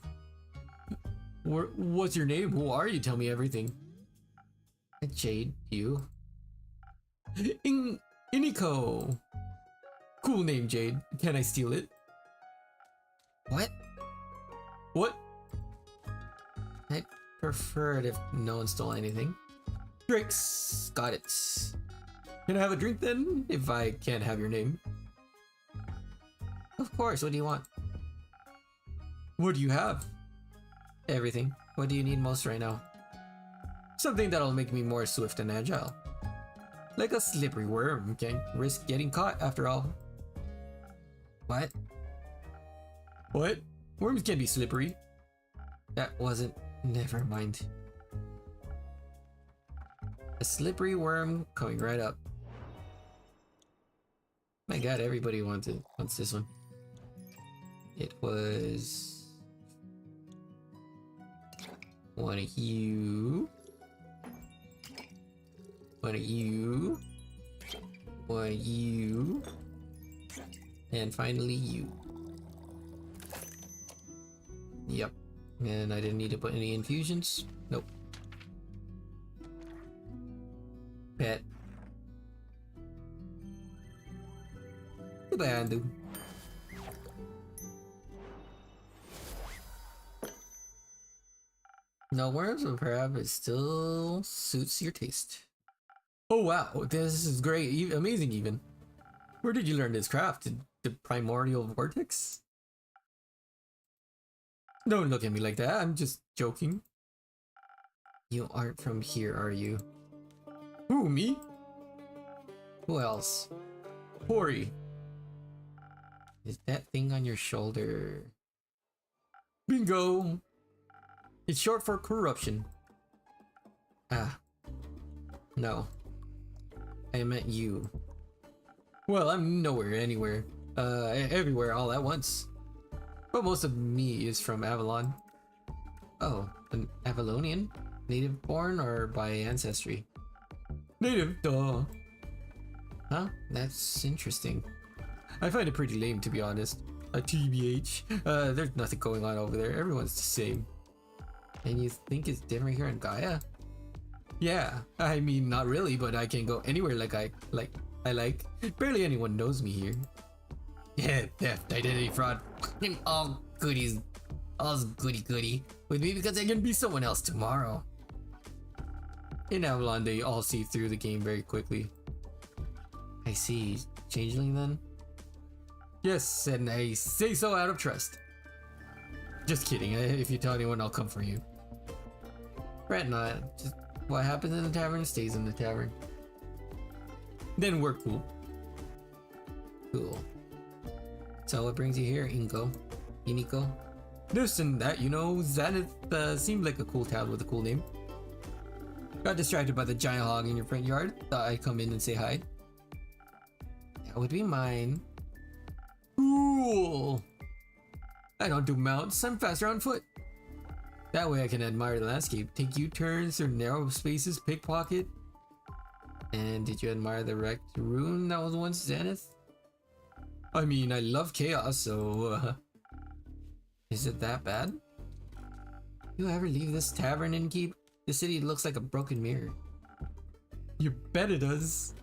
What's your name? Who are you? Tell me everything. Jade, you. Iniko. Cool name, Jade. Can I steal it? What? What? I'd prefer it if no one stole anything. Drinks. Got it. Can I have a drink then? If I can't have your name. Of course, what do you want? What do you have? Everything. What do you need most right now? Something that'll make me more swift and agile. Like a slippery worm, can't risk getting caught after all. What? What? Worms can be slippery. That wasn't... Never mind. A slippery worm coming right up. My god, everybody wants this one. It was... one of you. One of you. One of you. And finally you. Yep. And I didn't need to put any infusions. Nope. Pet. Goodbye, Andu. No worms, but perhaps it still suits your taste. Oh wow, this is great, amazing even. Where did you learn this craft? The primordial vortex? Don't look at me like that, I'm just joking. You aren't from here, are you? Who, me? Who else? Hori. Is that thing on your shoulder? Bingo! It's short for corruption. Ah. No. I meant you. Well, I'm nowhere, anywhere. Everywhere all at once. But most of me is from Avalon. Oh, an Avalonian? Native born or by ancestry? Native, duh. Huh? That's interesting. I find it pretty lame, to be honest. TBH. There's nothing going on over there. Everyone's the same. And you think it's different here in Gaia? Yeah, I mean, not really, but I can go anywhere like I like. Barely anyone knows me here. Yeah, theft, identity fraud, all goodies, all's goody with me because I can be someone else tomorrow. In Avalon, they all see through the game very quickly. I see. Changeling then? Yes, and I say so out of trust. Just kidding, if you tell anyone, I'll come for you. Fret not, just what happens in the tavern stays in the tavern. Then we're cool. Cool. So what brings you here, Iniko? This and that, you know, Zenith seemed like a cool town with a cool name. Got distracted by the giant hog in your front yard, thought I'd come in and say hi. That would be mine. Cool. I don't do mounts, I'm faster on foot. That way I can admire the landscape, take U-turns through narrow spaces, pickpocket. And did you admire the wrecked ruin that was once Zenith? I mean, I love chaos, so is it that bad? You ever leave this tavern and keep? The city looks like a broken mirror. You bet it does.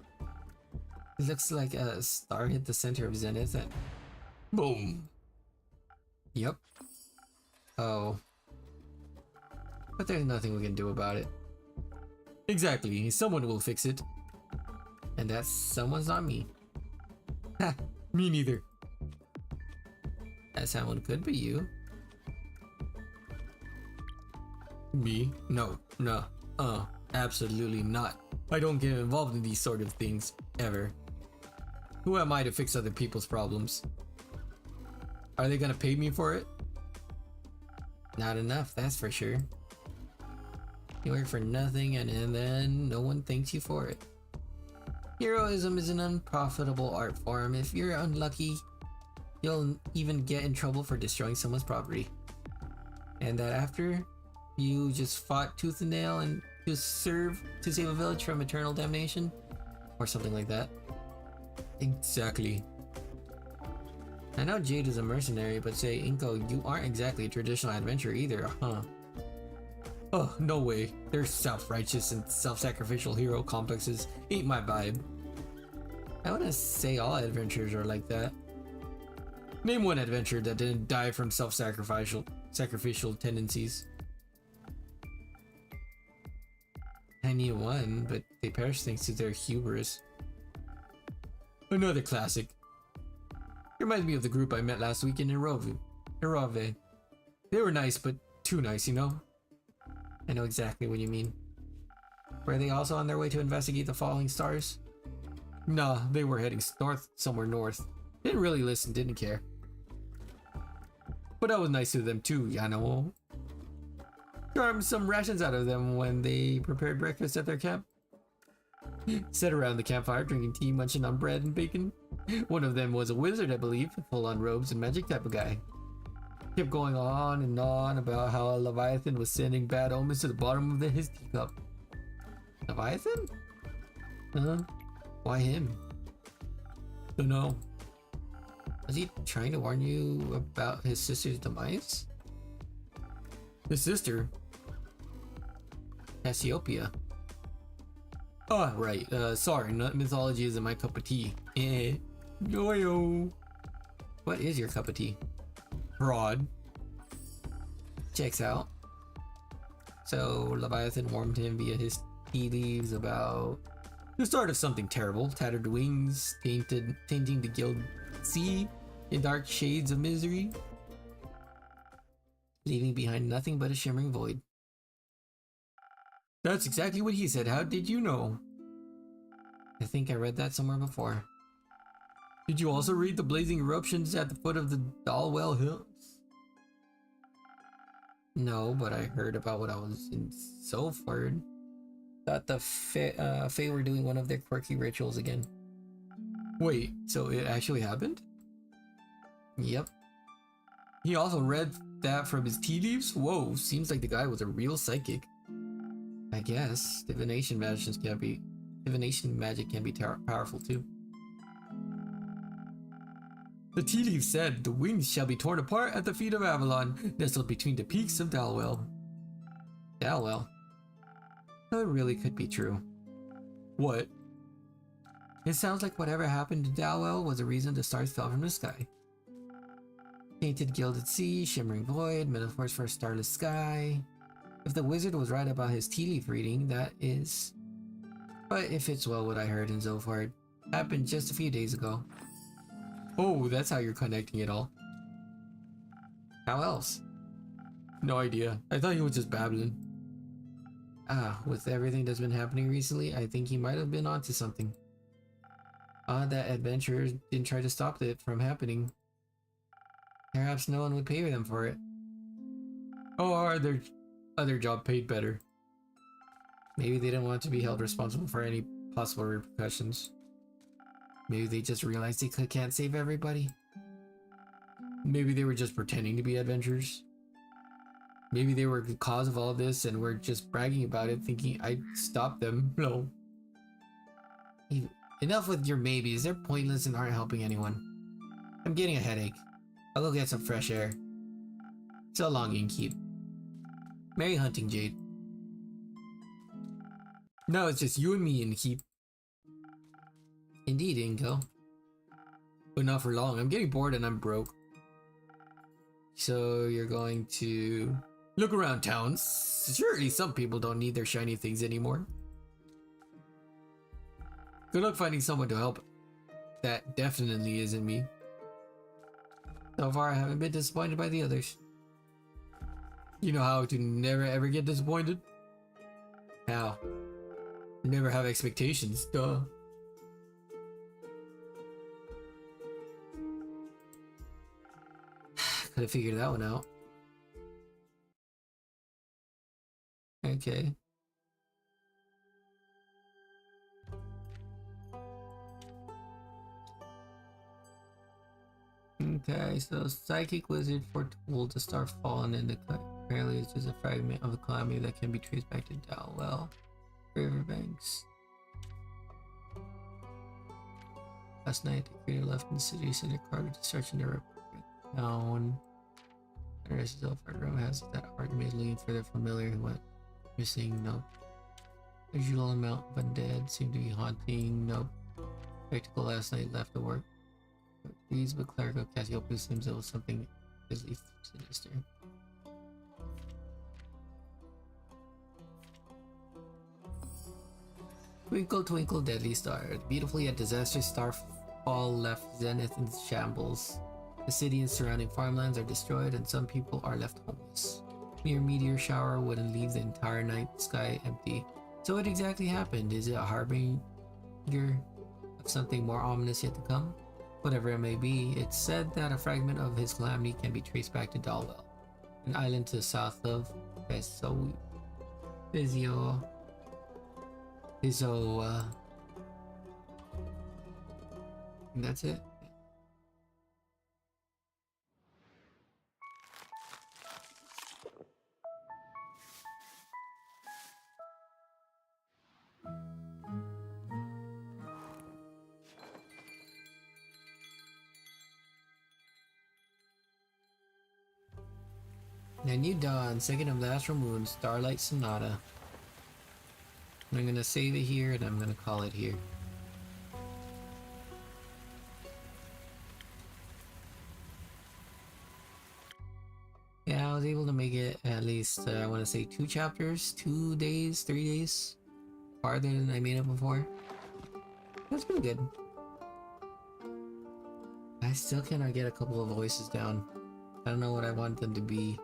It looks like a star hit the center of Zenith and boom. Yep. Oh. But there's nothing we can do about it. Exactly, someone will fix it. And that someone's not me. Ha, me neither. That someone could be you. Me? No, absolutely not. I don't get involved in these sort of things, ever. Who am I to fix other people's problems? Are they gonna pay me for it? Not enough, that's for sure. You work for nothing and then no one thanks you for it. Heroism is an unprofitable art form. If you're unlucky, you'll even get in trouble for destroying someone's property. And that after you just fought tooth and nail and to save a village from eternal damnation? Or something like that. Exactly. I know Jade is a mercenary, but say, Inko, you aren't exactly a traditional adventurer either, huh? Oh, no way. Their self-righteous and self-sacrificial hero complexes ain't my vibe. I wouldn't say all adventurers are like that. Name one adventurer that didn't die from sacrificial tendencies. I knew one, but they perished thanks to their hubris. Another classic. It reminds me of the group I met last week in Irove. They were nice, but too nice, you know? I know exactly what you mean. Were they also on their way to investigate the falling stars? Nah, they were heading north, somewhere north. Didn't really listen, didn't care. But I was nice to them too, you know? Charmed some rations out of them when they prepared breakfast at their camp. Sat around the campfire drinking tea, munching on bread and bacon. One of them was a wizard, I believe, full on robes and magic type of guy. Kept going on and on about how a Leviathan was sending bad omens to the bottom of his teacup. Leviathan? Huh? Why him? Dunno. Was he trying to warn you about his sister's demise? His sister? Cassiopeia. Oh, right. Sorry, mythology isn't my cup of tea. Yo-yo. What is your cup of tea? Broad. Checks out. So, Leviathan warned him via his tea leaves about the start of something terrible. Tattered wings, tainting the guild sea in dark shades of misery. Leaving behind nothing but a shimmering void. That's exactly what he said. How did you know? I think I read that somewhere before. Did you also read the blazing eruptions at the foot of the Dalwell Hills? No, but I heard about what I was in Sulford. Thought the Fae were doing one of their quirky rituals again. Wait, so it actually happened? Yep. He also read that from his tea leaves? Whoa, seems like the guy was a real psychic. I guess divination magic can be powerful too. The tea leaf said, "The wings shall be torn apart at the feet of Avalon, nestled between the peaks of Dalwell." Dalwell? So it really could be true. What? It sounds like whatever happened to Dalwell was a reason the stars fell from the sky. Painted gilded sea, shimmering void, metaphors for a starless sky. If the wizard was right about his tea leaf reading, that is. But it fits well what I heard in Zofard. Happened just a few days ago. Oh, that's how you're connecting it all. How else? No idea. I thought he was just babbling. Ah, with everything that's been happening recently, I think he might have been onto something. Odd that adventurers didn't try to stop it from happening. Perhaps no one would pay them for it. Or their other job paid better. Maybe they didn't want to be held responsible for any possible repercussions. Maybe they just realized they can't save everybody. Maybe they were just pretending to be adventurers. Maybe they were the cause of all this and were just bragging about it, thinking I'd stop them. No. Enough with your maybes. They're pointless and aren't helping anyone. I'm getting a headache. I'll go get some fresh air. So long, Innkeep. Merry hunting, Jade. No, it's just you and me, Innkeep. Indeed, Inko. But not for long. I'm getting bored and I'm broke. So you're going to look around town. Surely some people don't need their shiny things anymore. Good luck finding someone to help. That definitely isn't me. So far, I haven't been disappointed by the others. You know how to never ever get disappointed? How? You never have expectations, duh. Could have figured that one out. Okay. Okay, so Psychic Wizard foretold to start falling in the apparently it's just a fragment of a calamity that can be traced back to Dalwell Riverbanks. Last night, the creator left in the city, sent a Carter to search in the town. The rest of the room has that argument looking for the familiar who went missing. Nope. The usual amount of undead seem to be haunting. Nope. Spectacle last night left to work. Please, but clerical Cassiopeia seems it was something deadly sinister. Twinkle, twinkle, deadly star. Beautifully yet disastrous starfall left Zenith in shambles. The city and surrounding farmlands are destroyed, and some people are left homeless. Mere meteor shower wouldn't leave the entire night sky empty. So what exactly happened? Is it a harbinger of something more ominous yet to come? Whatever it may be, it's said that a fragment of his calamity can be traced back to Dalwell, an island to the south of Vizio. And that's it. A New Dawn, second of last Moon, Starlight Sonata. I'm gonna save it here and I'm gonna call it here. Yeah, I was able to make it at least, I want to say 2 chapters, 2 days, 3 days farther than I made it before. That's pretty good. I still cannot get a couple of voices down. I don't know what I want them to be.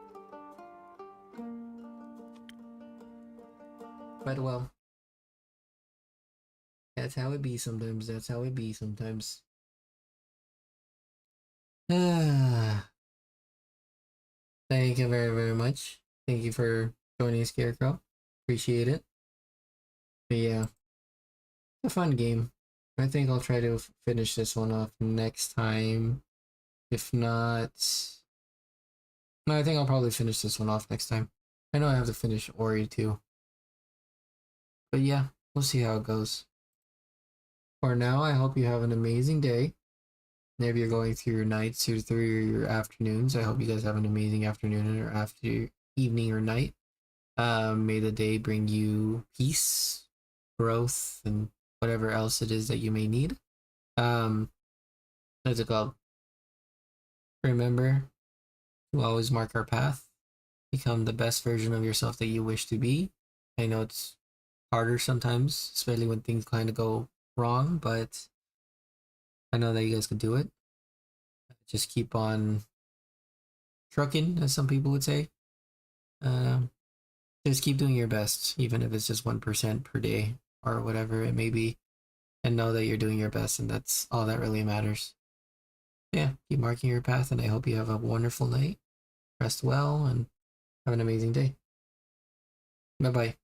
But well, that's how it be sometimes. That's how it be sometimes. Thank you very, very much. Thank you for joining Scarecrow. Appreciate it. But yeah, it's a fun game. I think I'll try to finish this one off next time. If not... No, I think I'll probably finish this one off next time. I know I have to finish Ori too. But yeah, we'll see how it goes. For now, I hope you have an amazing day. Maybe you're going through your nights or through your afternoons. I hope you guys have an amazing afternoon or after evening or night. May the day bring you peace, growth, and whatever else it is that you may need. What's it called? Remember to always mark our path. Become the best version of yourself that you wish to be. I know it's harder sometimes, especially when things kind of go wrong, but I know that you guys can do it. Just keep on trucking, as some people would say. Just keep doing your best, even if it's just 1% per day or whatever it may be, and know that you're doing your best, and that's all that really matters. Yeah, keep marking your path, and I hope you have a wonderful night. Rest well, and have an amazing day. Bye-bye.